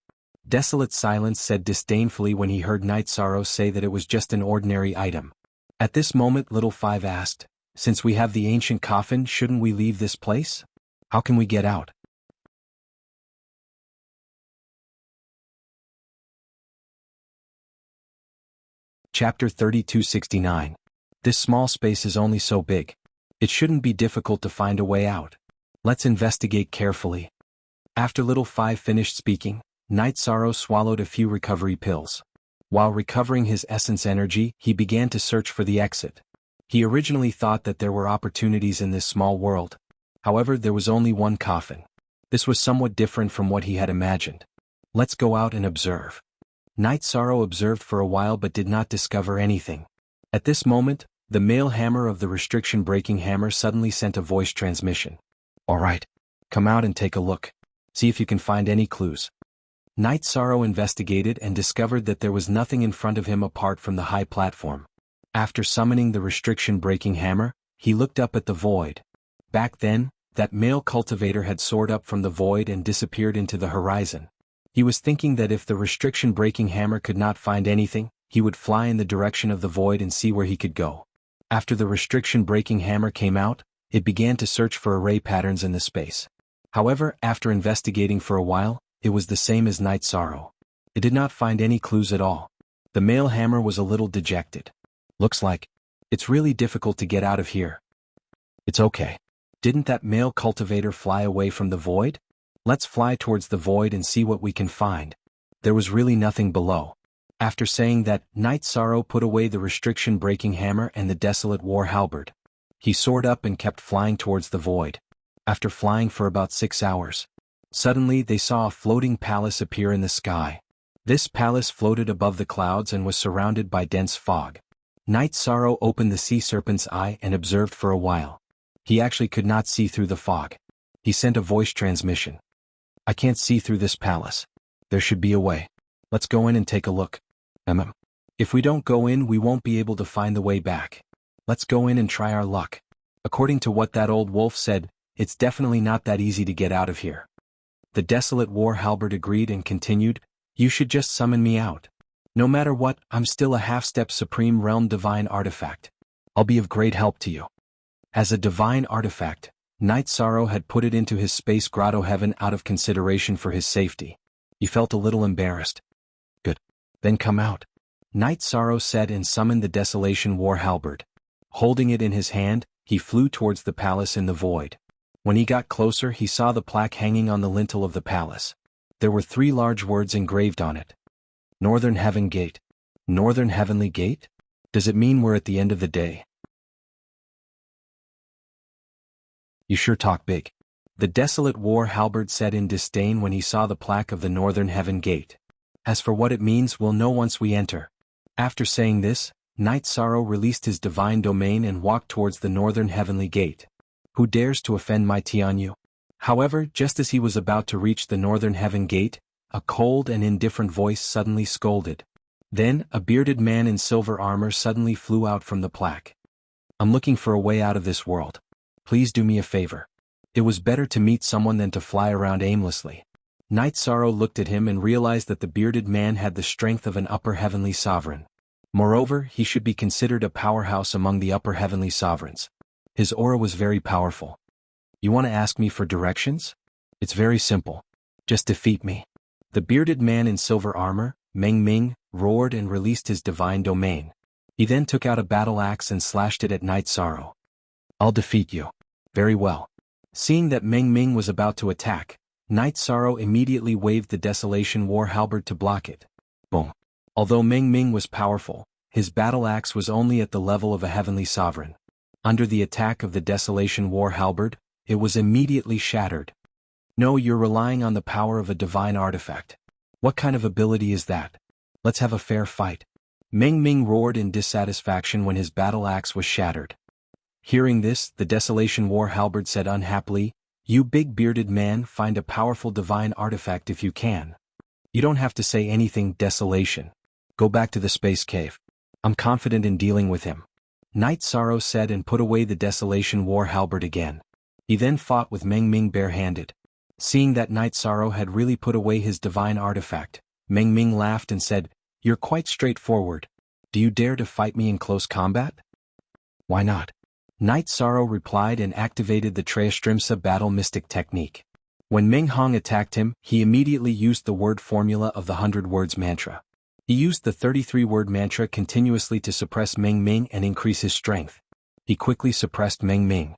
Desolate Silence said disdainfully when he heard Night Sorrow say that it was just an ordinary item. At this moment Little Five asked, "Since we have the ancient coffin, shouldn't we leave this place? How can we get out?" Chapter 3269. This small space is only so big. It shouldn't be difficult to find a way out. Let's investigate carefully. After Little Five finished speaking, Night Sorrow swallowed a few recovery pills. While recovering his essence energy, he began to search for the exit. He originally thought that there were opportunities in this small world. However, there was only one coffin. This was somewhat different from what he had imagined. Let's go out and observe. Night Sorrow observed for a while but did not discover anything. At this moment, the male hammer of the restriction-breaking hammer suddenly sent a voice transmission. "All right, come out and take a look. See if you can find any clues." Night Sorrow investigated and discovered that there was nothing in front of him apart from the high platform. After summoning the restriction-breaking hammer, he looked up at the void. Back then, that male cultivator had soared up from the void and disappeared into the horizon. He was thinking that if the restriction-breaking hammer could not find anything, he would fly in the direction of the void and see where he could go. After the restriction-breaking hammer came out, it began to search for array patterns in the space. However, after investigating for a while, it was the same as Night Sorrow. It did not find any clues at all. The male hammer was a little dejected. "Looks like it's really difficult to get out of here." "It's okay. Didn't that male cultivator fly away from the void? Let's fly towards the void and see what we can find." There was really nothing below. After saying that, Night Sorrow put away the restriction-breaking hammer and the desolate war halberd. He soared up and kept flying towards the void. After flying for about 6 hours, suddenly they saw a floating palace appear in the sky. This palace floated above the clouds and was surrounded by dense fog. Night Sorrow opened the sea serpent's eye and observed for a while. He actually could not see through the fog. He sent a voice transmission. "I can't see through this palace. There should be a way. Let's go in and take a look. If we don't go in, we won't be able to find the way back. Let's go in and try our luck." According to what that old wolf said, it's definitely not that easy to get out of here. The desolate war halberd agreed and continued, "You should just summon me out. No matter what, I'm still a half-step supreme realm divine artifact. I'll be of great help to you." As a divine artifact, Night Sorrow had put it into his space grotto heaven out of consideration for his safety. He felt a little embarrassed. "Good. Then come out." Night Sorrow said and summoned the Desolation War Halberd. Holding it in his hand, he flew towards the palace in the void. When he got closer, he saw the plaque hanging on the lintel of the palace. There were 3 large words engraved on it. Northern Heaven Gate. Northern Heavenly Gate? Does it mean we're at the end of the day? You sure talk big. The desolate war halberd said in disdain when he saw the plaque of the Northern Heaven Gate. As for what it means, we'll know once we enter. After saying this, Night Sorrow released his divine domain and walked towards the Northern Heavenly Gate. Who dares to offend my Tianyu? However, just as he was about to reach the Northern Heaven Gate, a cold and indifferent voice suddenly scolded. Then, a bearded man in silver armor suddenly flew out from the plaque. "I'm looking for a way out of this world. Please do me a favor." It was better to meet someone than to fly around aimlessly. Night Sorrow looked at him and realized that the bearded man had the strength of an upper heavenly sovereign. Moreover, he should be considered a powerhouse among the upper heavenly sovereigns. His aura was very powerful. "You want to ask me for directions? It's very simple. Just defeat me." The bearded man in silver armor, Meng Ming, roared and released his divine domain. He then took out a battle axe and slashed it at Night Sorrow. "I'll defeat you." "Very well." Seeing that Meng Ming was about to attack, Night Sorrow immediately waved the Desolation War Halberd to block it. Boom. Although Meng Ming was powerful, his battle axe was only at the level of a heavenly sovereign. Under the attack of the Desolation War Halberd, it was immediately shattered. "No, you're relying on the power of a divine artifact. What kind of ability is that? Let's have a fair fight." Meng Ming roared in dissatisfaction when his battle axe was shattered. Hearing this, the Desolation War Halberd said unhappily, "You big bearded man, find a powerful divine artifact if you can. You don't have to say anything, desolation. Go back to the space cave. I'm confident in dealing with him. Night Sorrow said and put away the Desolation war halberd again. He then fought with Meng Ming barehanded. Seeing that Night Sorrow had really put away his divine artifact, Meng Ming laughed and said, "You're quite straightforward. Do you dare to fight me in close combat?" "Why not?" Night Sorrow replied and activated the Treastrimsa battle mystic technique. When Meng Hong attacked him, he immediately used the word formula of the 100 words mantra. He used the 33-word mantra continuously to suppress Meng Ming and increase his strength. He quickly suppressed Meng Ming.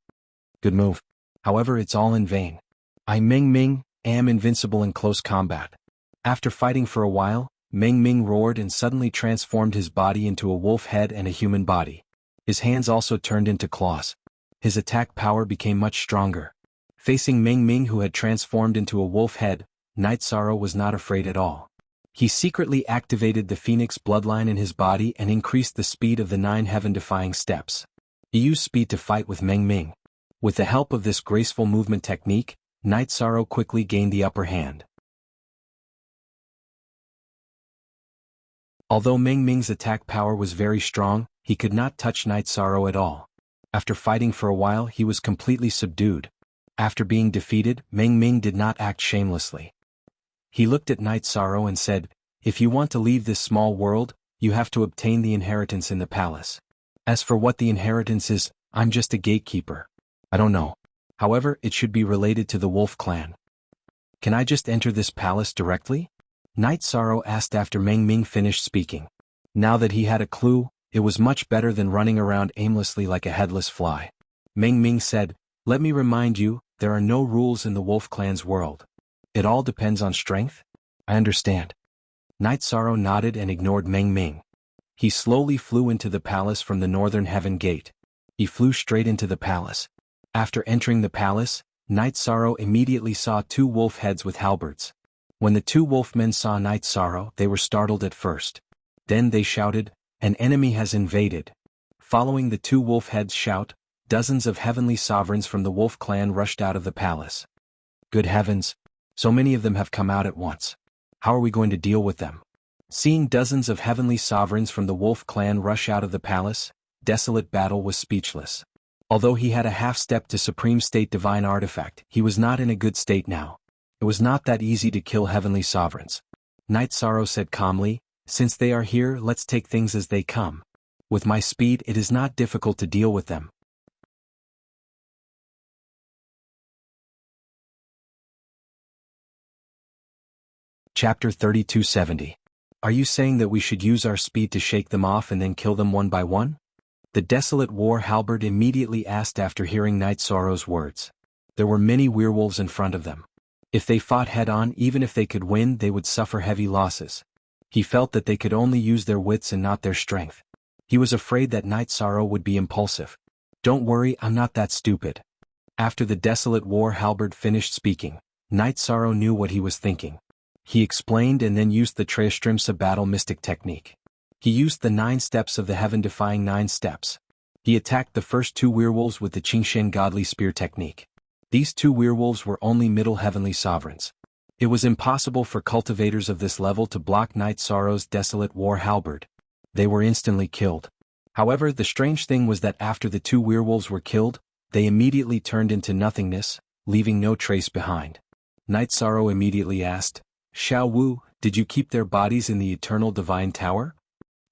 Good move. However, it's all in vain. I, Meng Ming, am invincible in close combat. After fighting for a while, Meng Ming roared and suddenly transformed his body into a wolf head and a human body. His hands also turned into claws. His attack power became much stronger. Facing Meng Ming, who had transformed into a wolf head, Night Sorrow was not afraid at all. He secretly activated the Phoenix bloodline in his body and increased the speed of the 9 heaven-defying steps. He used speed to fight with Meng Ming. With the help of this graceful movement technique, Night Sorrow quickly gained the upper hand. Although Meng Ming's attack power was very strong, he could not touch Night Sorrow at all. After fighting for a while, he was completely subdued. After being defeated, Meng Ming did not act shamelessly. He looked at Night Sorrow and said, "If you want to leave this small world, you have to obtain the inheritance in the palace. As for what the inheritance is, I'm just a gatekeeper. I don't know. However, it should be related to the Wolf clan. Can I just enter this palace directly?" Night Sorrow asked after Meng Ming finished speaking. Now that he had a clue, it was much better than running around aimlessly like a headless fly. Meng Ming said, "Let me remind you, there are no rules in the Wolf clan's world. It all depends on strength?" "I understand." Night Sorrow nodded and ignored Meng Ming. He slowly flew into the palace from the northern heaven gate. He flew straight into the palace. After entering the palace, Night Sorrow immediately saw 2 wolf heads with halberds. When the 2 wolfmen saw Night Sorrow, they were startled at first. Then they shouted, "An enemy has invaded." Following the 2 wolf heads' shout, dozens of heavenly sovereigns from the Wolf clan rushed out of the palace. Good heavens! So many of them have come out at once. How are we going to deal with them? Seeing dozens of heavenly sovereigns from the Wolf clan rush out of the palace, Desolate Battle was speechless. Although he had a half-step to Supreme State Divine Artifact, he was not in a good state now. It was not that easy to kill heavenly sovereigns. Night Sorrow said calmly, "Since they are here, let's take things as they come. With my speed, it is not difficult to deal with them." Chapter 3270. Are you saying that we should use our speed to shake them off and then kill them one by one? The Desolate War Halberd immediately asked after hearing Night Sorrow's words. There were many werewolves in front of them. If they fought head-on, even if they could win, they would suffer heavy losses. He felt that they could only use their wits and not their strength. He was afraid that Night Sorrow would be impulsive. "Don't worry, I'm not that stupid." After the Desolate War Halberd finished speaking, Night Sorrow knew what he was thinking. He explained and then used the Treastrimsa battle mystic technique. He used the 9 steps of the heaven-defying 9 steps. He attacked the first 2 werewolves with the Qingshen Godly Spear technique. These 2 werewolves were only middle heavenly sovereigns. It was impossible for cultivators of this level to block Night Sorrow's Desolate War Halberd. They were instantly killed. However, the strange thing was that after the 2 werewolves were killed, they immediately turned into nothingness, leaving no trace behind. Night Sorrow immediately asked, "Xiao Wu, did you keep their bodies in the Eternal Divine Tower?"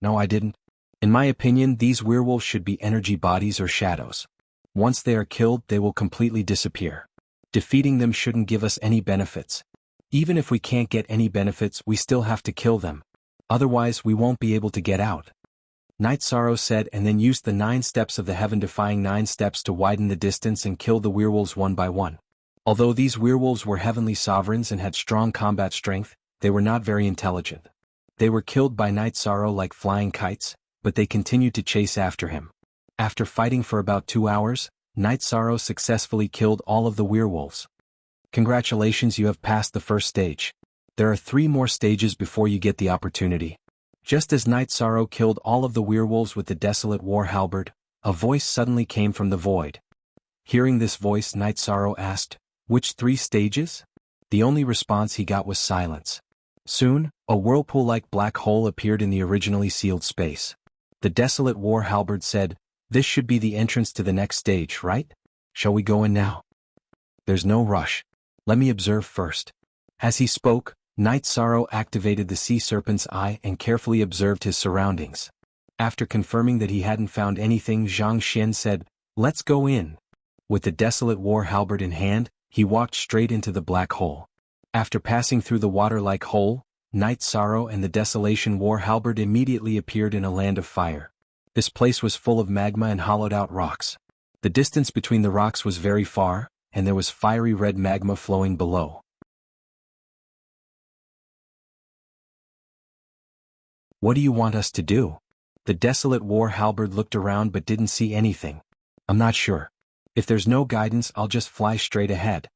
"No, I didn't. In my opinion, these werewolves should be energy bodies or shadows. Once they are killed, they will completely disappear. Defeating them shouldn't give us any benefits. Even if we can't get any benefits, we still have to kill them. Otherwise, we won't be able to get out." Night Sorrow said and then used the 9 steps of the heaven-defying 9 steps to widen the distance and kill the werewolves one by one. Although these werewolves were heavenly sovereigns and had strong combat strength, they were not very intelligent. They were killed by Night Sorrow like flying kites, but they continued to chase after him. After fighting for about 2 hours, Night Sorrow successfully killed all of the werewolves. Congratulations, you have passed the first stage. There are 3 more stages before you get the opportunity. Just as Night Sorrow killed all of the werewolves with the Desolate War Halberd, a voice suddenly came from the void. Hearing this voice, Night Sorrow asked, "Which 3 stages?" The only response he got was silence. Soon, a whirlpool-like black hole appeared in the originally sealed space. The desolate war halberd said, "This should be the entrance to the next stage, right? Shall we go in now?" "There's no rush. Let me observe first." As he spoke, Night Sorrow activated the sea serpent's eye and carefully observed his surroundings. After confirming that he hadn't found anything, Zhang Xian said, "Let's go in." With the desolate war halberd in hand, he walked straight into the black hole. After passing through the water-like hole, Night Sorrow and the Desolation war halberd immediately appeared in a land of fire. This place was full of magma and hollowed-out rocks. The distance between the rocks was very far, and there was fiery red magma flowing below. "What do you want us to do?" The desolate war halberd looked around but didn't see anything. "I'm not sure. If there's no guidance, I'll just fly straight ahead,"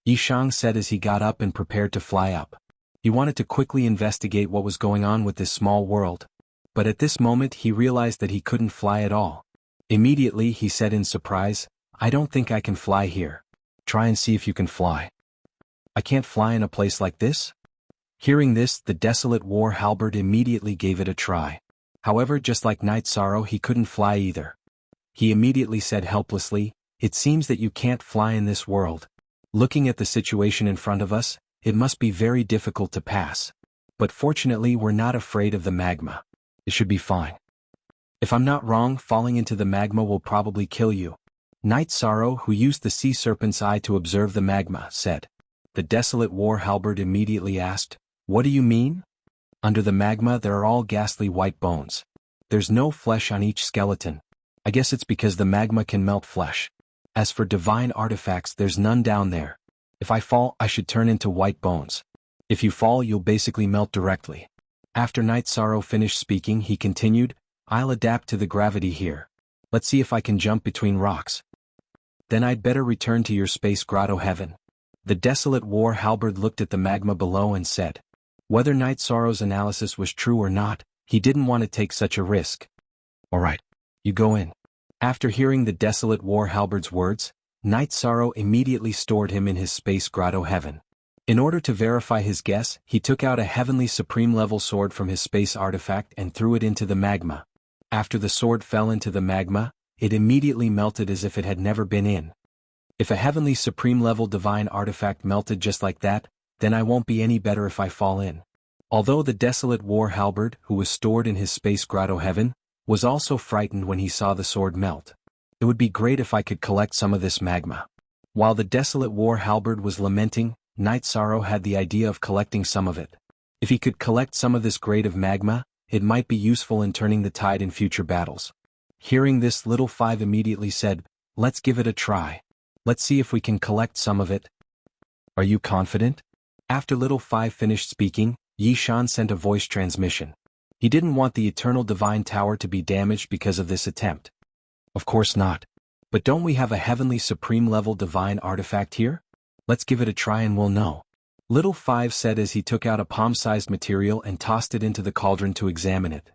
Yishang said as he got up and prepared to fly up. He wanted to quickly investigate what was going on with this small world. But at this moment he realized that he couldn't fly at all. Immediately he said in surprise, "I don't think I can fly here." "Try and see if you can fly." "I can't fly in a place like this?" Hearing this, the desolate war halberd immediately gave it a try. However, just like Night Sorrow, he couldn't fly either. He immediately said helplessly, "It seems that you can't fly in this world. Looking at the situation in front of us, it must be very difficult to pass. But fortunately we're not afraid of the magma. It should be fine. If I'm not wrong, falling into the magma will probably kill you." Night Sorrow, who used the sea serpent's eye to observe the magma, said. The desolate war halberd immediately asked, "What do you mean?" "Under the magma there are all ghastly white bones. There's no flesh on each skeleton. I guess it's because the magma can melt flesh. As for divine artifacts, there's none down there. If I fall, I should turn into white bones. If you fall, you'll basically melt directly." After Night Sorrow finished speaking, he continued, "I'll adapt to the gravity here. Let's see if I can jump between rocks. Then I'd better return to your space grotto heaven." The desolate war halberd looked at the magma below and said. Whether Night Sorrow's analysis was true or not, he didn't want to take such a risk. "All right, you go in." After hearing the desolate war halberd's words, Night Sorrow immediately stored him in his space grotto heaven. In order to verify his guess, he took out a heavenly supreme level sword from his space artifact and threw it into the magma. After the sword fell into the magma, it immediately melted as if it had never been in. If a heavenly supreme level divine artifact melted just like that, then I won't be any better if I fall in. Although the desolate war halberd, who was stored in his space grotto heaven, was also frightened when he saw the sword melt. It would be great if I could collect some of this magma. While the desolate war halberd was lamenting, Night Sorrow had the idea of collecting some of it. If he could collect some of this grade of magma, it might be useful in turning the tide in future battles. Hearing this, Little Five immediately said, "Let's give it a try. Let's see if we can collect some of it." "Are you confident?" After Little Five finished speaking, Yi Shan sent a voice transmission. He didn't want the Eternal Divine Tower to be damaged because of this attempt. "Of course not. But don't we have a heavenly supreme level divine artifact here? Let's give it a try and we'll know." Little Five said as he took out a palm-sized material and tossed it into the cauldron to examine it.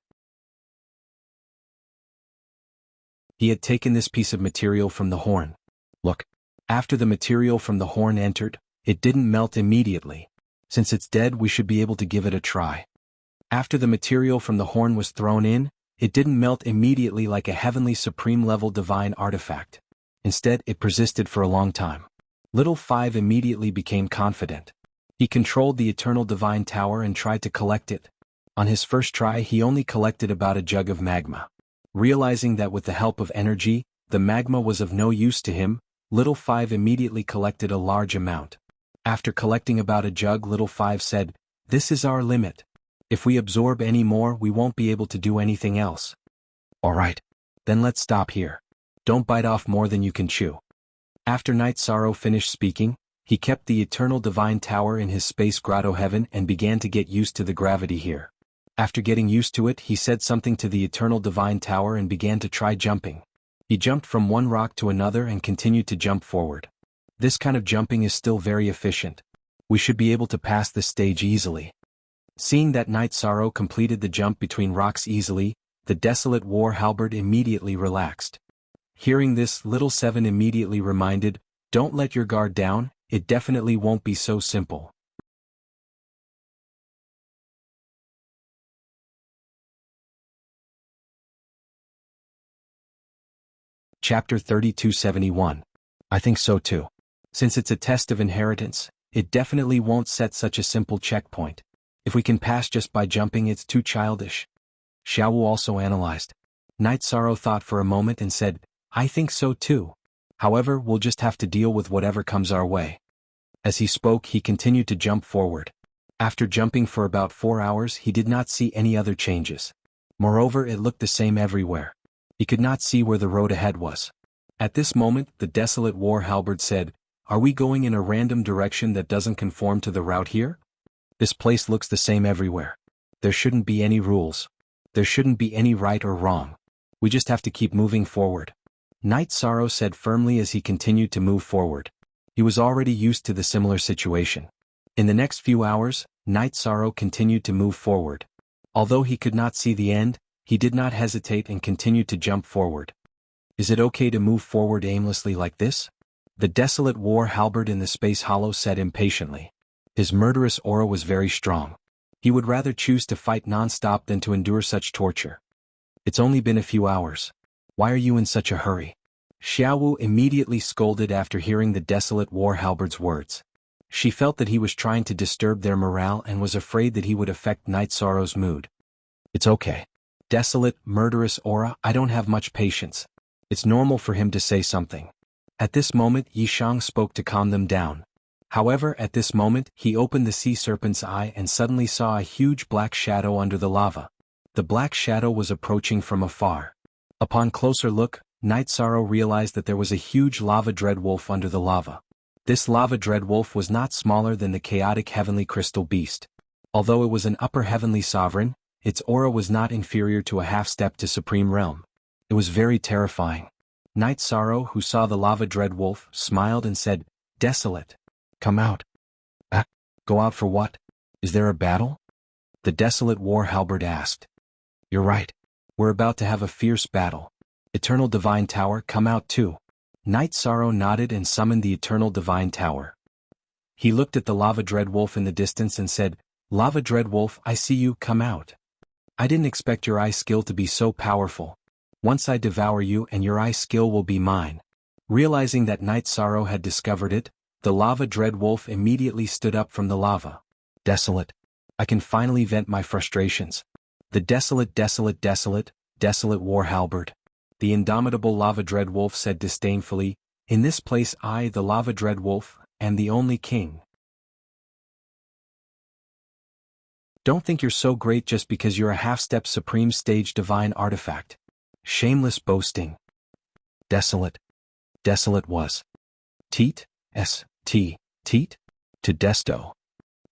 He had taken this piece of material from the horn. Look. After the material from the horn entered, it didn't melt immediately. Since it's dead, we should be able to give it a try. After the material from the horn was thrown in, it didn't melt immediately like a heavenly supreme level divine artifact. Instead, it persisted for a long time. Little Five immediately became confident. He controlled the Eternal Divine Tower and tried to collect it. On his first try, he only collected about a jug of magma. Realizing that with the help of energy, the magma was of no use to him, Little Five immediately collected a large amount. After collecting about a jug, Little Five said, "This is our limit. If we absorb any more, we won't be able to do anything else." "All right. Then let's stop here. Don't bite off more than you can chew." After Night Sorrow finished speaking, he kept the Eternal Divine Tower in his space grotto heaven and began to get used to the gravity here. After getting used to it, he said something to the Eternal Divine Tower and began to try jumping. He jumped from one rock to another and continued to jump forward. This kind of jumping is still very efficient. We should be able to pass this stage easily. Seeing that Night Sorrow completed the jump between rocks easily, the desolate war halberd immediately relaxed. Hearing this, Little Seven immediately reminded, "Don't let your guard down, it definitely won't be so simple." Chapter 3271. I think so too. Since it's a test of inheritance, it definitely won't set such a simple checkpoint. If we can pass just by jumping, it's too childish. Xiaowu also analyzed. Night Sorrow thought for a moment and said, I think so too. However, we'll just have to deal with whatever comes our way. As he spoke, he continued to jump forward. After jumping for about 4 hours, he did not see any other changes. Moreover, it looked the same everywhere. He could not see where the road ahead was. At this moment, the desolate war halberd said, Are we going in a random direction that doesn't conform to the route here? This place looks the same everywhere. There shouldn't be any rules. There shouldn't be any right or wrong. We just have to keep moving forward. Night Sorrow said firmly as he continued to move forward. He was already used to the similar situation. In the next few hours, Night Sorrow continued to move forward. Although he could not see the end, he did not hesitate and continued to jump forward. Is it okay to move forward aimlessly like this? The desolate war halberd in the space hollow said impatiently. His murderous aura was very strong. He would rather choose to fight non-stop than to endure such torture. It's only been a few hours. Why are you in such a hurry? Xiaowu immediately scolded after hearing the desolate war halberd's words. She felt that he was trying to disturb their morale and was afraid that he would affect Night Sorrow's mood. It's okay. Desolate, murderous aura, I don't have much patience. It's normal for him to say something. At this moment, Yishang spoke to calm them down. However, at this moment, he opened the sea serpent's eye and suddenly saw a huge black shadow under the lava. The black shadow was approaching from afar. Upon closer look, Night Sorrow realized that there was a huge lava dreadwolf under the lava. This lava dreadwolf was not smaller than the chaotic heavenly crystal beast. Although it was an upper heavenly sovereign, its aura was not inferior to a half-step to Supreme Realm. It was very terrifying. Night Sorrow, who saw the lava dreadwolf, smiled and said, Desolate. Come out. Go out for what? Is there a battle? The desolate war halberd asked. You're right. We're about to have a fierce battle. Eternal Divine Tower, come out too. Night Sorrow nodded and summoned the Eternal Divine Tower. He looked at the lava dreadwolf in the distance and said, Lava dreadwolf, I see you, come out. I didn't expect your eye skill to be so powerful. Once I devour you and your eye skill will be mine. Realizing that Night Sorrow had discovered it, the lava dreadwolf immediately stood up from the lava. Desolate. I can finally vent my frustrations. The desolate war halberd. The indomitable lava dreadwolf said disdainfully, In this place I, the lava dreadwolf, am the only king. Don't think you're so great just because you're a half-step supreme stage divine artifact. Shameless boasting. Desolate. Desolate was. Teat, teat, to desto.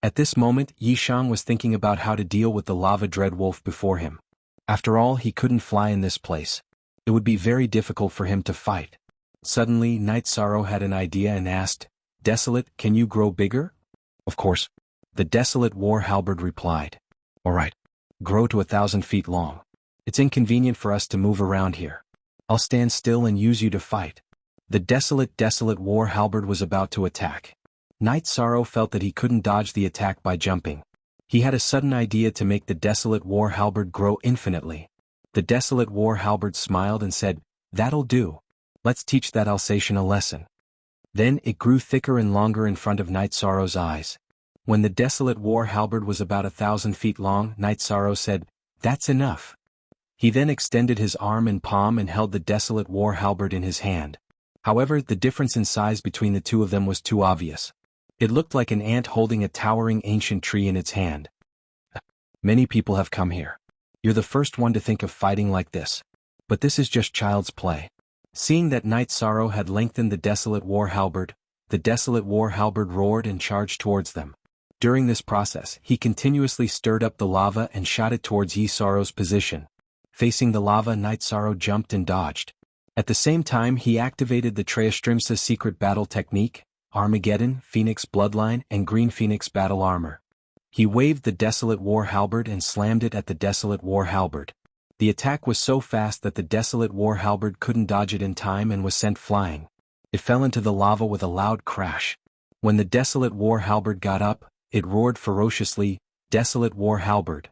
At this moment, Yishang was thinking about how to deal with the lava dreadwolf before him. After all, he couldn't fly in this place. It would be very difficult for him to fight. Suddenly, Night Sorrow had an idea and asked, Desolate, can you grow bigger? Of course. The desolate war halberd replied. All right. Grow to 1,000 feet long. It's inconvenient for us to move around here. I'll stand still and use you to fight. The desolate war halberd was about to attack. Night Sorrow felt that he couldn't dodge the attack by jumping. He had a sudden idea to make the desolate war halberd grow infinitely. The desolate war halberd smiled and said, That'll do. Let's teach that Alsatian a lesson. Then it grew thicker and longer in front of Night Sorrow's eyes. When the desolate war halberd was about 1,000 feet long, Night Sorrow said, That's enough. He then extended his arm and palm and held the desolate war halberd in his hand. However, the difference in size between the two of them was too obvious. It looked like an ant holding a towering ancient tree in its hand. Many people have come here. You're the first one to think of fighting like this. But this is just child's play. Seeing that Night Sorrow had lengthened the desolate war halberd roared and charged towards them. During this process, he continuously stirred up the lava and shot it towards Yi Sorrow's position. Facing the lava, Night Sorrow jumped and dodged. At the same time, he activated the Treastrimsa secret battle technique, Armageddon, Phoenix Bloodline, and Green Phoenix battle armor. He waved the desolate war halberd and slammed it at the desolate war halberd. The attack was so fast that the desolate war halberd couldn't dodge it in time and was sent flying. It fell into the lava with a loud crash. When the desolate war halberd got up, it roared ferociously, Desolate war halberd.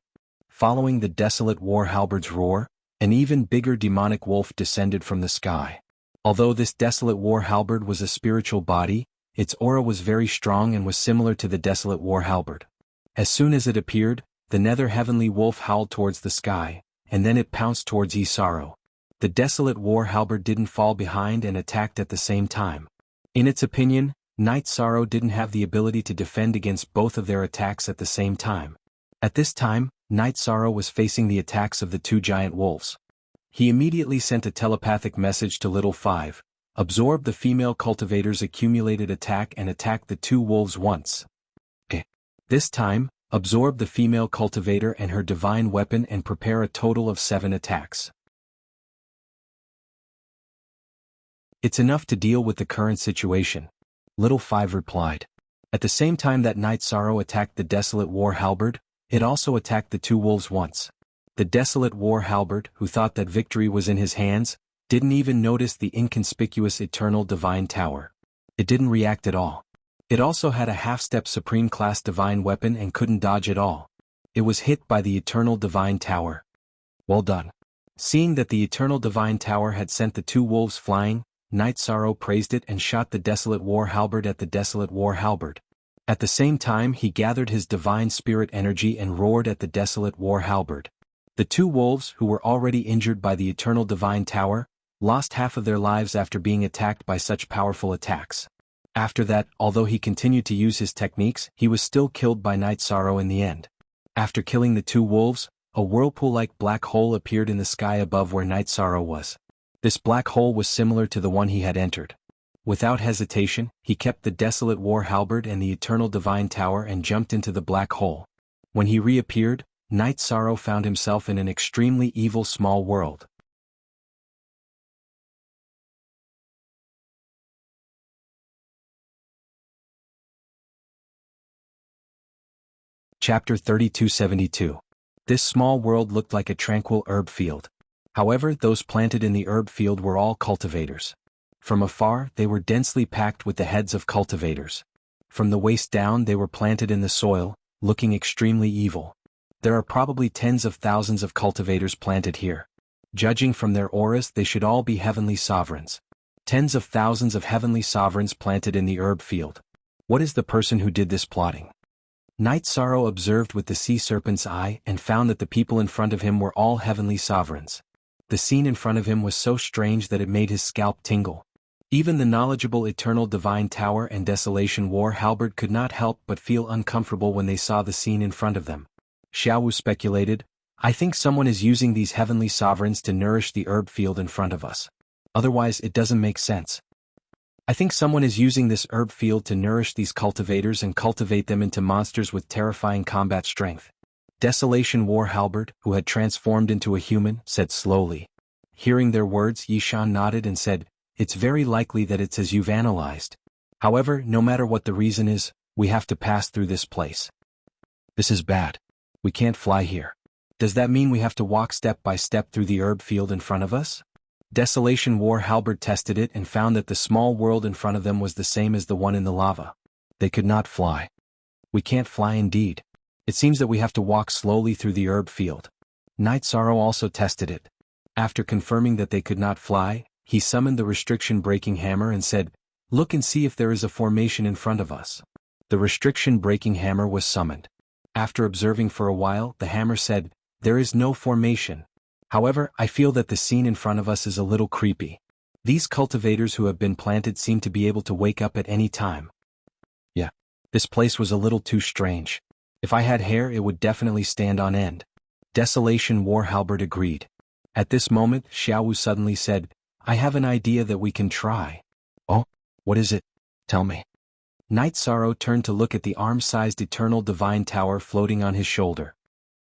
Following the desolate war halberd's roar, an even bigger demonic wolf descended from the sky. Although this desolate war halberd was a spiritual body, its aura was very strong and was similar to the desolate war halberd. As soon as it appeared, the nether heavenly wolf howled towards the sky, and then it pounced towards Isaro. The desolate war halberd didn't fall behind and attacked at the same time. In its opinion, Night Sorrow didn't have the ability to defend against both of their attacks at the same time. At this time, Night Sorrow was facing the attacks of the two giant wolves. He immediately sent a telepathic message to Little Five: absorb the female cultivator's accumulated attack and attack the two wolves once. This time, absorb the female cultivator and her divine weapon and prepare a total of 7 attacks. It's enough to deal with the current situation, Little Five replied. At the same time that Night Sorrow attacked the desolate war halberd, it also attacked the two wolves once. The desolate war halberd, who thought that victory was in his hands, didn't even notice the inconspicuous eternal divine tower. It didn't react at all. It also had a half-step supreme class divine weapon and couldn't dodge at all. It was hit by the eternal divine tower. Well done. Seeing that the eternal divine tower had sent the two wolves flying, Night Sorrow praised it and shot the desolate war halberd at the desolate war halberd. At the same time he gathered his divine spirit energy and roared at the desolate war halberd. The two wolves, who were already injured by the eternal divine tower, lost half of their lives after being attacked by such powerful attacks. After that, although he continued to use his techniques, he was still killed by Night Sorrow in the end. After killing the two wolves, a whirlpool-like black hole appeared in the sky above where Night Sorrow was. This black hole was similar to the one he had entered. Without hesitation, he kept the desolate war halberd and the eternal divine tower and jumped into the black hole. When he reappeared, Night Sorrow found himself in an extremely evil small world. Chapter 3272. This small world looked like a tranquil herb field. However, those planted in the herb field were all cultivators. From afar, they were densely packed with the heads of cultivators. From the waist down they were planted in the soil, looking extremely evil. There are probably tens of thousands of cultivators planted here. Judging from their auras, they should all be heavenly sovereigns. Tens of thousands of heavenly sovereigns planted in the herb field. What is the person who did this plotting? Night Sorrow observed with the sea serpent's eye and found that the people in front of him were all heavenly sovereigns. The scene in front of him was so strange that it made his scalp tingle. Even the knowledgeable eternal divine tower and desolation war halberd could not help but feel uncomfortable when they saw the scene in front of them. Xiaowu speculated, I think someone is using these heavenly sovereigns to nourish the herb field in front of us. Otherwise it doesn't make sense. I think someone is using this herb field to nourish these cultivators and cultivate them into monsters with terrifying combat strength. Desolation war halberd, who had transformed into a human, said slowly. Hearing their words, Yishan nodded and said, it's very likely that it's as you've analyzed. However, no matter what the reason is, we have to pass through this place. This is bad. We can't fly here. Does that mean we have to walk step by step through the herb field in front of us? Desolation war halberd tested it and found that the small world in front of them was the same as the one in the lava. They could not fly. We can't fly indeed. It seems that we have to walk slowly through the herb field. Night Sorrow also tested it. After confirming that they could not fly, he summoned the restriction-breaking hammer and said, look and see if there is a formation in front of us. The restriction-breaking hammer was summoned. After observing for a while, the hammer said, there is no formation. However, I feel that the scene in front of us is a little creepy. These cultivators who have been planted seem to be able to wake up at any time. Yeah. This place was a little too strange. If I had hair it would definitely stand on end. Desolation war halberd agreed. At this moment, Xiaowu suddenly said, I have an idea that we can try. Oh? What is it? Tell me. Night Sorrow turned to look at the arm-sized eternal divine tower floating on his shoulder.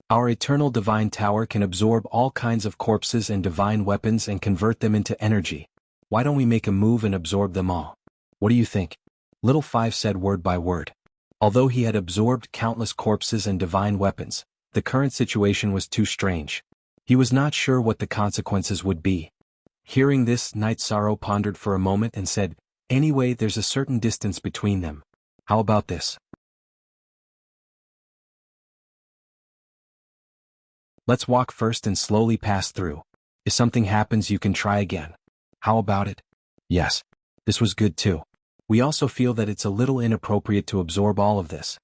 Our eternal divine tower can absorb all kinds of corpses and divine weapons and convert them into energy. Why don't we make a move and absorb them all? What do you think? Little Five said word by word. Although he had absorbed countless corpses and divine weapons, the current situation was too strange. He was not sure what the consequences would be. Hearing this, Night Sorrow pondered for a moment and said, anyway, there's a certain distance between them. How about this? Let's walk first and slowly pass through. If something happens you can try again. How about it? Yes. This was good too. We also feel that it's a little inappropriate to absorb all of this.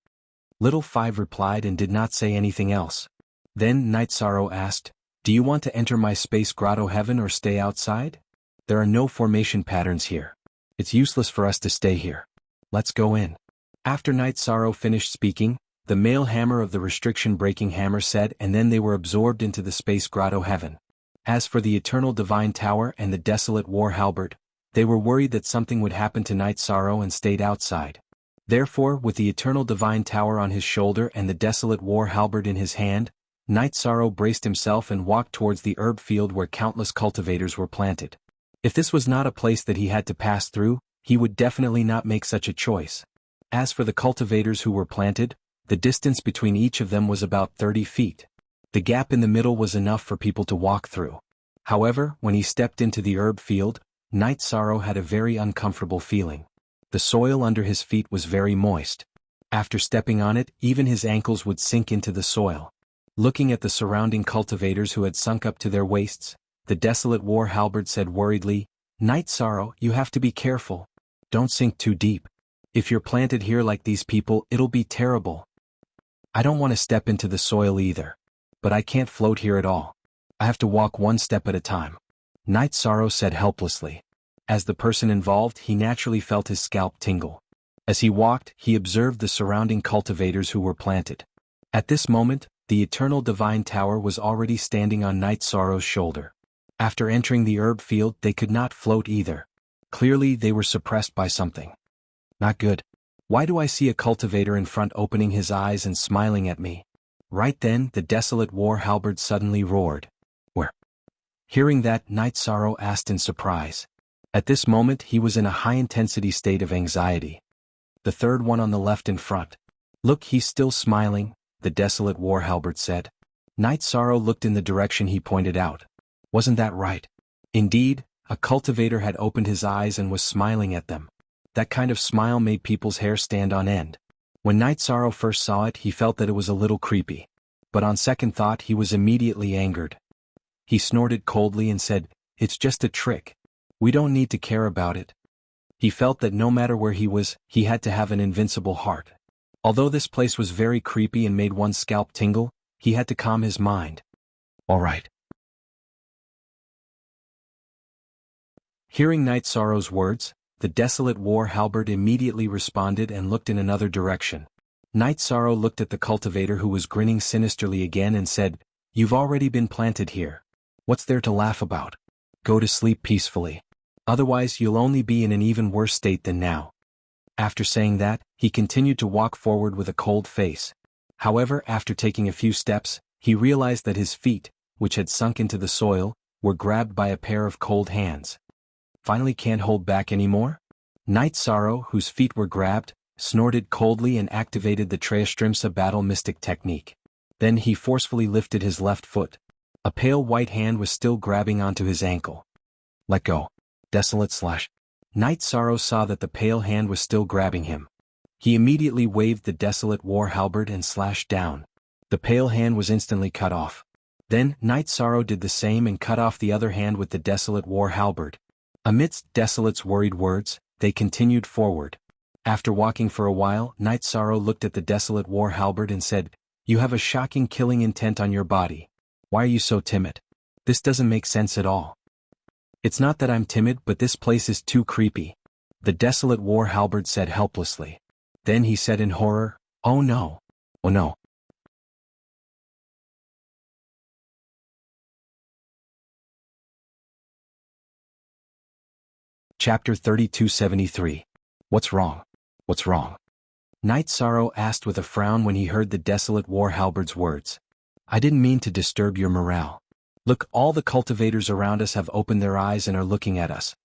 Little Five replied and did not say anything else. Then Night Sorrow asked, "Do you want to enter my space grotto heaven or stay outside? There are no formation patterns here. It's useless for us to stay here. Let's go in." After Night Sorrow finished speaking, the male hammer of the restriction-breaking hammer said, and then they were absorbed into the space grotto heaven. As for the Eternal Divine Tower and the Desolate War Halberd, they were worried that something would happen to Night Sorrow and stayed outside. Therefore, with the Eternal Divine Tower on his shoulder and the Desolate War Halberd in his hand, Night Sorrow braced himself and walked towards the herb field where countless cultivators were planted. If this was not a place that he had to pass through, he would definitely not make such a choice. As for the cultivators who were planted, the distance between each of them was about 30 feet. The gap in the middle was enough for people to walk through. However, when he stepped into the herb field, Night Sorrow had a very uncomfortable feeling. The soil under his feet was very moist. After stepping on it, even his ankles would sink into the soil. Looking at the surrounding cultivators who had sunk up to their waists, the Desolate War Halberd said worriedly, "Night Sorrow, you have to be careful. Don't sink too deep. If you're planted here like these people, it'll be terrible. I don't want to step into the soil either. But I can't float here at all. I have to walk one step at a time." Night Sorrow said helplessly. As the person involved, he naturally felt his scalp tingle. As he walked, he observed the surrounding cultivators who were planted. At this moment, the Eternal Divine Tower was already standing on Night Sorrow's shoulder. After entering the herb field, they could not float either. Clearly, they were suppressed by something. Not good. Why do I see a cultivator in front opening his eyes and smiling at me? Right then, the Desolate War Halberd suddenly roared. Where? Hearing that, Night Sorrow asked in surprise. At this moment, he was in a high-intensity state of anxiety. The third one on the left in front. Look, he's still smiling, the Desolate War Halberd said. Night Sorrow looked in the direction he pointed out. Wasn't that right? Indeed, a cultivator had opened his eyes and was smiling at them. That kind of smile made people's hair stand on end. When Night Sorrow first saw it, he felt that it was a little creepy. But on second thought, he was immediately angered. He snorted coldly and said, "It's just a trick. We don't need to care about it." He felt that no matter where he was, he had to have an invincible heart. Although this place was very creepy and made one's scalp tingle, he had to calm his mind. All right. Hearing Night Sorrow's words, the Desolate War Halberd immediately responded and looked in another direction. Night Sorrow looked at the cultivator who was grinning sinisterly again and said, "You've already been planted here. What's there to laugh about? Go to sleep peacefully. Otherwise you'll only be in an even worse state than now." After saying that, he continued to walk forward with a cold face. However, after taking a few steps, he realized that his feet, which had sunk into the soil, were grabbed by a pair of cold hands. Finally can't hold back anymore? Night Sorrow, whose feet were grabbed, snorted coldly and activated the Treastrimsa battle mystic technique. Then he forcefully lifted his left foot. A pale white hand was still grabbing onto his ankle. Let go. Desolate slash. Night Sorrow saw that the pale hand was still grabbing him. He immediately waved the Desolate War Halberd and slashed down. The pale hand was instantly cut off. Then, Night Sorrow did the same and cut off the other hand with the Desolate War Halberd. Amidst Desolate's worried words, they continued forward. After walking for a while, Night Sorrow looked at the Desolate War Halberd and said, "You have a shocking killing intent on your body. Why are you so timid? This doesn't make sense at all." "It's not that I'm timid, but this place is too creepy," the Desolate War Halberd said helplessly. Then he said in horror, "Oh no. Oh no." Chapter 3273. What's wrong? What's wrong? Night Sorrow asked with a frown when he heard the Desolate War Halberd's words. "I didn't mean to disturb your morale. Look, all the cultivators around us have opened their eyes and are looking at us."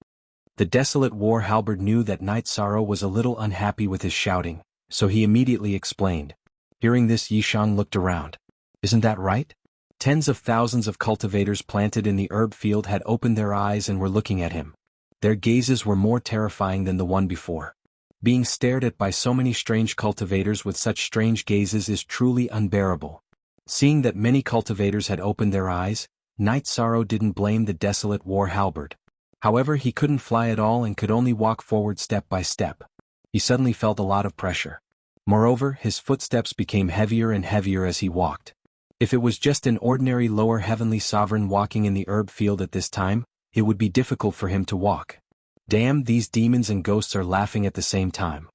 The Desolate War Halberd knew that Night Sorrow was a little unhappy with his shouting, so he immediately explained. Hearing this, Yishang looked around. Isn't that right? Tens of thousands of cultivators planted in the herb field had opened their eyes and were looking at him. Their gazes were more terrifying than the one before. Being stared at by so many strange cultivators with such strange gazes is truly unbearable. Seeing that many cultivators had opened their eyes, Night Sorrow didn't blame the Desolate War Halberd. However, he couldn't fly at all and could only walk forward step by step. He suddenly felt a lot of pressure. Moreover, his footsteps became heavier and heavier as he walked. If it was just an ordinary lower heavenly sovereign walking in the herb field at this time, it would be difficult for him to walk. Damn, these demons and ghosts are laughing at the same time.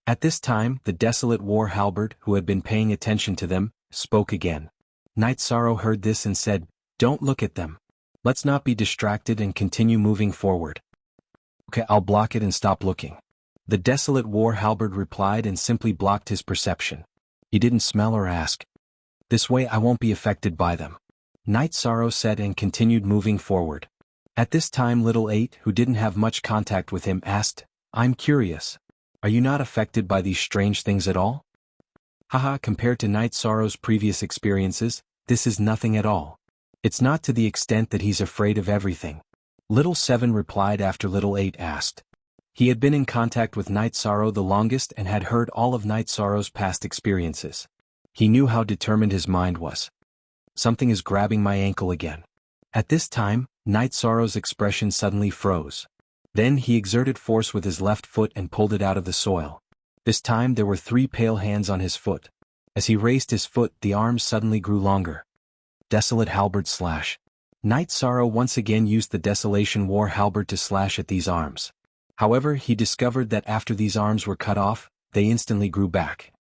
At this time, the desolate war halberd, who had been paying attention to them, spoke again. Night Sorrow heard this and said, "Don't look at them. Let's not be distracted and continue moving forward." "Okay, I'll block it and stop looking." The desolate war halberd replied and simply blocked his perception. He didn't smell or ask. "This way I won't be affected by them," Night Sorrow said and continued moving forward. At this time Little 8, who didn't have much contact with him, asked, "I'm curious. Are you not affected by these strange things at all?" Haha, compared to Night Sorrow's previous experiences, this is nothing at all. It's not to the extent that he's afraid of everything. Little 7 replied after Little 8 asked. He had been in contact with Night Sorrow the longest and had heard all of Night Sorrow's past experiences. He knew how determined his mind was. "Something is grabbing my ankle again." At this time, Night Sorrow's expression suddenly froze. Then he exerted force with his left foot and pulled it out of the soil. This time there were 3 pale hands on his foot. As he raised his foot, the arms suddenly grew longer. Desolate halberd slash. Night Sorrow once again used the Desolation War halberd to slash at these arms. However, he discovered that after these arms were cut off, they instantly grew back.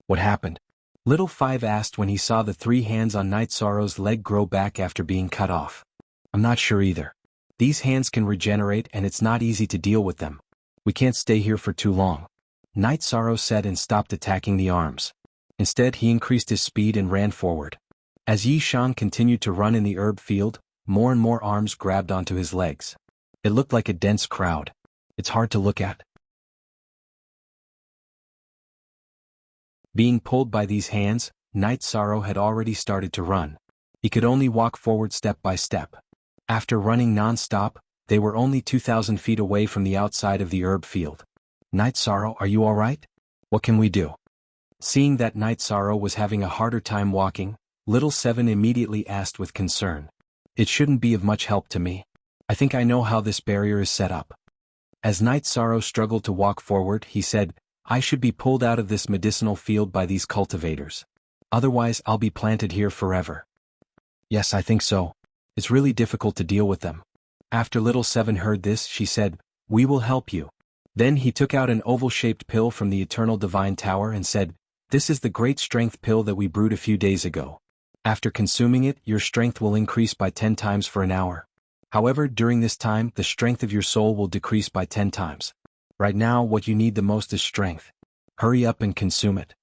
What happened? Little 5 asked when he saw the 3 hands on Night Sorrow's leg grow back after being cut off. "I'm not sure either. These hands can regenerate and it's not easy to deal with them. We can't stay here for too long," Night Sorrow said and stopped attacking the arms. Instead, he increased his speed and ran forward. As Yi Shan continued to run in the herb field, more and more arms grabbed onto his legs. It looked like a dense crowd. It's hard to look at. Being pulled by these hands, Night Sorrow had already started to run. He could only walk forward step by step. After running non-stop, they were only 2,000 feet away from the outside of the herb field. "Night Sorrow, are you all right? What can we do?" Seeing that Night Sorrow was having a harder time walking, Little 7 immediately asked with concern. "It shouldn't be of much help to me. I think I know how this barrier is set up." As Night Sorrow struggled to walk forward, he said, "I should be pulled out of this medicinal field by these cultivators. Otherwise I'll be planted here forever." "Yes, I think so. It's really difficult to deal with them." After Little 7 heard this, she said, "We will help you." Then he took out an oval-shaped pill from the Eternal Divine Tower and said, "This is the great strength pill that we brewed a few days ago. After consuming it, your strength will increase by 10 times for an hour. However, during this time, the strength of your soul will decrease by 10 times. Right now, what you need the most is strength. Hurry up and consume it."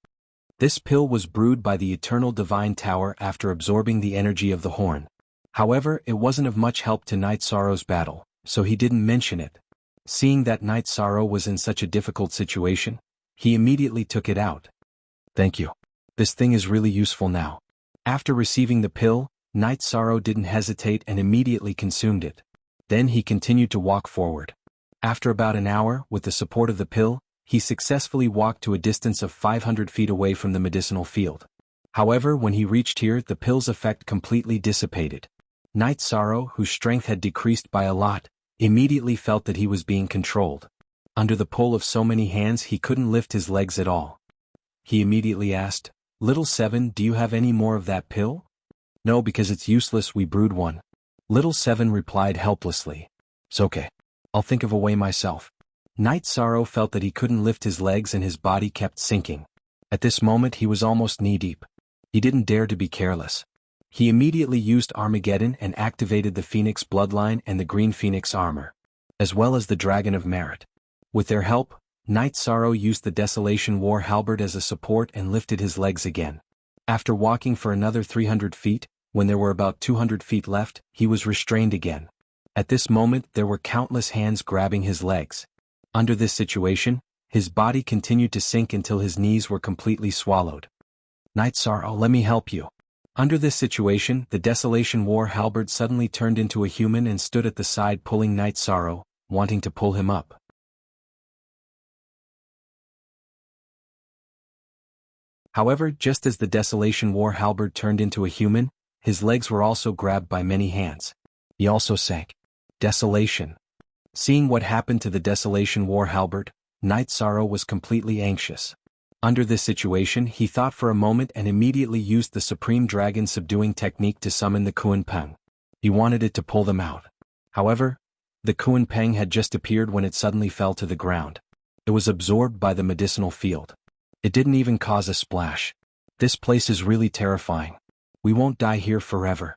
This pill was brewed by the Eternal Divine Tower after absorbing the energy of the horn. However, it wasn't of much help to Night Sorrow's battle, so he didn't mention it. Seeing that Night Sorrow was in such a difficult situation, he immediately took it out. "Thank you. This thing is really useful now." After receiving the pill, Night Sorrow didn't hesitate and immediately consumed it. Then he continued to walk forward. After about an hour, with the support of the pill, he successfully walked to a distance of 500 feet away from the medicinal field. However, when he reached here, the pill's effect completely dissipated. Night Sorrow, whose strength had decreased by a lot, immediately felt that he was being controlled. Under the pull of so many hands, he couldn't lift his legs at all. He immediately asked, "Little 7, do you have any more of that pill?" "No, because it's useless, we brewed one." Little 7 replied helplessly. "It's okay. I'll think of a way myself." Night Sorrow felt that he couldn't lift his legs and his body kept sinking. At this moment he was almost knee-deep. He didn't dare to be careless. He immediately used Armageddon and activated the Phoenix Bloodline and the Green Phoenix Armor, as well as the Dragon of Merit. With their help, Night Sorrow used the Desolation War halberd as a support and lifted his legs again. After walking for another 300 feet, when there were about 200 feet left, he was restrained again. At this moment there were countless hands grabbing his legs. Under this situation, his body continued to sink until his knees were completely swallowed. "Night Sorrow, let me help you." Under this situation, the Desolation War halberd suddenly turned into a human and stood at the side pulling Night Sorrow, wanting to pull him up. However, just as the Desolation War halberd turned into a human, his legs were also grabbed by many hands. He also sank. Desolation. Seeing what happened to the Desolation War halberd, Night Sorrow was completely anxious. Under this situation he thought for a moment and immediately used the Supreme Dragon subduing technique to summon the Kuan-Peng. He wanted it to pull them out. However, the Kuan-Peng had just appeared when it suddenly fell to the ground. It was absorbed by the medicinal field. It didn't even cause a splash. This place is really terrifying. We won't die here forever.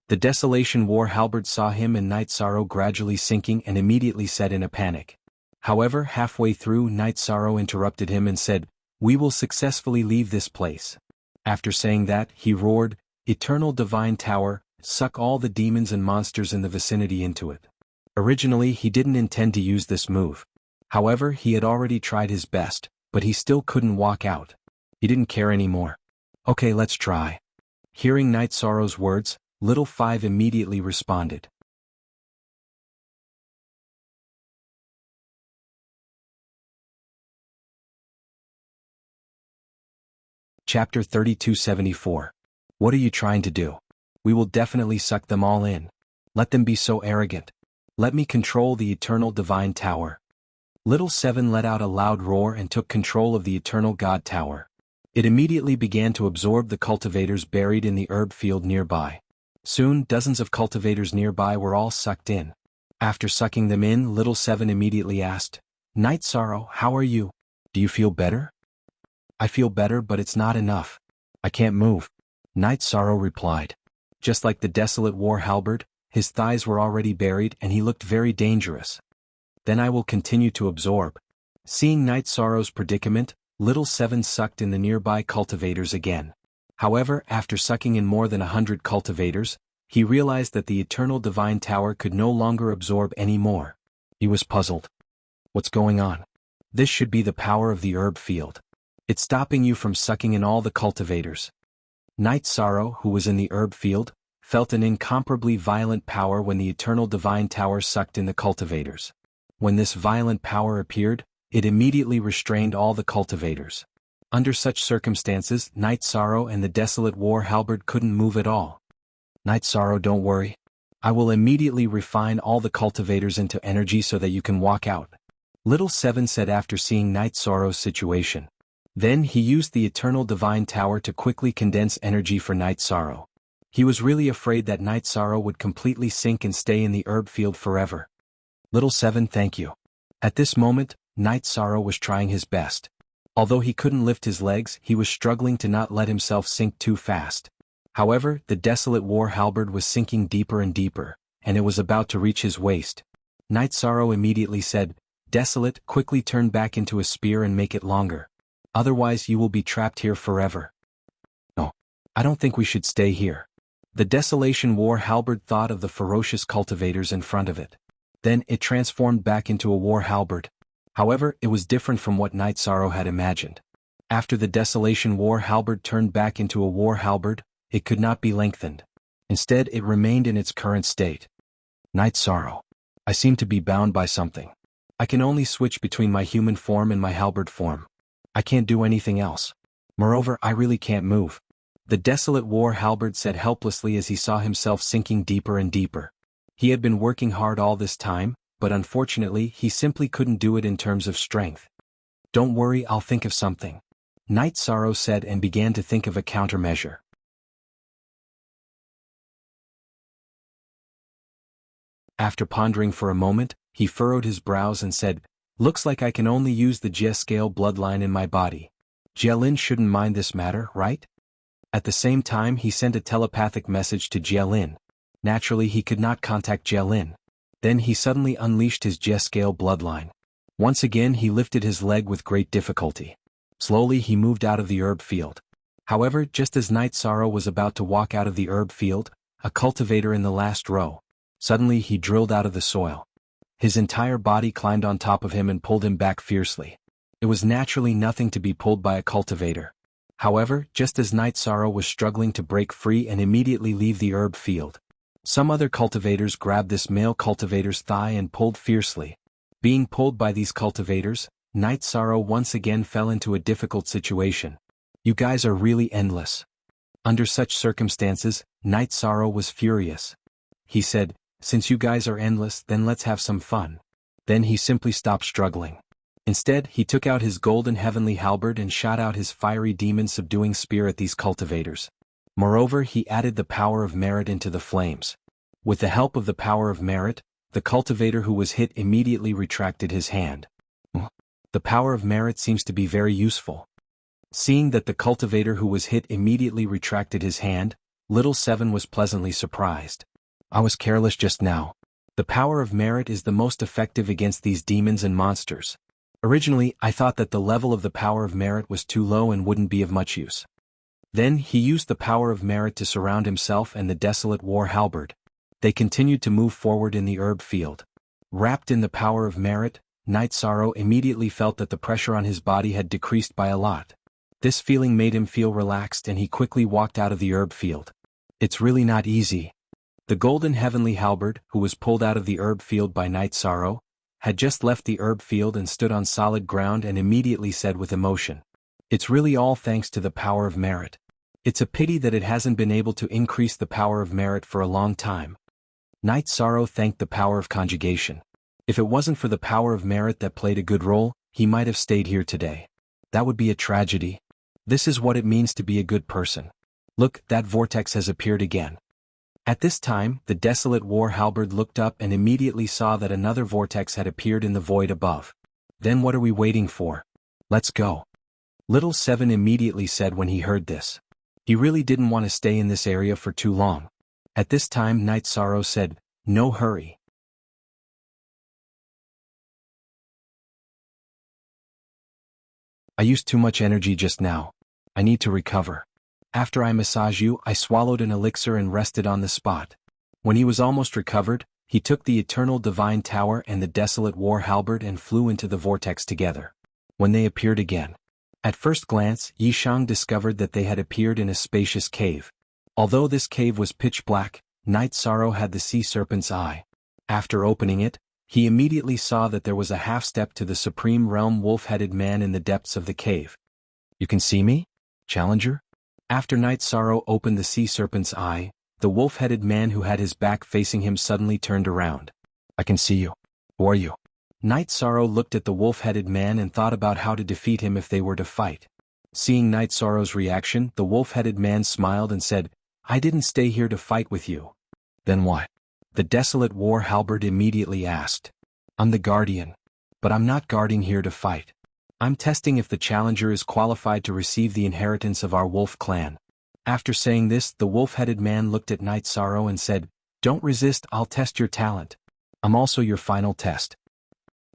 The Desolation War halberd saw him and Night Sorrow gradually sinking and immediately said in a panic. However, halfway through, Night Sorrow interrupted him and said, "We will successfully leave this place." After saying that, he roared, "Eternal Divine Tower, suck all the demons and monsters in the vicinity into it." Originally he didn't intend to use this move. However, he had already tried his best, but he still couldn't walk out. He didn't care anymore. "Okay, let's try." Hearing Night Sorrow's words, Little Five immediately responded. Chapter 3274. What are you trying to do? We will definitely suck them all in. Let them be so arrogant. Let me control the Eternal Divine Tower. Little Seven let out a loud roar and took control of the Eternal God Tower. It immediately began to absorb the cultivators buried in the herb field nearby. Soon, dozens of cultivators nearby were all sucked in. After sucking them in, Little Seven immediately asked, "Night Sorrow, how are you? Do you feel better?" "I feel better, but it's not enough. I can't move," Night Sorrow replied. Just like the Desolate War halberd, his thighs were already buried and he looked very dangerous. "Then I will continue to absorb." Seeing Night Sorrow's predicament, Little Seven sucked in the nearby cultivators again. However, after sucking in more than 100 cultivators, he realized that the Eternal Divine Tower could no longer absorb any more. He was puzzled. What's going on? This should be the power of the herb field. It's stopping you from sucking in all the cultivators. Night Sorrow, who was in the herb field, felt an incomparably violent power when the Eternal Divine Tower sucked in the cultivators. When this violent power appeared, it immediately restrained all the cultivators. Under such circumstances, Night Sorrow and the Desolate War halberd couldn't move at all. "Night Sorrow, don't worry. I will immediately refine all the cultivators into energy so that you can walk out," Little Seven said after seeing Night Sorrow's situation. Then he used the Eternal Divine Tower to quickly condense energy for Night Sorrow. He was really afraid that Night Sorrow would completely sink and stay in the herb field forever. "Little Seven, thank you." At this moment, Night Sorrow was trying his best. Although he couldn't lift his legs, he was struggling to not let himself sink too fast. However, the Desolate War halberd was sinking deeper and deeper, and it was about to reach his waist. Night Sorrow immediately said, "Desolate, quickly turn back into a spear and make it longer. Otherwise you will be trapped here forever." "No, I don't think we should stay here." The Desolation War halberd thought of the ferocious cultivators in front of it. Then it transformed back into a war halberd. However, it was different from what Night Sorrow had imagined. After the Desolation War halberd turned back into a war halberd, it could not be lengthened. Instead, it remained in its current state. "Night Sorrow, I seem to be bound by something. I can only switch between my human form and my halberd form. I can't do anything else. Moreover, I really can't move," the Desolate War halberd said helplessly as he saw himself sinking deeper and deeper. He had been working hard all this time, but unfortunately he simply couldn't do it in terms of strength. "Don't worry, I'll think of something," Night Sorrow said and began to think of a countermeasure. After pondering for a moment, he furrowed his brows and said, "Looks like I can only use the Jia scale bloodline in my body. Jialin shouldn't mind this matter, right?" At the same time he sent a telepathic message to Jialin. Naturally he could not contact Jialin. Then he suddenly unleashed his Jia scale bloodline. Once again he lifted his leg with great difficulty. Slowly he moved out of the herb field. However, just as Night Sorrow was about to walk out of the herb field, a cultivator in the last row. Suddenly he drilled out of the soil. His entire body climbed on top of him and pulled him back fiercely. It was naturally nothing to be pulled by a cultivator. However, just as Night Sorrow was struggling to break free and immediately leave the herb field, some other cultivators grabbed this male cultivator's thigh and pulled fiercely. Being pulled by these cultivators, Night Sorrow once again fell into a difficult situation. "You guys are really endless." Under such circumstances, Night Sorrow was furious. He said, "Since you guys are endless, then let's have some fun. Then he simply stopped struggling. Instead, he took out his golden heavenly halberd and shot out his fiery demon-subduing spear at these cultivators. Moreover, he added the power of merit into the flames. With the help of the power of merit, the cultivator who was hit immediately retracted his hand. The power of merit seems to be very useful. Seeing that the cultivator who was hit immediately retracted his hand, Little Seven was pleasantly surprised. I was careless just now. The power of merit is the most effective against these demons and monsters. Originally, I thought that the level of the power of merit was too low and wouldn't be of much use. Then he used the power of merit to surround himself and the desolate war halberd. They continued to move forward in the herb field. Wrapped in the power of merit, Night Sorrow immediately felt that the pressure on his body had decreased by a lot. This feeling made him feel relaxed and he quickly walked out of the herb field. It's really not easy. The golden heavenly halberd, who was pulled out of the herb field by Night Sorrow, had just left the herb field and stood on solid ground and immediately said with emotion, "It's really all thanks to the power of merit. It's a pity that it hasn't been able to increase the power of merit for a long time." Night Sorrow thanked the power of conjugation. If it wasn't for the power of merit that played a good role, he might have stayed here today. That would be a tragedy. This is what it means to be a good person. Look, that vortex has appeared again. At this time, the desolate war halberd looked up and immediately saw that another vortex had appeared in the void above. Then what are we waiting for? Let's go. Little Seven immediately said when he heard this. He really didn't want to stay in this area for too long. At this time Night Sorrow said, "No hurry. I used too much energy just now. I need to recover. After I massage you, I swallowed an elixir and rested on the spot." When he was almost recovered, he took the eternal divine tower and the desolate war halberd and flew into the vortex together. When they appeared again. At first glance, Yishang discovered that they had appeared in a spacious cave. Although this cave was pitch black, Night Sorrow had the sea serpent's eye. After opening it, he immediately saw that there was a half-step to the supreme realm wolf-headed man in the depths of the cave. "You can see me, Challenger?" After Night Sorrow opened the sea serpent's eye, the wolf-headed man who had his back facing him suddenly turned around. "I can see you. Who are you?" Night Sorrow looked at the wolf-headed man and thought about how to defeat him if they were to fight. Seeing Night Sorrow's reaction, the wolf-headed man smiled and said, "I didn't stay here to fight with you." "Then what?" The desolate war halberd immediately asked. "I'm the guardian. But I'm not guarding here to fight. I'm testing if the challenger is qualified to receive the inheritance of our wolf clan." After saying this, the wolf-headed man looked at Night Sorrow and said, "Don't resist, I'll test your talent. I'm also your final test."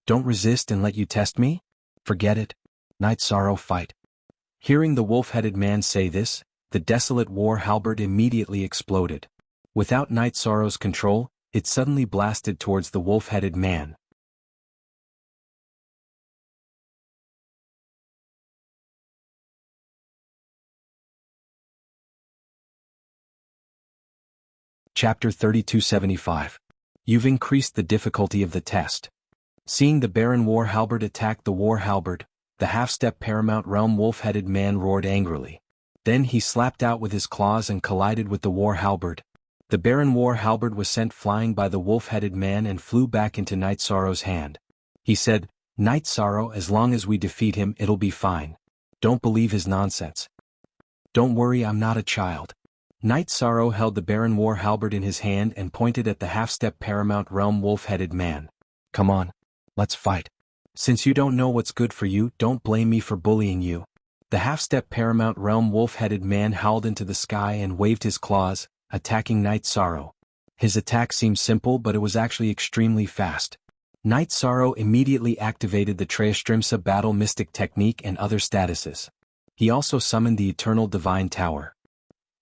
"Don't resist and let you test me? Forget it. Night Sorrow, fight." Hearing the wolf-headed man say this, the desolate war halberd immediately exploded. Without Night Sorrow's control, it suddenly blasted towards the wolf-headed man. Chapter 3275. You've increased the difficulty of the test. Seeing the Baron war halberd attack the war halberd, the half-step paramount realm wolf-headed man roared angrily. Then he slapped out with his claws and collided with the war halberd. The Baron war halberd was sent flying by the wolf-headed man and flew back into Night Sorrow's hand. He said, "Night Sorrow, as long as we defeat him it'll be fine. Don't believe his nonsense." "Don't worry, I'm not a child." Night Sorrow held the Baron war halberd in his hand and pointed at the half-step paramount realm wolf-headed man. "Come on. Let's fight. Since you don't know what's good for you, don't blame me for bullying you." The half-step paramount realm wolf-headed man howled into the sky and waved his claws, attacking Night Sorrow. His attack seemed simple, but it was actually extremely fast. Night Sorrow immediately activated the Treastrimsa battle mystic technique and other statuses. He also summoned the Eternal Divine Tower.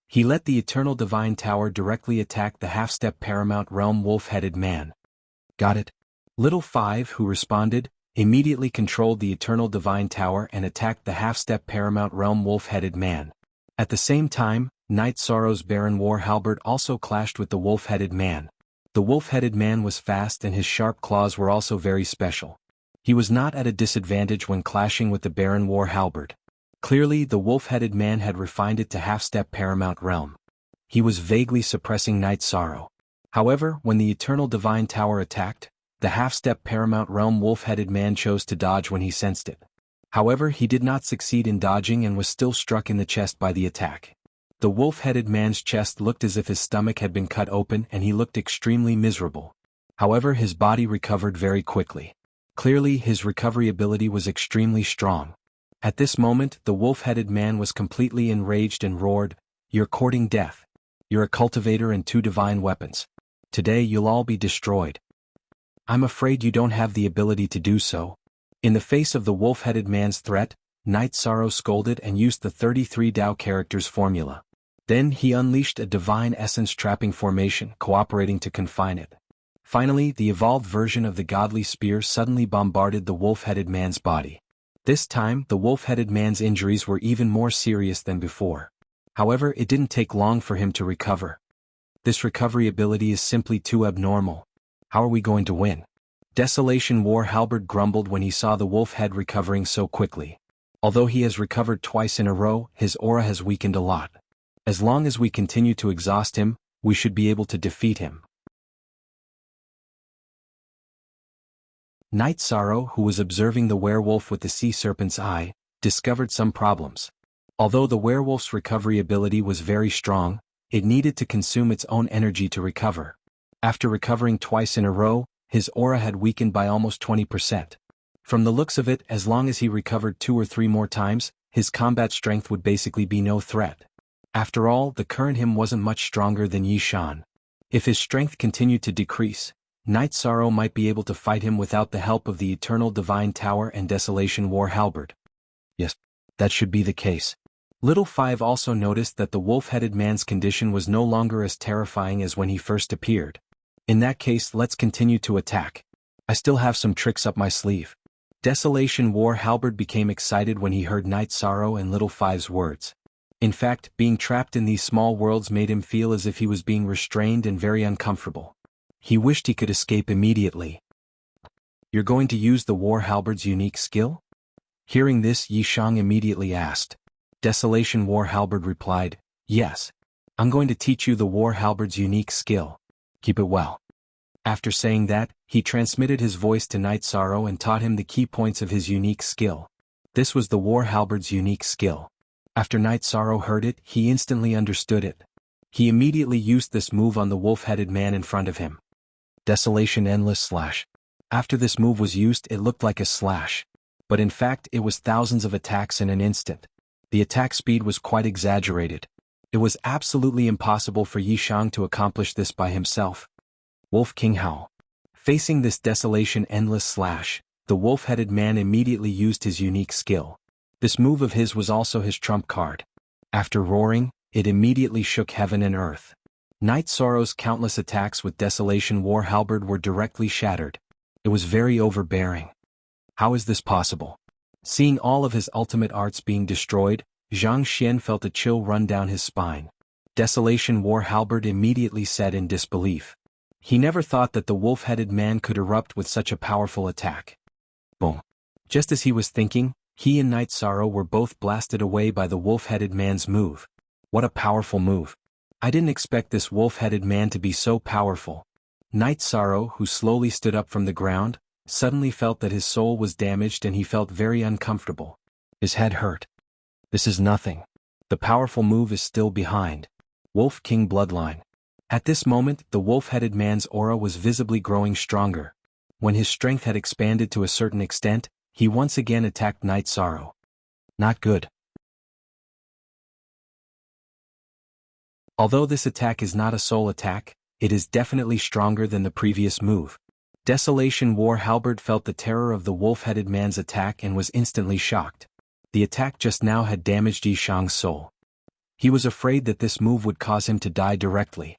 He let the Eternal Divine Tower directly attack the half-step paramount realm wolf-headed man. "Got it." Little Five, who responded, immediately controlled the Eternal Divine Tower and attacked the half-step paramount realm wolf-headed man. At the same time, Night Sorrow's Baron war halberd also clashed with the wolf-headed man. The wolf-headed man was fast and his sharp claws were also very special. He was not at a disadvantage when clashing with the Baron war halberd. Clearly, the wolf-headed man had refined it to half-step paramount realm. He was vaguely suppressing Night Sorrow. However, when the Eternal Divine Tower attacked, The half-step Paramount Realm wolf-headed man chose to dodge when he sensed it. However, he did not succeed in dodging and was still struck in the chest by the attack. The wolf-headed man's chest looked as if his stomach had been cut open and he looked extremely miserable. However, his body recovered very quickly. Clearly, his recovery ability was extremely strong. At this moment, the wolf-headed man was completely enraged and roared, "You're courting death. You're a cultivator and 2 divine weapons. Today you'll all be destroyed. I'm afraid you don't have the ability to do so." In the face of the wolf-headed man's threat, Night Sorrow scolded and used the 33 Tao characters formula. Then he unleashed a divine essence trapping formation, cooperating to confine it. Finally, the evolved version of the godly spear suddenly bombarded the wolf-headed man's body. This time, the wolf-headed man's injuries were even more serious than before. However, it didn't take long for him to recover. This recovery ability is simply too abnormal. How are we going to win? Desolation War Halberd grumbled when he saw the wolf head recovering so quickly. Although he has recovered twice in a row, his aura has weakened a lot. As long as we continue to exhaust him, we should be able to defeat him. Night Sorrow, who was observing the werewolf with the sea serpent's eye, discovered some problems. Although the werewolf's recovery ability was very strong, it needed to consume its own energy to recover. After recovering twice in a row, his aura had weakened by almost 20%. From the looks of it, as long as he recovered 2 or 3 more times, his combat strength would basically be no threat. After all, the current him wasn't much stronger than Yi Shan. If his strength continued to decrease, Night Sorrow might be able to fight him without the help of the Eternal Divine Tower and Desolation War Halberd. Yes, that should be the case. Little Five also noticed that the wolf-headed man's condition was no longer as terrifying as when he first appeared. In that case, let's continue to attack. I still have some tricks up my sleeve. Desolation War Halberd became excited when he heard Night Sorrow and Little Five's words. In fact, being trapped in these small worlds made him feel as if he was being restrained and very uncomfortable. He wished he could escape immediately. You're going to use the War Halberd's unique skill? Hearing this, Yi Shang immediately asked. Desolation War Halberd replied, yes. I'm going to teach you the War Halberd's unique skill. Keep it well. After saying that, he transmitted his voice to Night Sorrow and taught him the key points of his unique skill. This was the War Halberd's unique skill. After Night Sorrow heard it, he instantly understood it. He immediately used this move on the wolf-headed man in front of him. Desolation Endless Slash. After this move was used, it looked like a slash. But in fact, it was thousands of attacks in an instant. The attack speed was quite exaggerated. It was absolutely impossible for Yi Shang to accomplish this by himself. Wolf King Hao. Facing this Desolation Endless Slash, the wolf-headed man immediately used his unique skill. This move of his was also his trump card. After roaring, it immediately shook heaven and earth. Night Sorrow's countless attacks with Desolation War Halberd were directly shattered. It was very overbearing. How is this possible? Seeing all of his ultimate arts being destroyed, Zhang Xian felt a chill run down his spine. Desolation War Halberd immediately said in disbelief. He never thought that the wolf-headed man could erupt with such a powerful attack. Boom. Just as he was thinking, he and Night Sorrow were both blasted away by the wolf-headed man's move. What a powerful move. I didn't expect this wolf-headed man to be so powerful. Night Sorrow, who slowly stood up from the ground, suddenly felt that his soul was damaged and he felt very uncomfortable. His head hurt. This is nothing. The powerful move is still behind. Wolf King Bloodline. At this moment, the wolf-headed man's aura was visibly growing stronger. When his strength had expanded to a certain extent, he once again attacked Night Sorrow. Not good. Although this attack is not a soul attack, it is definitely stronger than the previous move. Desolation War Halberd felt the terror of the wolf-headed man's attack and was instantly shocked. The attack just now had damaged Yi Shang's soul. He was afraid that this move would cause him to die directly.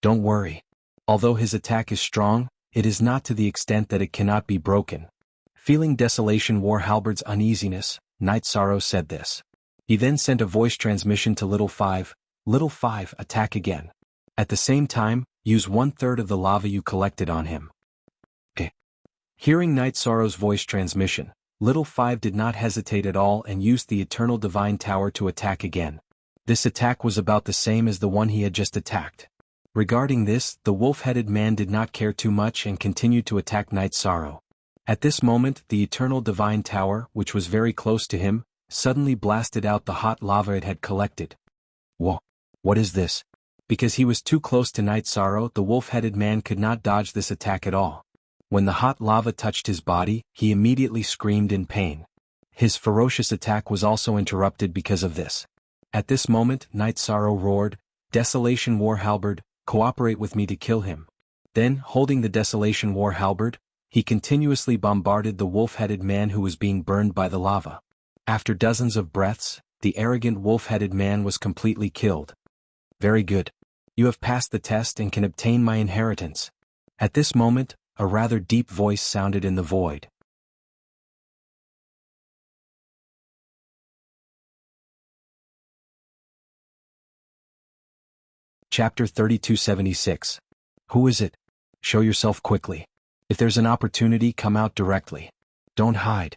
Don't worry. Although his attack is strong, it is not to the extent that it cannot be broken. Feeling Desolation War Halberd's uneasiness, Night Sorrow said this. He then sent a voice transmission to Little Five. Little Five, attack again. At the same time, use 1/3 of the lava you collected on him. Okay. Hearing Night Sorrow's voice transmission, Little Five did not hesitate at all and used the Eternal Divine Tower to attack again. This attack was about the same as the one he had just attacked. Regarding this, the wolf-headed man did not care too much and continued to attack Night Sorrow. At this moment, the eternal divine tower, which was very close to him, suddenly blasted out the hot lava it had collected. Whoa! What is this? Because he was too close to Night Sorrow, the wolf-headed man could not dodge this attack at all. When the hot lava touched his body, he immediately screamed in pain. His ferocious attack was also interrupted because of this. At this moment, Night Sorrow roared, "Desolation War Halberd, cooperate with me to kill him." Then, holding the Desolation War Halberd, he continuously bombarded the wolf-headed man who was being burned by the lava. After dozens of breaths, the arrogant wolf-headed man was completely killed. Very good. You have passed the test and can obtain my inheritance. At this moment, a rather deep voice sounded in the void. Chapter 3276. Who is it? Show yourself quickly. If there's an opportunity, come out directly. Don't hide.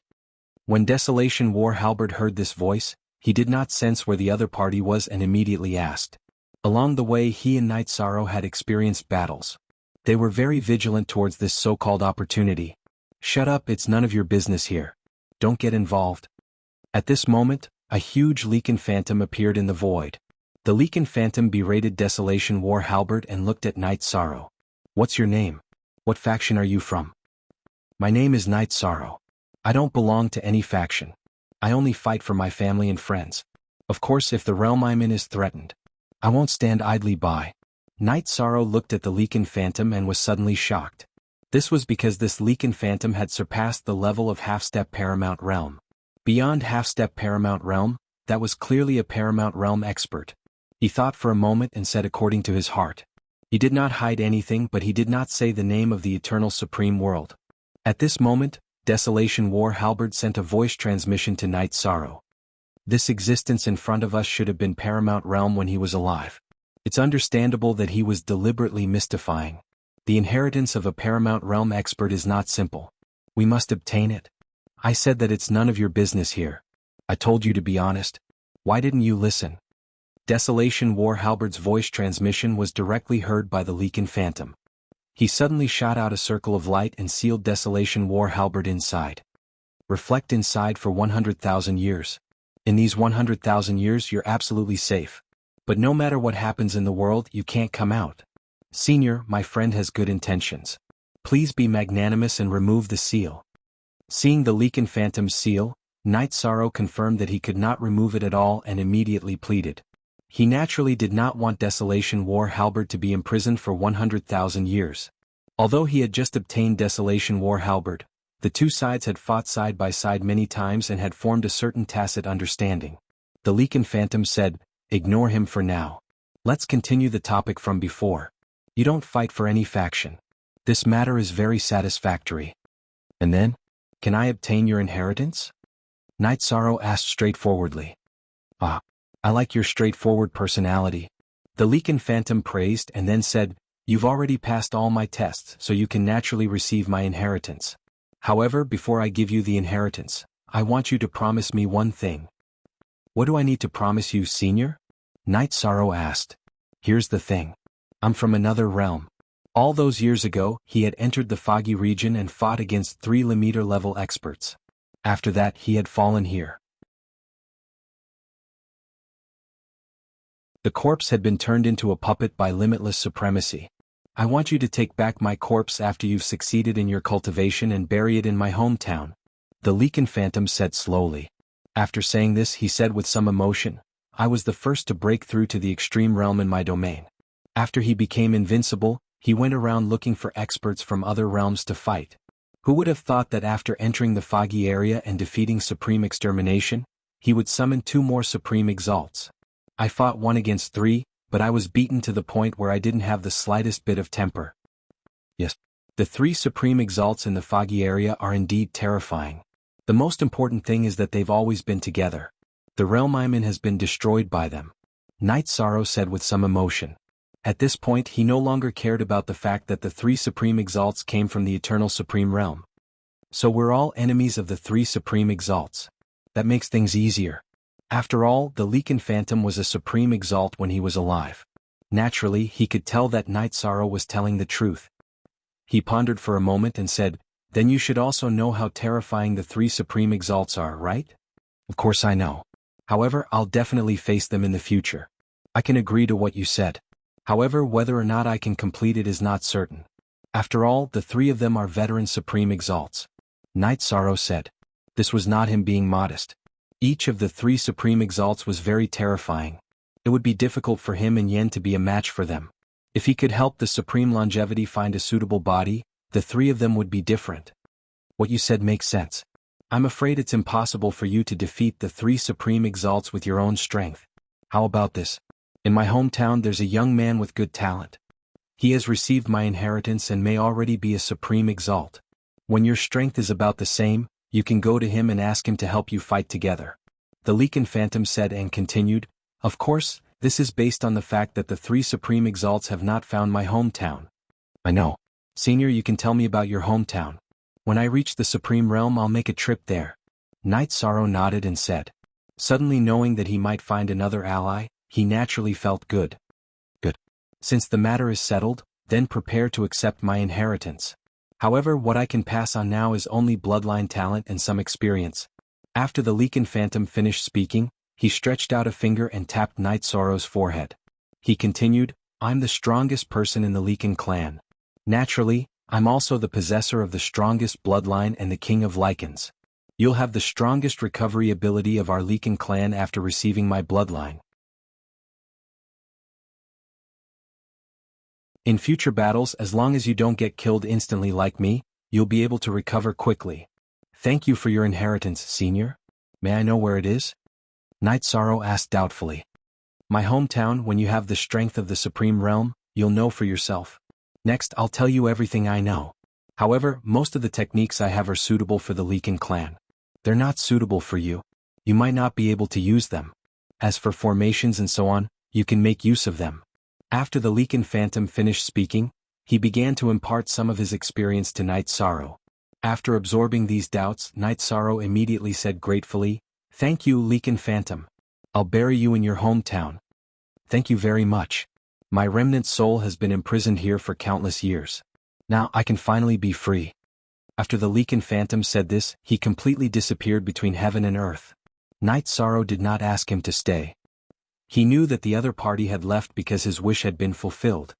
When Desolation War Halberd heard this voice, he did not sense where the other party was and immediately asked. Along the way, he and Night Sorrow had experienced battles. They were very vigilant towards this so-called opportunity. Shut up, it's none of your business here. Don't get involved. At this moment, a huge Leaken Phantom appeared in the void. The Leaken Phantom berated Desolation War Halberd and looked at Night Sorrow. What's your name? What faction are you from? My name is Night Sorrow. I don't belong to any faction. I only fight for my family and friends. Of course, if the realm I'm in is threatened, I won't stand idly by. Night Sorrow looked at the Leaken Phantom and was suddenly shocked. This was because this Leaken Phantom had surpassed the level of Half-Step Paramount Realm. Beyond Half-Step Paramount Realm, that was clearly a Paramount Realm expert. He thought for a moment and said according to his heart. He did not hide anything, but he did not say the name of the Eternal Supreme World. At this moment, Desolation War Halberd sent a voice transmission to Night Sorrow. This existence in front of us should have been Paramount Realm when he was alive. It's understandable that he was deliberately mystifying. The inheritance of a Paramount Realm expert is not simple. We must obtain it. I said that it's none of your business here. I told you to be honest. Why didn't you listen? Desolation War Halberd's voice transmission was directly heard by the Leaken Phantom. He suddenly shot out a circle of light and sealed Desolation War Halberd inside. Reflect inside for 100,000 years. In these 100,000 years you're absolutely safe. But no matter what happens in the world, you can't come out. Senior, my friend has good intentions. Please be magnanimous and remove the seal. Seeing the Leaken Phantom's seal, Night Sorrow confirmed that he could not remove it at all and immediately pleaded. He naturally did not want Desolation War Halberd to be imprisoned for 100,000 years. Although he had just obtained Desolation War Halberd, the two sides had fought side by side many times and had formed a certain tacit understanding. The Leaken Phantom said, "Ignore him for now. Let's continue the topic from before. You don't fight for any faction. This matter is very satisfactory. And then? Can I obtain your inheritance?" Night Sorrow asked straightforwardly. "Ah. I like your straightforward personality." The Leaken Phantom praised and then said, "You've already passed all my tests, so you can naturally receive my inheritance. However, before I give you the inheritance, I want you to promise me one thing." "What do I need to promise you, Senior?" Night Sorrow asked. "Here's the thing. I'm from another realm. All those years ago, he had entered the Foggy region and fought against 3-meter level experts. After that, he had fallen here. The corpse had been turned into a puppet by limitless supremacy. I want you to take back my corpse after you've succeeded in your cultivation and bury it in my hometown," the Leaken Phantom said slowly. After saying this, he said with some emotion, "I was the first to break through to the extreme realm in my domain. After he became invincible, he went around looking for experts from other realms to fight. Who would have thought that after entering the Foggy area and defeating Supreme Extermination, he would summon 2 more Supreme Exalts? I fought 1 against 3, but I was beaten to the point where I didn't have the slightest bit of temper. Yes, the 3 Supreme Exalts in the Foggy area are indeed terrifying. The most important thing is that they've always been together. The realm I'm in has been destroyed by them," Night Sorrow said with some emotion. At this point he no longer cared about the fact that the 3 Supreme Exalts came from the Eternal Supreme Realm. "So we're all enemies of the 3 Supreme Exalts. That makes things easier. After all, the Leaken Phantom was a Supreme Exalt when he was alive. Naturally, he could tell that Night Sorrow was telling the truth. He pondered for a moment and said, "Then you should also know how terrifying the three supreme exalts are, right?" "Of course I know. However, I'll definitely face them in the future. I can agree to what you said. However, whether or not I can complete it is not certain. After all, the three of them are veteran supreme exalts," Night Sorrow said. This was not him being modest. Each of the three supreme exalts was very terrifying. It would be difficult for him and Yen to be a match for them. If he could help the supreme longevity find a suitable body, the three of them would be different. "What you said makes sense. I'm afraid it's impossible for you to defeat the three supreme exalts with your own strength. How about this? In my hometown there's a young man with good talent. He has received my inheritance and may already be a supreme exalt. When your strength is about the same, you can go to him and ask him to help you fight together," the Leaken Phantom said and continued, "Of course, this is based on the fact that the three supreme exalts have not found my hometown." "I know. Senior, you can tell me about your hometown. When I reach the supreme realm I'll make a trip there," Night Sorrow nodded and said. Suddenly knowing that he might find another ally, he naturally felt good. "Good. Since the matter is settled, then prepare to accept my inheritance. However, what I can pass on now is only bloodline talent and some experience." After the Leaken Phantom finished speaking, he stretched out a finger and tapped Night Sorrow's forehead. He continued, "I'm the strongest person in the Leaken clan. Naturally, I'm also the possessor of the strongest bloodline and the king of Lycans. You'll have the strongest recovery ability of our Leaken clan after receiving my bloodline. In future battles, as long as you don't get killed instantly like me, you'll be able to recover quickly. Thank you for your inheritance, Senior. May I know where it is?" Night Sorrow asked doubtfully. "My hometown. When you have the strength of the Supreme Realm, you'll know for yourself. Next, I'll tell you everything I know. However, most of the techniques I have are suitable for the Leaken clan. They're not suitable for you. You might not be able to use them. As for formations and so on, you can make use of them." After the Leaken Phantom finished speaking, he began to impart some of his experience to Night Sorrow. After absorbing these doubts, Night Sorrow immediately said gratefully, "Thank you, Leaken Phantom. I'll bury you in your hometown." "Thank you very much. My remnant soul has been imprisoned here for countless years. Now I can finally be free." After the Leaken Phantom said this, he completely disappeared between heaven and earth. Night Sorrow did not ask him to stay. He knew that the other party had left because his wish had been fulfilled.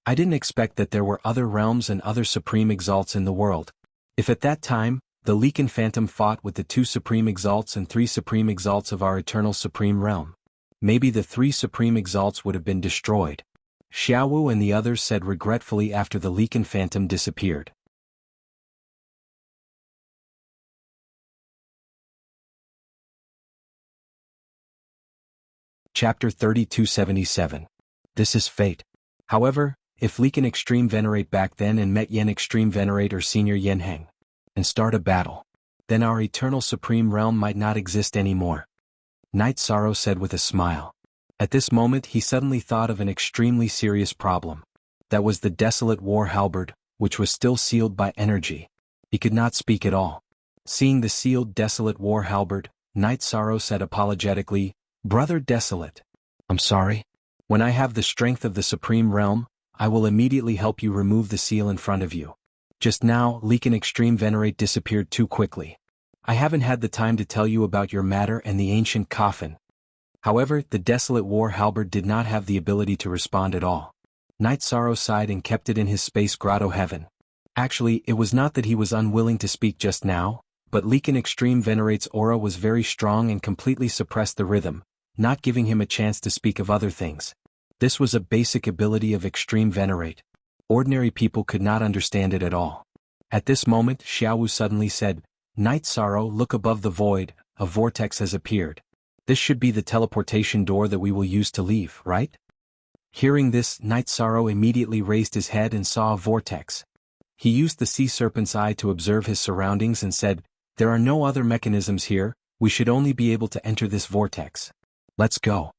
"I didn't expect that there were other realms and other supreme exalts in the world. If at that time, the Leaken Phantom fought with the two supreme exalts and three supreme exalts of our eternal supreme realm, maybe the three supreme exalts would have been destroyed," Xiaowu and the others said regretfully after the Leaken Phantom disappeared. Chapter 3277. This is fate. However, if Leaken Extreme Venerate back then and met Yen Extreme Venerate or Senior Yen Heng, and start a battle, then our eternal supreme realm might not exist anymore, Night Sorrow said with a smile. At this moment he suddenly thought of an extremely serious problem. That was the desolate war halberd, which was still sealed by energy. He could not speak at all. Seeing the sealed desolate war halberd, Night Sorrow said apologetically, "Brother Desolate, I'm sorry. When I have the strength of the supreme realm, I will immediately help you remove the seal in front of you. Just now, Leaken Extreme Venerate disappeared too quickly. I haven't had the time to tell you about your matter and the ancient coffin." However, the desolate war halberd did not have the ability to respond at all. Night Sorrow sighed and kept it in his space grotto heaven. Actually, it was not that he was unwilling to speak just now, but Leaken Extreme Venerate's aura was very strong and completely suppressed the rhythm, not giving him a chance to speak of other things. This was a basic ability of Extreme Venerate. Ordinary people could not understand it at all. At this moment, Xiaowu suddenly said, "Night Sorrow, look above the void, a vortex has appeared. This should be the teleportation door that we will use to leave, right?" Hearing this, Night Sorrow immediately raised his head and saw a vortex. He used the sea serpent's eye to observe his surroundings and said, "There are no other mechanisms here, we should only be able to enter this vortex. Let's go."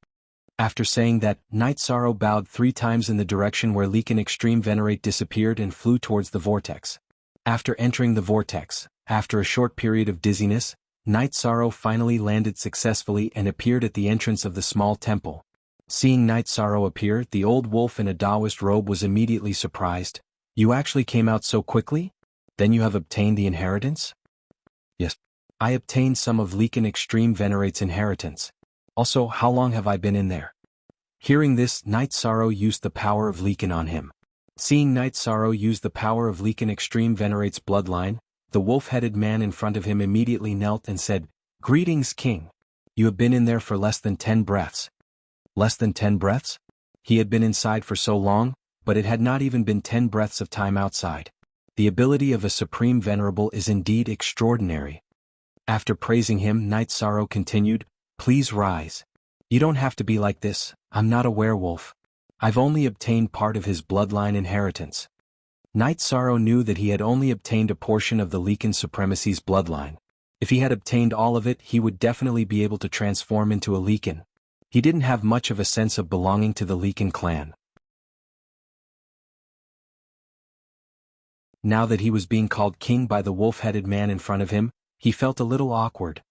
After saying that, Night Sorrow bowed 3 times in the direction where Leaken Extreme Venerate disappeared and flew towards the vortex. After entering the vortex, after a short period of dizziness, Night Sorrow finally landed successfully and appeared at the entrance of the small temple. Seeing Night Sorrow appear, the old wolf in a Taoist robe was immediately surprised. You actually came out so quickly? Then you have obtained the inheritance? Yes. I obtained some of Lekan Extreme Venerate's inheritance. Also, how long have I been in there? Hearing this, Night Sorrow used the power of Lekan on him. Seeing Night Sorrow use the power of Lekan Extreme Venerate's bloodline, the wolf-headed man in front of him immediately knelt and said, "Greetings, King. You have been in there for less than 10 breaths. Less than 10 breaths? He had been inside for so long, but it had not even been 10 breaths of time outside. The ability of a Supreme Venerable is indeed extraordinary." After praising him, Night Sorrow continued, "Please rise. You don't have to be like this, I'm not a werewolf. I've only obtained part of his bloodline inheritance." Night Sorrow knew that he had only obtained a portion of the Lekan Supremacy's bloodline. If he had obtained all of it, he would definitely be able to transform into a Lekan. He didn't have much of a sense of belonging to the Lekan clan. Now that he was being called king by the wolf-headed man in front of him, he felt a little awkward.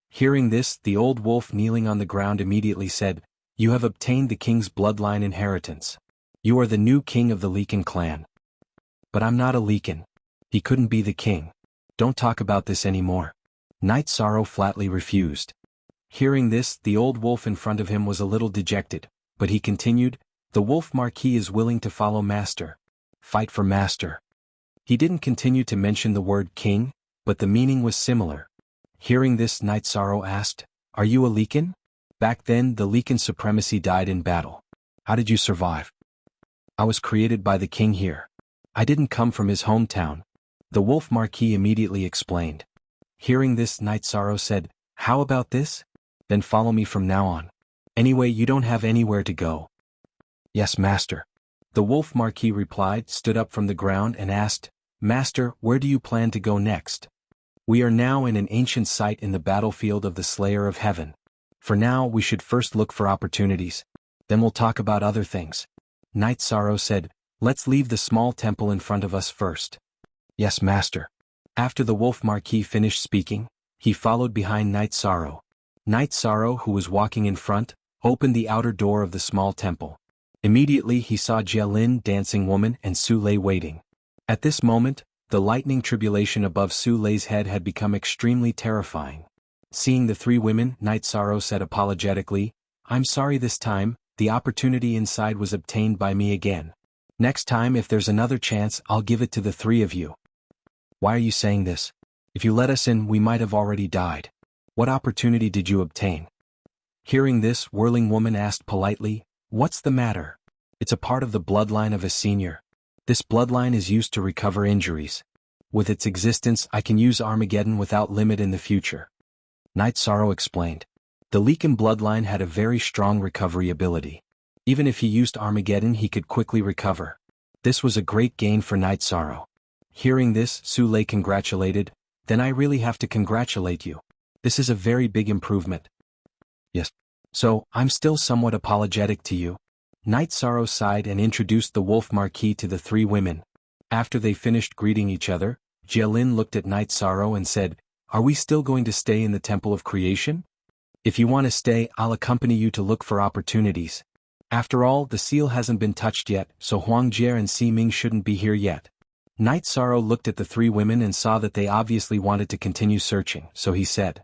Hearing this, the old wolf kneeling on the ground immediately said, "You have obtained the king's bloodline inheritance. You are the new king of the Lekan clan." "But I'm not a Lekan. He couldn't be the king. Don't talk about this anymore." Night Sorrow flatly refused. Hearing this, the old wolf in front of him was a little dejected, but he continued, "The wolf marquis is willing to follow master. Fight for master." He didn't continue to mention the word king, but the meaning was similar. Hearing this, Night Sorrow asked, "Are you a Lekan? Back then, the Lekan supremacy died in battle. How did you survive?" "I was created by the king here. I didn't come from his hometown," the wolf marquis immediately explained. Hearing this, Night Sorrow said, "How about this? Then follow me from now on. Anyway, you don't have anywhere to go." "Yes, master." The wolf marquis replied, stood up from the ground and asked, "Master, where do you plan to go next?" "We are now in an ancient site in the battlefield of the Slayer of Heaven. For now, we should first look for opportunities. Then we'll talk about other things." Night Sorrow said, "Let's leave the small temple in front of us first." "Yes, master." After the wolf marquis finished speaking, he followed behind Night Sorrow. Night Sorrow, who was walking in front, opened the outer door of the small temple. Immediately he saw Jialin, Dancing Woman, and Su Lei waiting. At this moment, the lightning tribulation above Su Lei's head had become extremely terrifying. Seeing the three women, Night Sorrow said apologetically, "I'm sorry this time, the opportunity inside was obtained by me again. Next time if there's another chance I'll give it to the three of you." "Why are you saying this? If you let us in we might have already died. What opportunity did you obtain?" Hearing this, Whirling Woman asked politely, "What's the matter?" "It's a part of the bloodline of a senior. This bloodline is used to recover injuries. With its existence I can use Armageddon without limit in the future." Night Sorrow explained. The Lekan bloodline had a very strong recovery ability. Even if he used Armageddon he could quickly recover. This was a great gain for Night Sorrow. Hearing this, Su Lei congratulated, "Then I really have to congratulate you. This is a very big improvement." "Yes. So, I'm still somewhat apologetic to you." Night Sorrow sighed and introduced the wolf marquis to the three women. After they finished greeting each other, Jialin looked at Night Sorrow and said, "Are we still going to stay in the Temple of Creation? If you want to stay, I'll accompany you to look for opportunities. After all, the seal hasn't been touched yet, so Huang Jie and Si Ming shouldn't be here yet." Night Sorrow looked at the three women and saw that they obviously wanted to continue searching, so he said.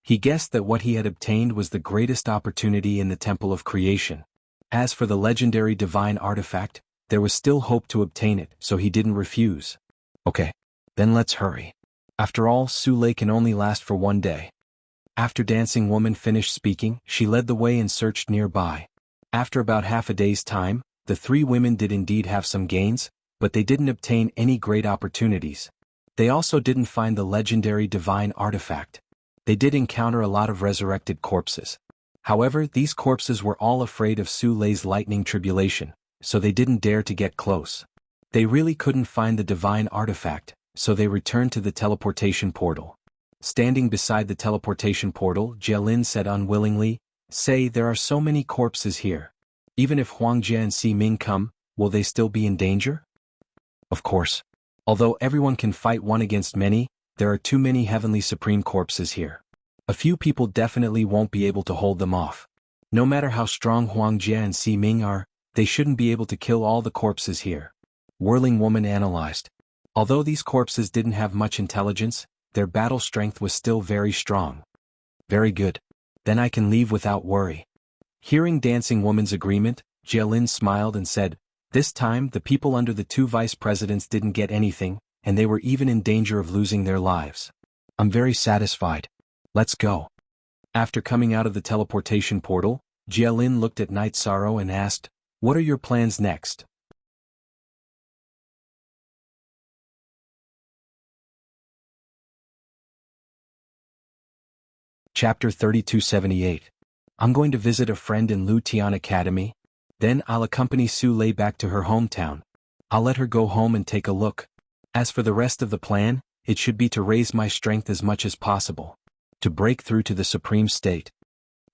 He guessed that what he had obtained was the greatest opportunity in the Temple of Creation. As for the legendary divine artifact, there was still hope to obtain it, so he didn't refuse. "Okay. Then let's hurry. After all, Su Lei can only last for one day." After Dancing Woman finished speaking, she led the way and searched nearby. After about half a day's time, the three women did indeed have some gains, but they didn't obtain any great opportunities. They also didn't find the legendary divine artifact. They did encounter a lot of resurrected corpses. However, these corpses were all afraid of Su Lei's lightning tribulation, so they didn't dare to get close. They really couldn't find the divine artifact, so they returned to the teleportation portal. Standing beside the teleportation portal, Jialin said unwillingly, "Say, there are so many corpses here. Even if Huang Jie and Si Ming come, will they still be in danger?" "Of course. Although everyone can fight one against many, there are too many heavenly supreme corpses here. A few people definitely won't be able to hold them off. No matter how strong Huang Jie and Si Ming are, they shouldn't be able to kill all the corpses here. Whirling Woman analyzed. Although these corpses didn't have much intelligence, their battle strength was still very strong. Very good. Then I can leave without worry. Hearing Dancing Woman's agreement, Jielin smiled and said, this time the people under the two vice presidents didn't get anything, and they were even in danger of losing their lives. I'm very satisfied. Let's go. After coming out of the teleportation portal, Jielin looked at Night Sorrow and asked, what are your plans next? Chapter 3278. I'm going to visit a friend in Lu Tian Academy. Then I'll accompany Su Lei back to her hometown. I'll let her go home and take a look. As for the rest of the plan, it should be to raise my strength as much as possible. To break through to the Supreme State.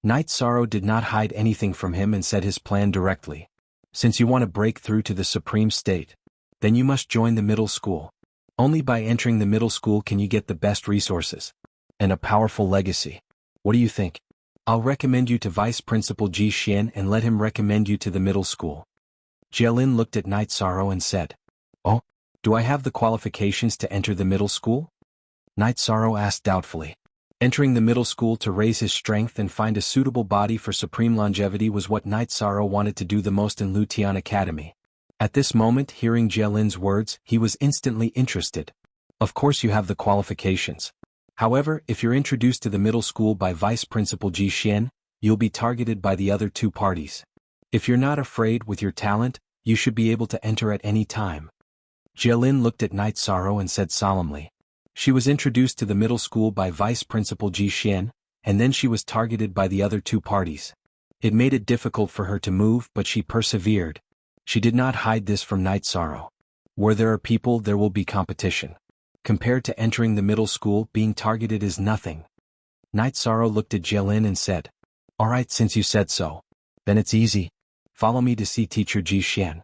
Night Sorrow did not hide anything from him and said his plan directly. Since you want to break through to the Supreme State, then you must join the middle school. Only by entering the middle school can you get the best resources. And a powerful legacy. What do you think? I'll recommend you to Vice Principal Ji Xian and let him recommend you to the middle school. Jielin looked at Night Sorrow and said, oh, do I have the qualifications to enter the middle school? Night Sorrow asked doubtfully. Entering the middle school to raise his strength and find a suitable body for supreme longevity was what Night Sorrow wanted to do the most in Lu Tian Academy. At this moment, hearing Jielin's words, he was instantly interested. Of course you have the qualifications. However, if you're introduced to the middle school by Vice Principal Ji Xian, you'll be targeted by the other two parties. If you're not afraid with your talent, you should be able to enter at any time. Jielin looked at Night Sorrow and said solemnly. She was introduced to the middle school by Vice Principal Ji Xian, and then she was targeted by the other two parties. It made it difficult for her to move, but she persevered. She did not hide this from Night Sorrow. Where there are people, there will be competition. Compared to entering the middle school, being targeted is nothing. Night Sorrow looked at Jielin and said, alright, since you said so. Then it's easy. Follow me to see Teacher Ji Xian.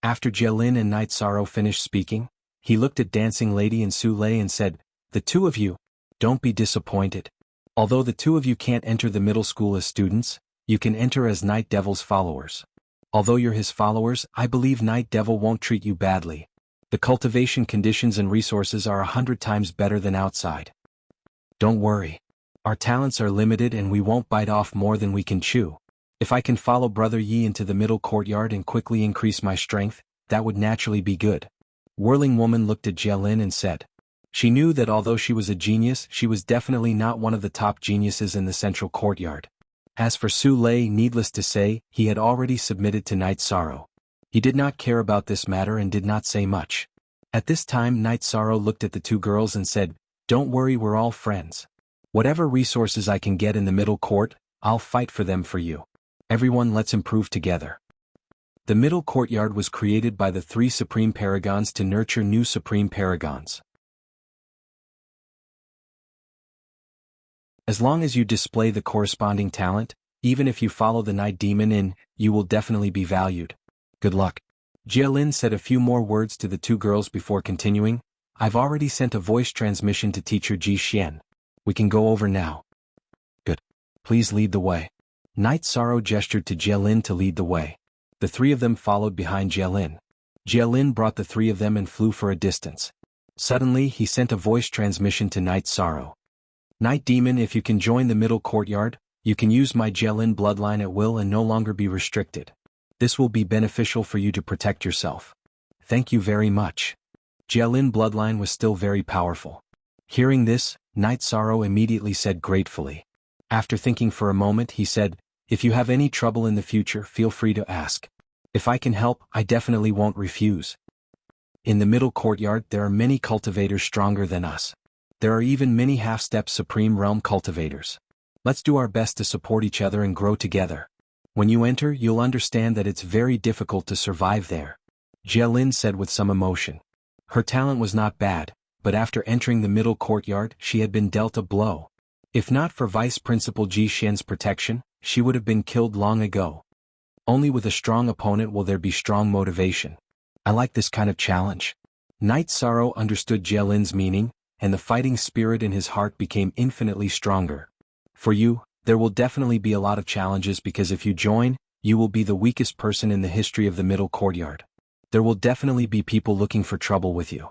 After Jielin and Night Sorrow finished speaking, he looked at Dancing Lady and Su Lei and said, the two of you, don't be disappointed. Although the two of you can't enter the middle school as students, you can enter as Night Devil's followers. Although you're his followers, I believe Night Devil won't treat you badly. The cultivation conditions and resources are 100 times better than outside. Don't worry. Our talents are limited and we won't bite off more than we can chew. If I can follow Brother Yi into the middle courtyard and quickly increase my strength, that would naturally be good. Whirling Woman looked at Jielin and said. She knew that although she was a genius, she was definitely not one of the top geniuses in the central courtyard. As for Su Lei, needless to say, he had already submitted to Night Sorrow. He did not care about this matter and did not say much. At this time Night Sorrow looked at the two girls and said, don't worry, we're all friends. Whatever resources I can get in the middle court, I'll fight for them for you. Everyone, let's improve together. The middle courtyard was created by the three Supreme Paragons to nurture new Supreme Paragons. As long as you display the corresponding talent, even if you follow the Night Demon in, you will definitely be valued. Good luck. Jielin said a few more words to the two girls before continuing. I've already sent a voice transmission to Teacher Ji Xian. We can go over now. Good. Please lead the way. Night Sorrow gestured to Jielin to lead the way. The three of them followed behind Jielin. Jielin brought the three of them and flew for a distance. Suddenly he sent a voice transmission to Night Sorrow. Night Demon, if you can join the middle courtyard, you can use my Jielin bloodline at will and no longer be restricted. This will be beneficial for you to protect yourself. Thank you very much. Jielin bloodline was still very powerful. Hearing this, Night Sorrow immediately said gratefully. After thinking for a moment he said, if you have any trouble in the future, feel free to ask. If I can help, I definitely won't refuse. In the middle courtyard there are many cultivators stronger than us. There are even many half-step Supreme Realm cultivators. Let's do our best to support each other and grow together. When you enter, you'll understand that it's very difficult to survive there. Jielin said with some emotion. Her talent was not bad, but after entering the middle courtyard, she had been dealt a blow. If not for Vice Principal Ji Xian's protection, she would have been killed long ago. Only with a strong opponent will there be strong motivation. I like this kind of challenge. Night Sorrow understood Jielin's meaning, and the fighting spirit in his heart became infinitely stronger. For you, there will definitely be a lot of challenges because if you join, you will be the weakest person in the history of the middle courtyard. There will definitely be people looking for trouble with you.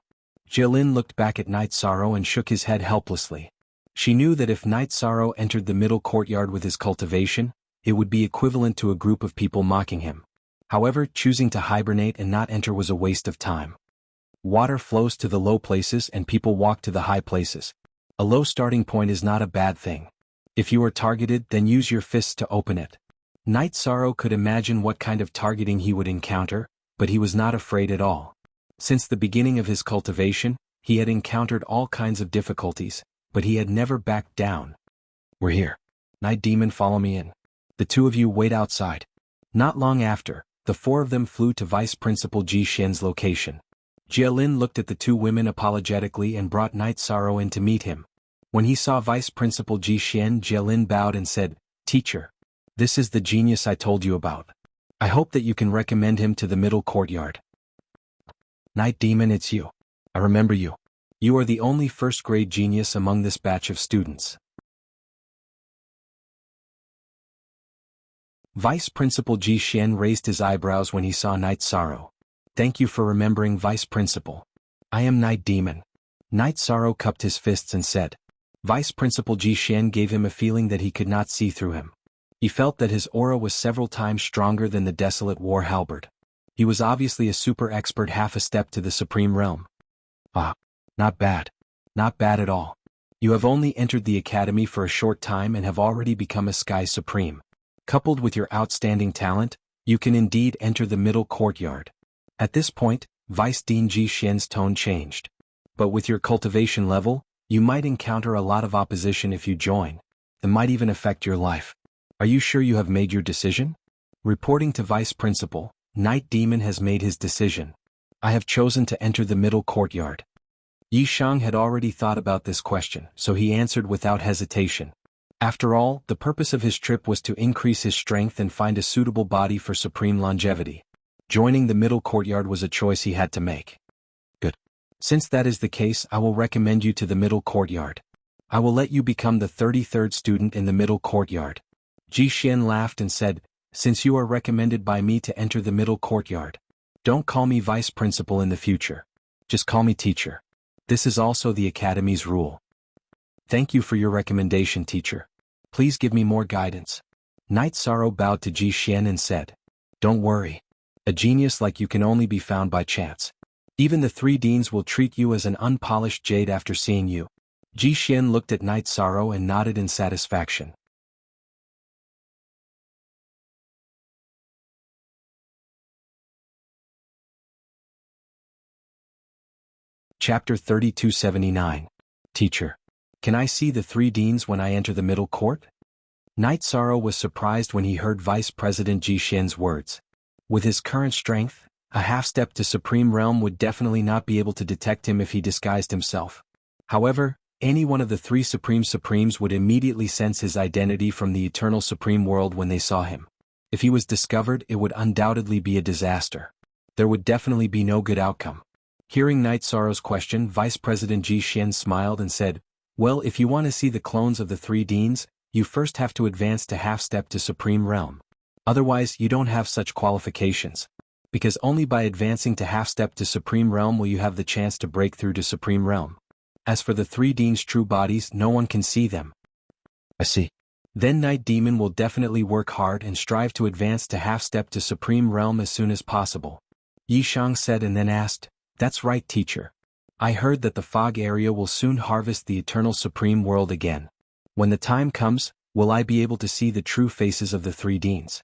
Jilin looked back at Night Sorrow and shook his head helplessly. She knew that if Night Sorrow entered the middle courtyard with his cultivation, it would be equivalent to a group of people mocking him. However, choosing to hibernate and not enter was a waste of time. Water flows to the low places and people walk to the high places. A low starting point is not a bad thing. If you are targeted, then use your fists to open it. Night Sorrow could imagine what kind of targeting he would encounter, but he was not afraid at all. Since the beginning of his cultivation, he had encountered all kinds of difficulties, but he had never backed down. We're here. Night Demon, follow me in. The two of you wait outside. Not long after, the four of them flew to Vice Principal Ji Xian's location. Jialin looked at the two women apologetically and brought Night Sorrow in to meet him. When he saw Vice Principal Ji Xian, Jialin bowed and said, "Teacher, this is the genius I told you about. I hope that you can recommend him to the middle courtyard." Night Demon, it's you. I remember you. You are the only first-grade genius among this batch of students. Vice Principal Ji Xian raised his eyebrows when he saw Night Sorrow. Thank you for remembering, Vice Principal. I am Night Demon. Night Sorrow cupped his fists and said. Vice Principal Ji Xian gave him a feeling that he could not see through him. He felt that his aura was several times stronger than the desolate war halberd. He was obviously a super expert, half a step to the Supreme Realm. Ah, not bad. Not bad at all. You have only entered the academy for a short time and have already become a Sky Supreme. Coupled with your outstanding talent, you can indeed enter the middle courtyard. At this point, Vice Dean Ji Xian's tone changed. But with your cultivation level, you might encounter a lot of opposition if you join. It might even affect your life. Are you sure you have made your decision? Reporting to Vice Principal, Night Demon has made his decision. I have chosen to enter the middle courtyard. Yi Shang had already thought about this question, so he answered without hesitation. After all, the purpose of his trip was to increase his strength and find a suitable body for supreme longevity. Joining the middle courtyard was a choice he had to make. Good. Since that is the case, I will recommend you to the middle courtyard. I will let you become the 33rd student in the middle courtyard. Ji Xian laughed and said, since you are recommended by me to enter the middle courtyard, don't call me Vice Principal in the future. Just call me Teacher. This is also the Academy's rule. Thank you for your recommendation, Teacher. Please give me more guidance. Night Sorrow bowed to Ji Xian and said, don't worry. A genius like you can only be found by chance. Even the three deans will treat you as an unpolished jade after seeing you. Ji Xian looked at Night Sorrow and nodded in satisfaction. Chapter 3279. Teacher. Can I see the three deans when I enter the middle court? Night Sorrow was surprised when he heard Vice President Ji Xian's words. With his current strength, a half-step to Supreme Realm would definitely not be able to detect him if he disguised himself. However, any one of the three Supremes would immediately sense his identity from the Eternal Supreme World when they saw him. If he was discovered, it would undoubtedly be a disaster. There would definitely be no good outcome. Hearing Night Sorrow's question, Vice President Ji Xian smiled and said, well, if you want to see the clones of the three deans, you first have to advance to half-step to Supreme Realm. Otherwise, you don't have such qualifications. Because only by advancing to half-step to Supreme Realm will you have the chance to break through to Supreme Realm. As for the three deans' true bodies, no one can see them. I see. Then Night Demon will definitely work hard and strive to advance to half-step to Supreme Realm as soon as possible. Yi Shang said and then asked, that's right, Teacher. I heard that the fog area will soon harvest the Eternal Supreme World again. When the time comes, will I be able to see the true faces of the three deans?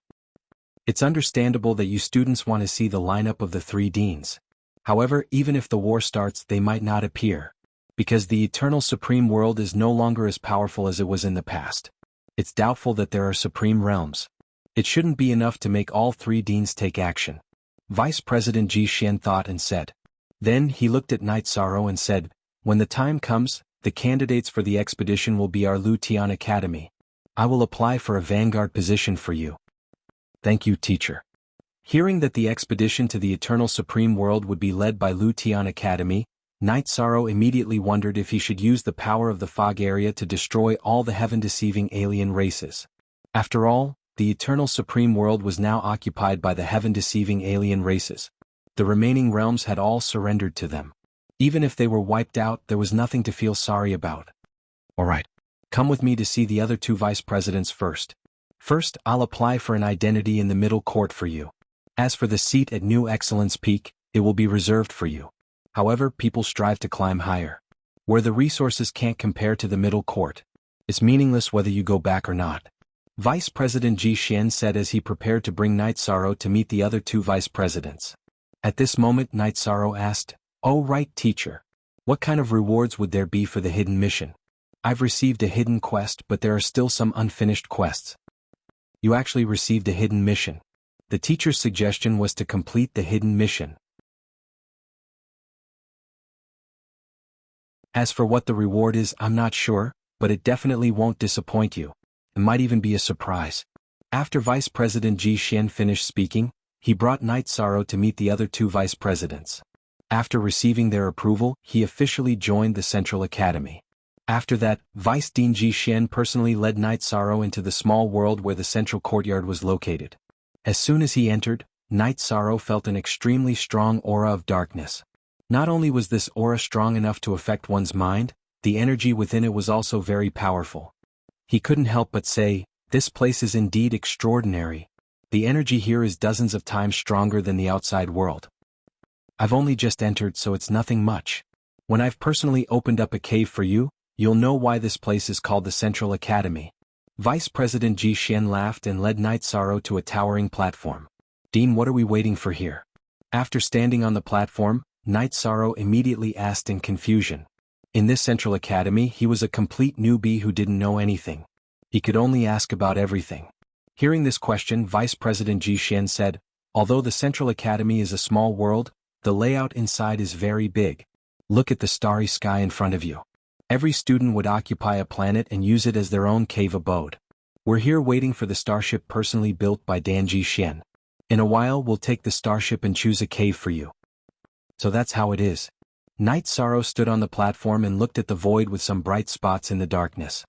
It's understandable that you students want to see the lineup of the three deans. However, even if the war starts, they might not appear. Because the Eternal Supreme World is no longer as powerful as it was in the past. It's doubtful that there are Supreme Realms. It shouldn't be enough to make all three deans take action. Vice President Ji Xian thought and said. Then he looked at Night Sorrow and said, when the time comes, the candidates for the expedition will be our Lu Tian Academy. I will apply for a vanguard position for you. Thank you, Teacher. Hearing that the expedition to the Eternal Supreme World would be led by Lu Tian Academy, Night Sorrow immediately wondered if he should use the power of the fog area to destroy all the heaven-deceiving alien races. After all, the eternal supreme world was now occupied by the heaven-deceiving alien races. The remaining realms had all surrendered to them. Even if they were wiped out, there was nothing to feel sorry about. Alright. Come with me to see the other two vice presidents first. First, I'll apply for an identity in the middle court for you. As for the seat at New Excellence Peak, it will be reserved for you. However, people strive to climb higher. Where the resources can't compare to the middle court, it's meaningless whether you go back or not. Vice President Ji Xian said as he prepared to bring Night Sorrow to meet the other two vice presidents. At this moment, Night Sorrow asked, "Oh right, teacher. What kind of rewards would there be for the hidden mission? I've received a hidden quest, but there are still some unfinished quests." You actually received a hidden mission. The teacher's suggestion was to complete the hidden mission. As for what the reward is, I'm not sure, but it definitely won't disappoint you. It might even be a surprise. After Vice President Ji Xian finished speaking, he brought Night Sorrow to meet the other two vice presidents. After receiving their approval, he officially joined the Central Academy. After that, Vice Dean Ji Xian personally led Night Sorrow into the small world where the central courtyard was located. As soon as he entered, Night Sorrow felt an extremely strong aura of darkness. Not only was this aura strong enough to affect one's mind, the energy within it was also very powerful. He couldn't help but say, "This place is indeed extraordinary. The energy here is dozens of times stronger than the outside world. I've only just entered, so it's nothing much. When I've personally opened up a cave for you, you'll know why this place is called the Central Academy." Vice President Ji Xian laughed and led Night Sorrow to a towering platform. "Dean, what are we waiting for here?" After standing on the platform, Night Sorrow immediately asked in confusion. In this Central Academy, he was a complete newbie who didn't know anything. He could only ask about everything. Hearing this question, Vice President Ji Xian said, "Although the Central Academy is a small world, the layout inside is very big. Look at the starry sky in front of you. Every student would occupy a planet and use it as their own cave abode. We're here waiting for the starship personally built by Dan Ji Xian. In a while, we'll take the starship and choose a cave for you." So that's how it is. Night Sorrow stood on the platform and looked at the void with some bright spots in the darkness.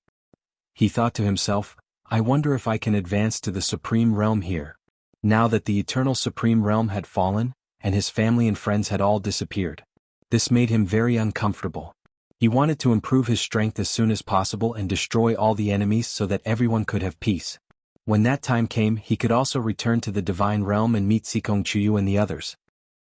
He thought to himself, "I wonder if I can advance to the Supreme Realm here." Now that the Eternal Supreme Realm had fallen, and his family and friends had all disappeared, this made him very uncomfortable. He wanted to improve his strength as soon as possible and destroy all the enemies so that everyone could have peace. When that time came, he could also return to the Divine Realm and meet Sikong Chuyu and the others.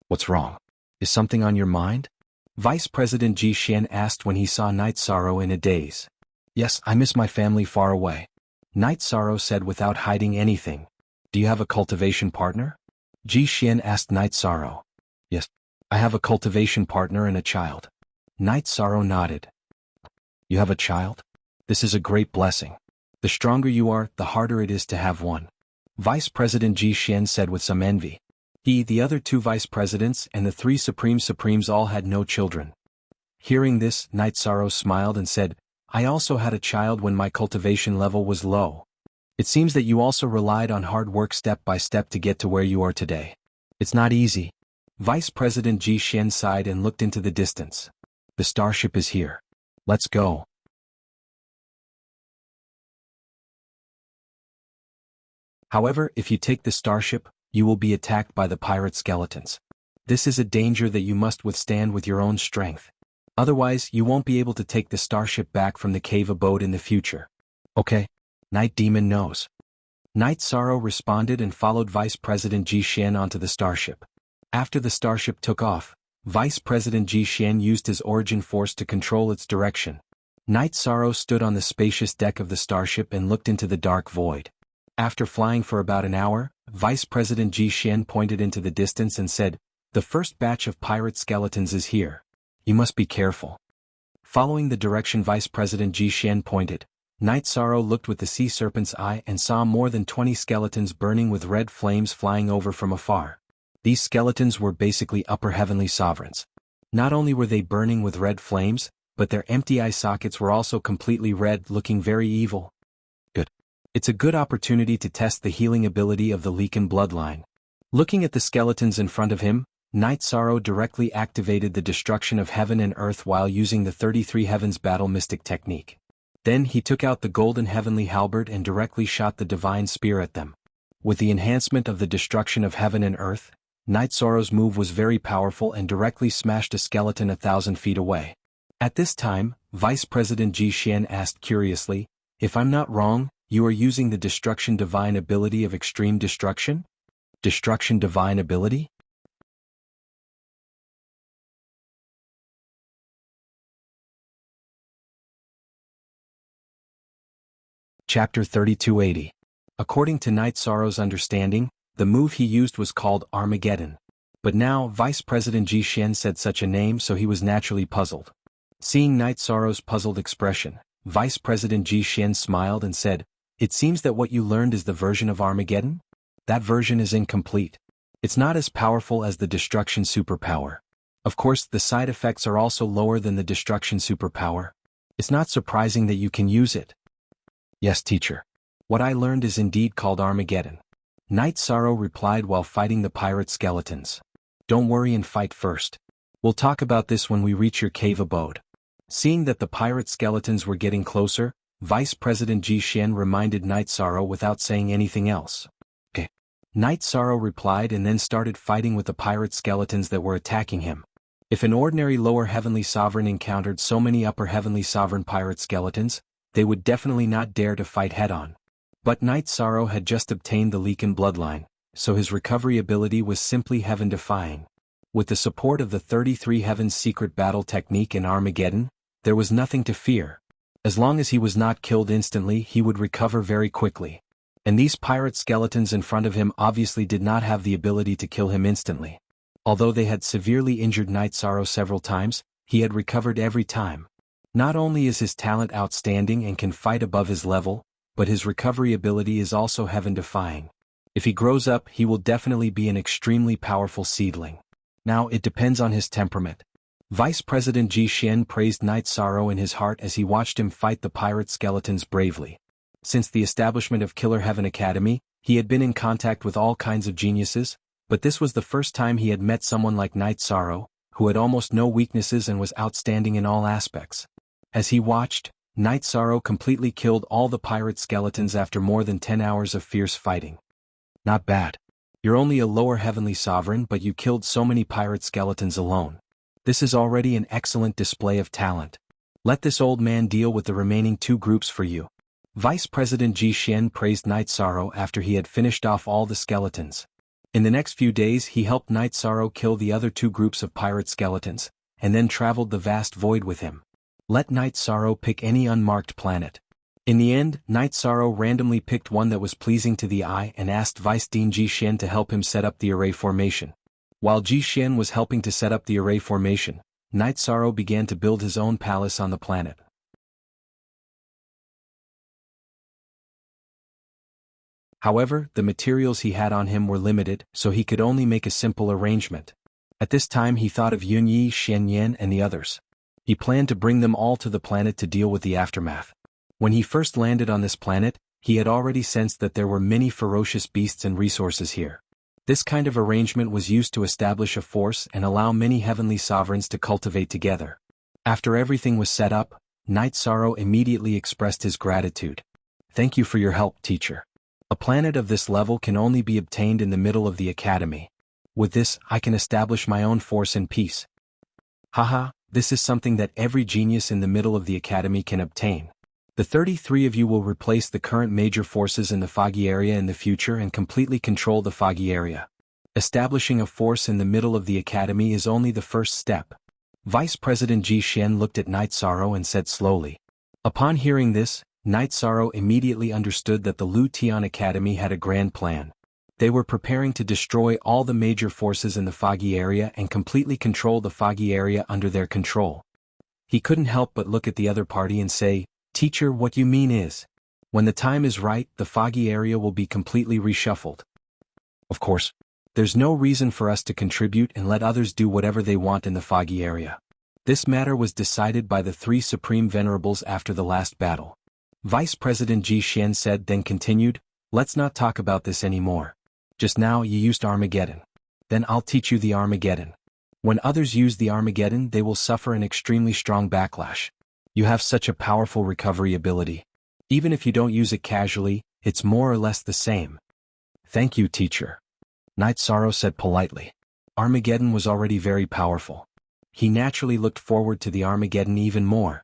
"What's wrong? Is something on your mind?" Vice President Ji Xian asked when he saw Night Sorrow in a daze. "Yes, I miss my family far away," Night Sorrow said without hiding anything. "Do you have a cultivation partner?" Ji Xian asked Night Sorrow. "Yes, I have a cultivation partner and a child." Night Sorrow nodded. "You have a child? This is a great blessing. The stronger you are, the harder it is to have one," Vice President Ji Xian said with some envy. He, the other two vice presidents, and the three supremes all had no children. Hearing this, Night Sorrow smiled and said, "I also had a child when my cultivation level was low. It seems that you also relied on hard work step by step to get to where you are today. It's not easy." Vice President Ji Xian sighed and looked into the distance. "The starship is here. Let's go." However, if you take the starship, you will be attacked by the pirate skeletons. This is a danger that you must withstand with your own strength. Otherwise, you won't be able to take the starship back from the cave abode in the future. "Okay. Night Demon knows." Night Sorrow responded and followed Vice President Ji Xian onto the starship. After the starship took off, Vice President Ji Xian used his origin force to control its direction. Night Sorrow stood on the spacious deck of the starship and looked into the dark void. After flying for about an hour, Vice President Ji Xian pointed into the distance and said, "The first batch of pirate skeletons is here. You must be careful." Following the direction Vice President Ji Xian pointed, Night Sorrow looked with the sea serpent's eye and saw more than 20 skeletons burning with red flames flying over from afar. These skeletons were basically upper heavenly sovereigns. Not only were they burning with red flames, but their empty eye sockets were also completely red, looking very evil. Good. It's a good opportunity to test the healing ability of the Leakin bloodline. Looking at the skeletons in front of him, Night Sorrow directly activated the destruction of heaven and earth while using the 33 Heavens Battle Mystic technique. Then he took out the golden heavenly halberd and directly shot the divine spear at them. With the enhancement of the destruction of heaven and earth, Night Sorrow's move was very powerful and directly smashed a skeleton 1,000 feet away. At this time, Vice President Ji Xian asked curiously, "If I'm not wrong, you are using the Destruction Divine ability of Extreme Destruction? Destruction Divine ability?" Chapter 3280. According to Night Sorrow's understanding, the move he used was called Armageddon. But now Vice President Ji Xian said such a name, so he was naturally puzzled. Seeing Night Sorrow's puzzled expression, Vice President Ji Xian smiled and said, "It seems that what you learned is the version of Armageddon? That version is incomplete. It's not as powerful as the Destruction Superpower. Of course, the side effects are also lower than the Destruction Superpower. It's not surprising that you can use it." "Yes, teacher. What I learned is indeed called Armageddon," Night Sorrow replied while fighting the pirate skeletons. "Don't worry and fight first. We'll talk about this when we reach your cave abode." Seeing that the pirate skeletons were getting closer, Vice President Ji Xian reminded Night Sorrow without saying anything else. "Okay." Night Sorrow replied and then started fighting with the pirate skeletons that were attacking him. If an ordinary lower heavenly sovereign encountered so many upper heavenly sovereign pirate skeletons, they would definitely not dare to fight head-on. But Night Sorrow had just obtained the Leakin bloodline, so his recovery ability was simply heaven-defying. With the support of the 33 Heavens secret battle technique in Armageddon, there was nothing to fear. As long as he was not killed instantly, he would recover very quickly. And these pirate skeletons in front of him obviously did not have the ability to kill him instantly. Although they had severely injured Night Sorrow several times, he had recovered every time. Not only is his talent outstanding and can fight above his level, but his recovery ability is also heaven-defying. If he grows up, he will definitely be an extremely powerful seedling. Now it depends on his temperament. Vice President Ji Xian praised Night Sorrow in his heart as he watched him fight the pirate skeletons bravely. Since the establishment of Killer Heaven Academy, he had been in contact with all kinds of geniuses, but this was the first time he had met someone like Night Sorrow, who had almost no weaknesses and was outstanding in all aspects. As he watched, Night Sorrow completely killed all the pirate skeletons after more than 10 hours of fierce fighting. "Not bad. You're only a lower heavenly sovereign, but you killed so many pirate skeletons alone. This is already an excellent display of talent. Let this old man deal with the remaining 2 groups for you." Vice President Ji Xian praised Night Sorrow after he had finished off all the skeletons. In the next few days he helped Night Sorrow kill the other 2 groups of pirate skeletons, and then traveled the vast void with him. Let Night Sorrow pick any unmarked planet. In the end, Night Sorrow randomly picked one that was pleasing to the eye and asked Vice Dean Ji Xian to help him set up the array formation. While Ji Xian was helping to set up the array formation, Night Sorrow began to build his own palace on the planet. However, the materials he had on him were limited, so he could only make a simple arrangement. At this time he thought of Yunyi, Shen Yan and the others. He planned to bring them all to the planet to deal with the aftermath. When he first landed on this planet, he had already sensed that there were many ferocious beasts and resources here. This kind of arrangement was used to establish a force and allow many heavenly sovereigns to cultivate together. After everything was set up, Night Sorrow immediately expressed his gratitude. "Thank you for your help, teacher. A planet of this level can only be obtained in the middle of the academy. With this, I can establish my own force and peace." Haha, this is something that every genius in the middle of the academy can obtain. The 33 of you will replace the current major forces in the foggy area in the future and completely control the foggy area. Establishing a force in the middle of the academy is only the first step. Vice President Ji Xian looked at Night Sorrow and said slowly. Upon hearing this, Night Sorrow immediately understood that the Lu Tian Academy had a grand plan. They were preparing to destroy all the major forces in the foggy area and completely control the foggy area under their control. He couldn't help but look at the other party and say, "Teacher, what you mean is, when the time is right, the foggy area will be completely reshuffled." Of course, there's no reason for us to contribute and let others do whatever they want in the foggy area. This matter was decided by the 3 Supreme Venerables after the last battle. Vice President Ji Xian said, then continued, "Let's not talk about this anymore. Just now you used Armageddon. Then I'll teach you the Armageddon. When others use the Armageddon, they will suffer an extremely strong backlash. You have such a powerful recovery ability. Even if you don't use it casually, it's more or less the same. Thank you, teacher. Night Sorrow said politely. Armageddon was already very powerful. He naturally looked forward to the Armageddon even more.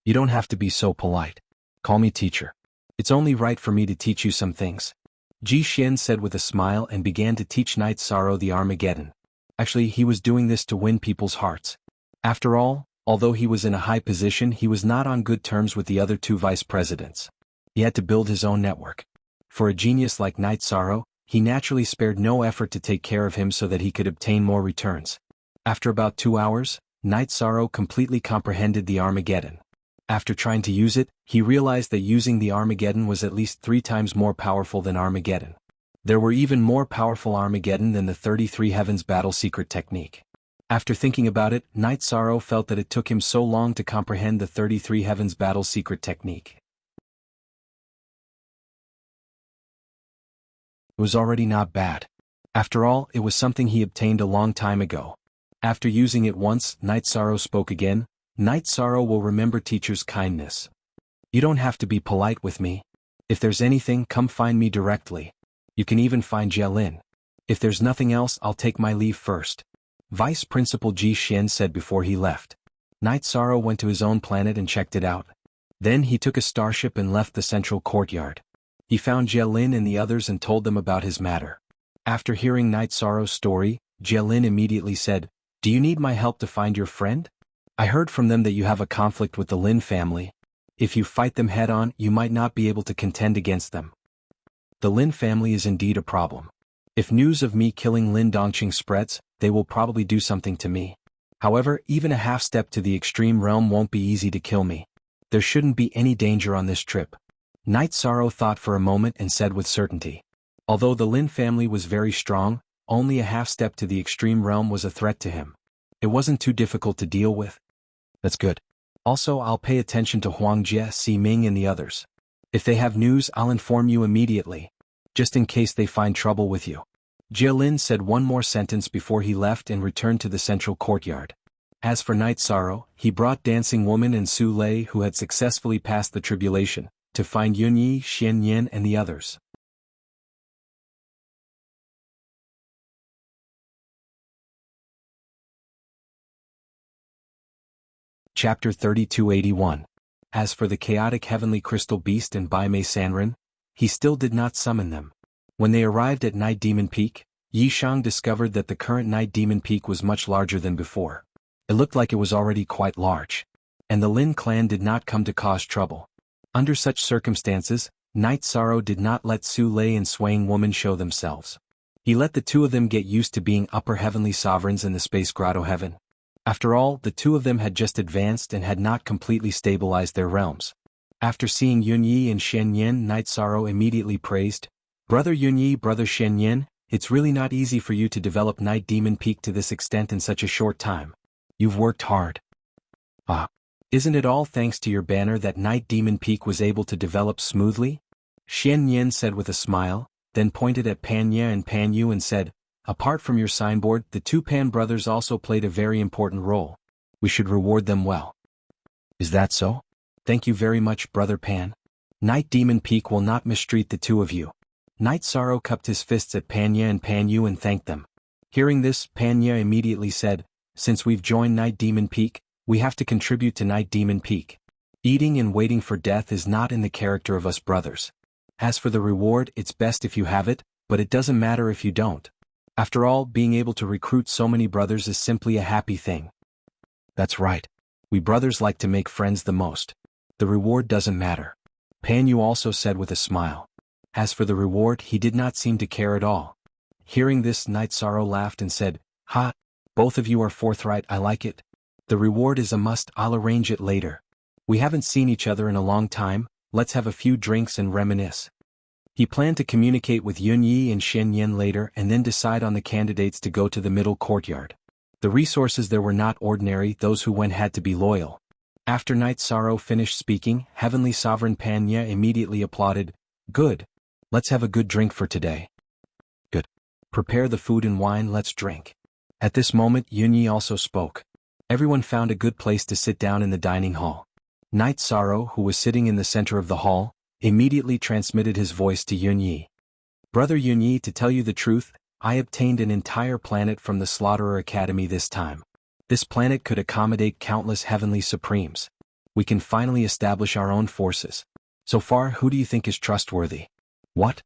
You don't have to be so polite. Call me teacher. It's only right for me to teach you some things. Ji Xian said with a smile and began to teach Night Sorrow the Armageddon. Actually, he was doing this to win people's hearts. After all, although he was in a high position, he was not on good terms with the other two vice presidents. He had to build his own network. For a genius like Night Sorrow, he naturally spared no effort to take care of him so that he could obtain more returns. After about 2 hours, Night Sorrow completely comprehended the Armageddon. After trying to use it, he realized that using the Armageddon was at least 3 times more powerful than Armageddon. There were even more powerful Armageddon than the 33 Heavens battle secret technique. After thinking about it, Night Sorrow felt that it took him so long to comprehend the 33 Heavens battle secret technique. It was already not bad. After all, it was something he obtained a long time ago. After using it once, Night Sorrow spoke again. Night Sorrow will remember teacher's kindness. You don't have to be polite with me. If there's anything, come find me directly. You can even find Jielin. If there's nothing else, I'll take my leave first. Vice Principal Ji Xian said before he left. Night Sorrow went to his own planet and checked it out. Then he took a starship and left the central courtyard. He found Jielin and the others and told them about his matter. After hearing Night Sorrow's story, Jielin immediately said, "Do you need my help to find your friend? I heard from them that you have a conflict with the Lin family. If you fight them head-on, you might not be able to contend against them. The Lin family is indeed a problem. If news of me killing Lin Dongqing spreads, they will probably do something to me. However, even a half step to the extreme realm won't be easy to kill me. There shouldn't be any danger on this trip." Night Sorrow thought for a moment and said with certainty. Although the Lin family was very strong, only a half step to the extreme realm was a threat to him. It wasn't too difficult to deal with. That's good. Also, I'll pay attention to Huang Jie, Si Ming and the others. If they have news, I'll inform you immediately, just in case they find trouble with you. Jielin said one more sentence before he left and returned to the central courtyard. As for Night Sorrow, he brought Dancing Woman and Su Lei, who had successfully passed the tribulation, to find Yunyi, Xian Yan and the others. Chapter 3281. As for the chaotic heavenly crystal beast and Bai Mei Sanren, he still did not summon them. When they arrived at Night Demon Peak, Yi Shang discovered that the current Night Demon Peak was much larger than before. It looked like it was already quite large. And the Lin clan did not come to cause trouble. Under such circumstances, Night Sorrow did not let Su Lei and Swaying Woman show themselves. He let the two of them get used to being upper heavenly sovereigns in the space grotto heaven. After all, the two of them had just advanced and had not completely stabilized their realms. After seeing Yunyi and Xian Yan, Night Sorrow immediately praised, "Brother Yunyi, Brother Xian Yan, it's really not easy for you to develop Night Demon Peak to this extent in such a short time. You've worked hard. Isn't it all thanks to your banner that Night Demon Peak was able to develop smoothly?" Xian Yan said with a smile, then pointed at Pan Ye and Pan Yu and said, "Apart from your signboard, the two Pan brothers also played a very important role. We should reward them well." "Is that so? Thank you very much, Brother Pan. Night Demon Peak will not mistreat the two of you." Night Sorrow cupped his fists at Pan Ye and Pan Yu and thanked them. Hearing this, Pan Ye immediately said, "Since we've joined Night Demon Peak, we have to contribute to Night Demon Peak. Eating and waiting for death is not in the character of us brothers. As for the reward, it's best if you have it, but it doesn't matter if you don't. After all, being able to recruit so many brothers is simply a happy thing." "That's right. We brothers like to make friends the most. The reward doesn't matter." Pan Yu also said with a smile. As for the reward, he did not seem to care at all. Hearing this, Night Sorrow laughed and said, "Ha! Both of you are forthright, I like it. The reward is a must, I'll arrange it later. We haven't seen each other in a long time, let's have a few drinks and reminisce." He planned to communicate with Yunyi and Xian Yan later and then decide on the candidates to go to the middle courtyard. The resources there were not ordinary, those who went had to be loyal. After Night Sorrow finished speaking, Heavenly Sovereign Pan Ye immediately applauded, "Good. Let's have a good drink for today." "Good. Prepare the food and wine, let's drink. At this moment Yunyi also spoke. Everyone found a good place to sit down in the dining hall. Knight Sorrow, who was sitting in the center of the hall, immediately transmitted his voice to Yunyi. Brother Yunyi, to tell you the truth, I obtained an entire planet from the Slaughterer Academy this time. This planet could accommodate countless heavenly supremes. We can finally establish our own forces. So far, who do you think is trustworthy? What?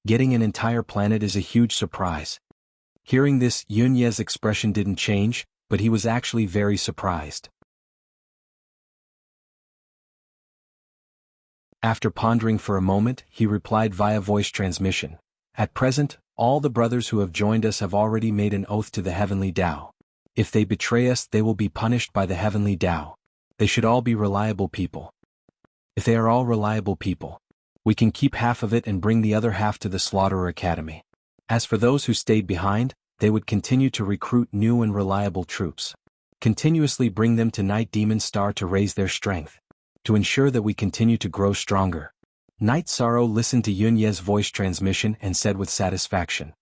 Getting an entire planet is a huge surprise. Hearing this, Yunye's expression didn't change, but he was actually very surprised. After pondering for a moment, he replied via voice transmission. At present, all the brothers who have joined us have already made an oath to the heavenly Tao. If they betray us, they will be punished by the heavenly Tao. They should all be reliable people. If they are all reliable people, we can keep half of it and bring the other half to the Slaughterer Academy. As for those who stayed behind, they would continue to recruit new and reliable troops. Continuously bring them to Night Demon Star to raise their strength. To ensure that we continue to grow stronger. Night Sorrow listened to Yunye's voice transmission and said with satisfaction.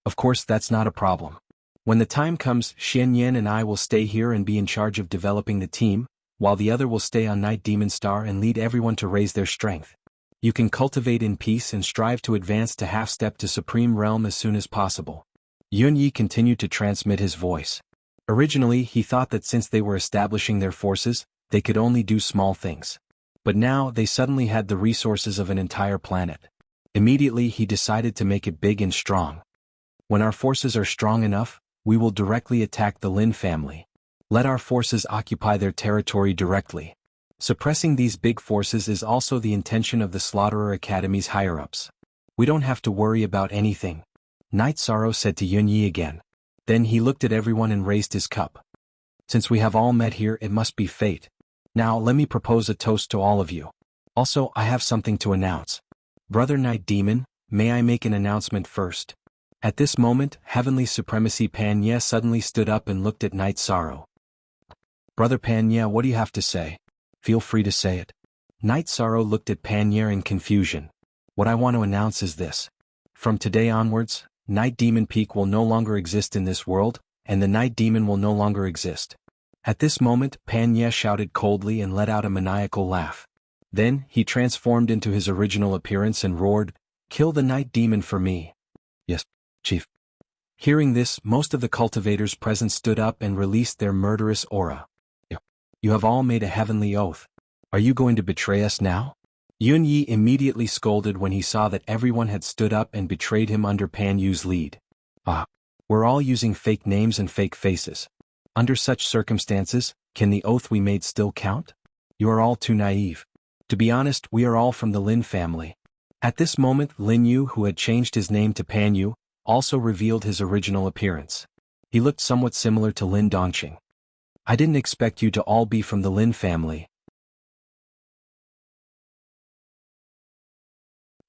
Of course, that's not a problem. When the time comes, Xian Yan and I will stay here and be in charge of developing the team, while the other will stay on Night Demon Star and lead everyone to raise their strength. You can cultivate in peace and strive to advance to half-step to Supreme Realm as soon as possible. Yunyi continued to transmit his voice. Originally, he thought that since they were establishing their forces, they could only do small things. But now, they suddenly had the resources of an entire planet. Immediately, he decided to make it big and strong. When our forces are strong enough, we will directly attack the Lin family. Let our forces occupy their territory directly. Suppressing these big forces is also the intention of the Slaughterer Academy's higher-ups. We don't have to worry about anything. Night Sorrow said to Yunyi again. Then he looked at everyone and raised his cup. Since we have all met here, it must be fate. Now let me propose a toast to all of you. Also, I have something to announce. Brother Night Demon, may I make an announcement first? At this moment, Heavenly Supremacy Panya suddenly stood up and looked at Night Sorrow. Brother Panya, what do you have to say? Feel free to say it. Night Sorrow looked at Panya in confusion. What I want to announce is this. From today onwards, Night Demon Peak will no longer exist in this world, and the Night Demon will no longer exist. At this moment, Panya shouted coldly and let out a maniacal laugh. Then, he transformed into his original appearance and roared, "Kill the Night Demon for me." Yes, Chief. Hearing this, most of the cultivators present stood up and released their murderous aura. You have all made a heavenly oath. Are you going to betray us now? Yunyi immediately scolded when he saw that everyone had stood up and betrayed him under Pan Yu's lead. We're all using fake names and fake faces. Under such circumstances, can the oath we made still count? You are all too naive. To be honest, we are all from the Lin family. At this moment, Lin Yu, who had changed his name to Pan Yu, also revealed his original appearance. He looked somewhat similar to Lin Dongqing. I didn't expect you to all be from the Lin family.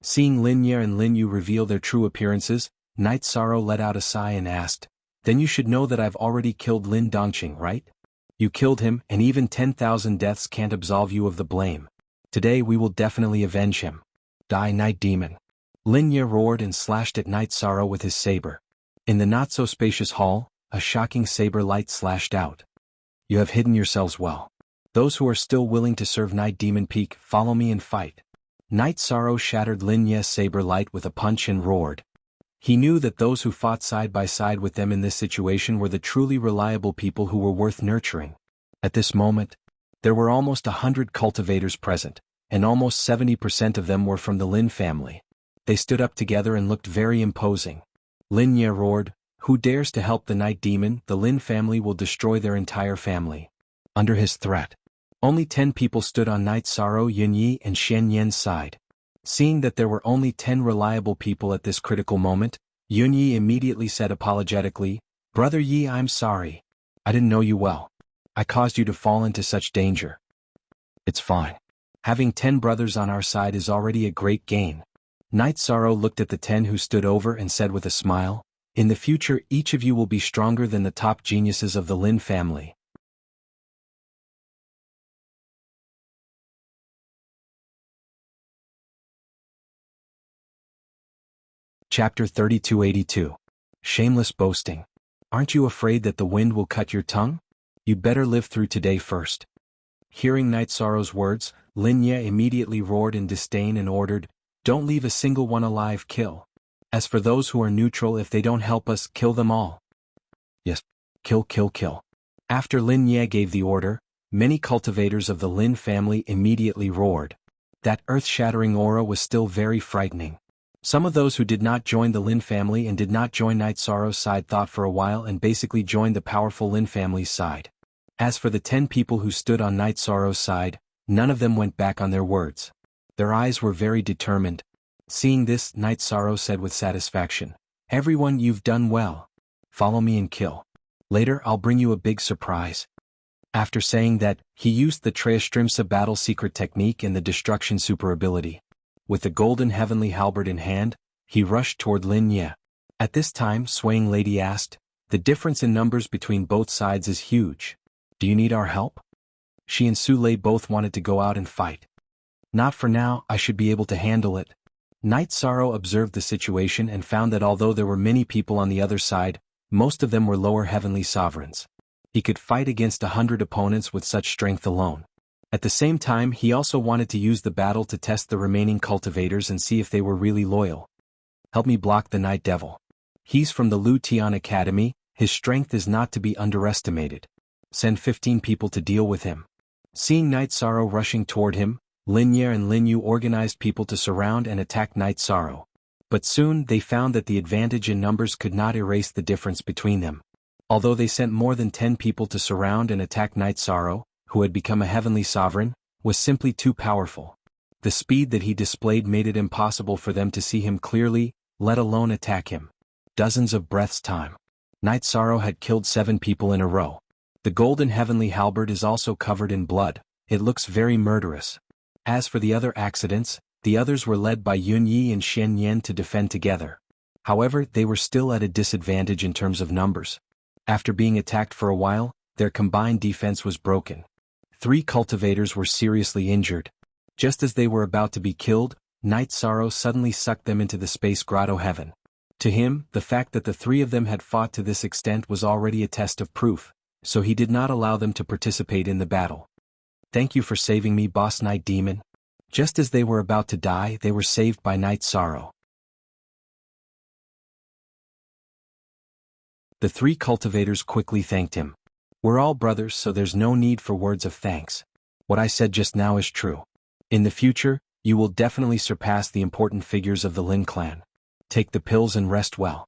Seeing Lin Ye and Lin Yu reveal their true appearances, Night Sorrow let out a sigh and asked, "Then you should know that I've already killed Lin Dongqing, right? You killed him, and even 10,000 deaths can't absolve you of the blame. Today we will definitely avenge him. Die, Night Demon." Lin Ye roared and slashed at Night Sorrow with his saber. In the not-so-spacious hall, a shocking saber light slashed out. You have hidden yourselves well. Those who are still willing to serve Night Demon Peak, follow me and fight. Night Sorrow shattered Lin Ye's saber light with a punch and roared. He knew that those who fought side by side with them in this situation were the truly reliable people who were worth nurturing. At this moment, there were almost 100 cultivators present, and almost 70% of them were from the Lin family. They stood up together and looked very imposing. Lin Ye roared, "Who dares to help the Night Demon, the Lin family will destroy their entire family." Under his threat, only 10 people stood on Night Sorrow, Yunyi, and Xian Yan's side. Seeing that there were only 10 reliable people at this critical moment, Yunyi immediately said apologetically, "Brother Yi, I'm sorry. I didn't know you well. I caused you to fall into such danger." "It's fine. Having 10 brothers on our side is already a great gain." Night Sorrow looked at the 10 who stood over and said with a smile, "In the future, each of you will be stronger than the top geniuses of the Lin family." Chapter 3282. Shameless boasting. Aren't you afraid that the wind will cut your tongue? You'd better live through today first. Hearing Night Sorrow's words, Lin Ye immediately roared in disdain and ordered, "Don't leave a single one alive, kill. As for those who are neutral, if they don't help us, kill them all." Yes, kill, kill, kill. After Lin Ye gave the order, many cultivators of the Lin family immediately roared. That earth-shattering aura was still very frightening. Some of those who did not join the Lin family and did not join Night Sorrow's side thought for a while and basically joined the powerful Lin family's side. As for the 10 people who stood on Night Sorrow's side, none of them went back on their words. Their eyes were very determined. Seeing this, Night Sorrow said with satisfaction, "Everyone, you've done well. Follow me and kill. Later I'll bring you a big surprise." After saying that, he used the Treastrimsa battle secret technique and the destruction super ability. With the golden heavenly halberd in hand, he rushed toward Lin Ye. At this time, Swaying Lady asked, "The difference in numbers between both sides is huge. Do you need our help?" She and Su Lei both wanted to go out and fight. "Not for now, I should be able to handle it." Night Sorrow observed the situation and found that although there were many people on the other side, most of them were lower heavenly sovereigns. He could fight against 100 opponents with such strength alone. At the same time, he also wanted to use the battle to test the remaining cultivators and see if they were really loyal. "Help me block the Night Devil. He's from the Lu Tian Academy, his strength is not to be underestimated. Send 15 people to deal with him." Seeing Night Sorrow rushing toward him, Lin Ye and Lin Yu organized people to surround and attack Night Sorrow. But soon they found that the advantage in numbers could not erase the difference between them. Although they sent more than 10 people to surround and attack Night Sorrow, who had become a heavenly sovereign, was simply too powerful. The speed that he displayed made it impossible for them to see him clearly, let alone attack him. Dozens of breaths time. Night Sorrow had killed 7 people in a row. The golden heavenly halberd is also covered in blood. It looks very murderous. As for the other accidents, the others were led by Yun Yi and Shen Yan to defend together. However, they were still at a disadvantage in terms of numbers. After being attacked for a while, their combined defense was broken. 3 cultivators were seriously injured. Just as they were about to be killed, Night Sorrow suddenly sucked them into the space grotto heaven. To him, the fact that the 3 of them had fought to this extent was already a test of proof, so he did not allow them to participate in the battle. "Thank you for saving me, Boss Night Demon." Just as they were about to die, they were saved by Night Sorrow. The 3 cultivators quickly thanked him. "We're all brothers, so there's no need for words of thanks. What I said just now is true. In the future, you will definitely surpass the important figures of the Lin clan. Take the pills and rest well."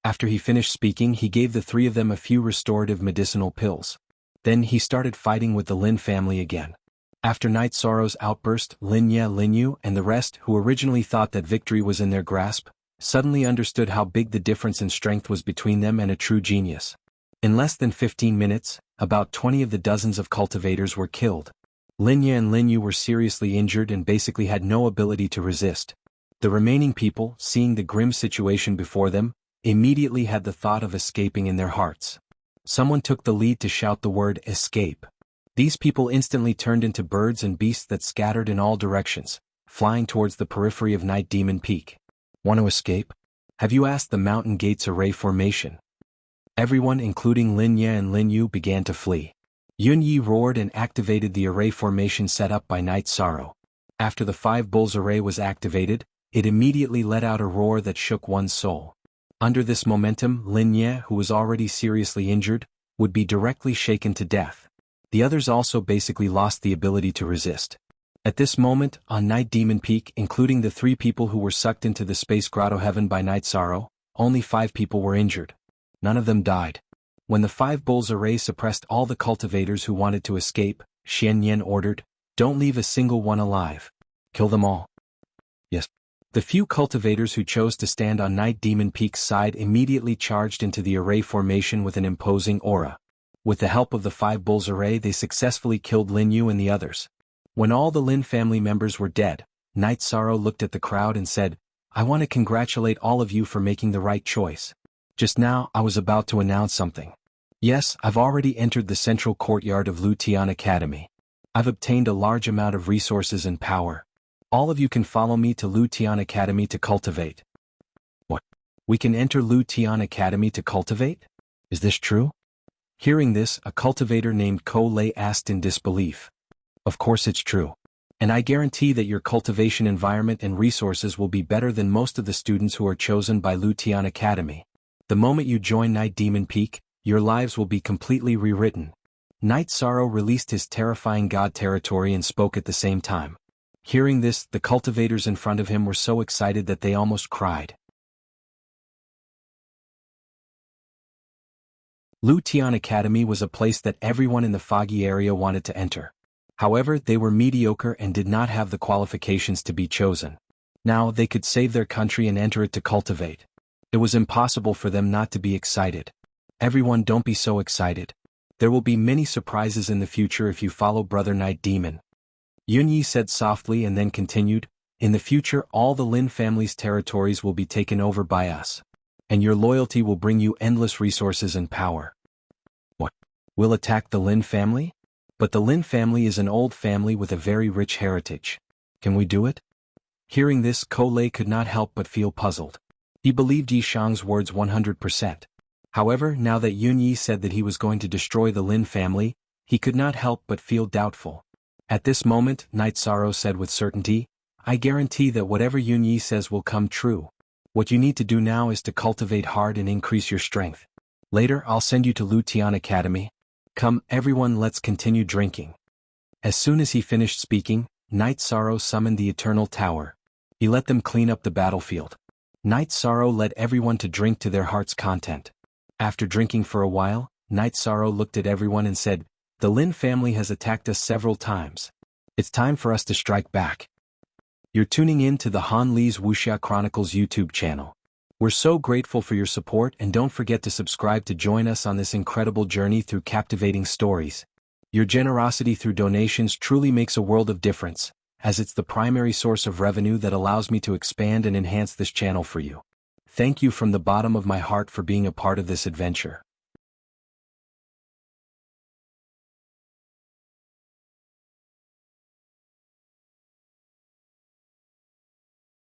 After he finished speaking, he gave the 3 of them a few restorative medicinal pills. Then he started fighting with the Lin family again. After Night Sorrow's outburst, Lin Ye, Lin Yu, and the rest, who originally thought that victory was in their grasp, suddenly understood how big the difference in strength was between them and a true genius. In less than 15 minutes, about 20 of the dozens of cultivators were killed. Lin Ye and Lin Yu were seriously injured and basically had no ability to resist. The remaining people, seeing the grim situation before them, immediately had the thought of escaping in their hearts. Someone took the lead to shout the word "escape." These people instantly turned into birds and beasts that scattered in all directions, flying towards the periphery of Night Demon Peak. "Want to escape? Have you asked the Mountain Gates Array Formation?" Everyone, including Lin Ye and Lin Yu, began to flee. Yun Yi roared and activated the array formation set up by Night Sorrow. After the 5 Bulls Array was activated, it immediately let out a roar that shook one's soul. Under this momentum, Lin Ye, who was already seriously injured, would be directly shaken to death. The others also basically lost the ability to resist. At this moment, on Night Demon Peak, including the 3 people who were sucked into the space grotto heaven by Night Sorrow, only 5 people were injured. None of them died. When the 5 Bulls Array suppressed all the cultivators who wanted to escape, Shen Yan ordered, "Don't leave a single one alive. Kill them all." Yes. The few cultivators who chose to stand on Night Demon Peak's side immediately charged into the array formation with an imposing aura. With the help of the 5 Bulls Array, they successfully killed Lin Yu and the others. When all the Lin family members were dead, Night Sorrow looked at the crowd and said, "I want to congratulate all of you for making the right choice. Just now, I was about to announce something. Yes, I've already entered the central courtyard of Lu Tian Academy. I've obtained a large amount of resources and power. All of you can follow me to Lu Tian Academy to cultivate." "What? We can enter Lu Tian Academy to cultivate? Is this true? Hearing this, a cultivator named Ko Lei asked in disbelief. Of course it's true. And I guarantee that your cultivation environment and resources will be better than most of the students who are chosen by Lu Tian Academy. The moment you join Night Demon Peak, your lives will be completely rewritten. Night Sorrow released his terrifying god territory and spoke at the same time. Hearing this, the cultivators in front of him were so excited that they almost cried. Lu Tian Academy was a place that everyone in the foggy area wanted to enter. However, they were mediocre and did not have the qualifications to be chosen. Now, they could save their country and enter it to cultivate. It was impossible for them not to be excited. Everyone, don't be so excited. There will be many surprises in the future if you follow Brother Night Demon. Yunyi said softly and then continued, in the future all the Lin family's territories will be taken over by us. And your loyalty will bring you endless resources and power. What? We'll attack the Lin family? But the Lin family is an old family with a very rich heritage. Can we do it? Hearing this, Ko Lei could not help but feel puzzled. He believed Yi Shang's words 100%. However, now that Yunyi said that he was going to destroy the Lin family, he could not help but feel doubtful. At this moment, Night Sorrow said with certainty, I guarantee that whatever Yunyi says will come true. What you need to do now is to cultivate hard and increase your strength. Later, I'll send you to Lu Tian Academy. Come, everyone, let's continue drinking. As soon as he finished speaking, Night Sorrow summoned the Eternal Tower. He let them clean up the battlefield. Night Sorrow led everyone to drink to their heart's content. After drinking for a while, Night Sorrow looked at everyone and said, the Lin family has attacked us several times. It's time for us to strike back. You're tuning in to the Han Li's Wuxia Chronicles YouTube channel. We're so grateful for your support, and don't forget to subscribe to join us on this incredible journey through captivating stories. Your generosity through donations truly makes a world of difference, as it's the primary source of revenue that allows me to expand and enhance this channel for you. Thank you from the bottom of my heart for being a part of this adventure.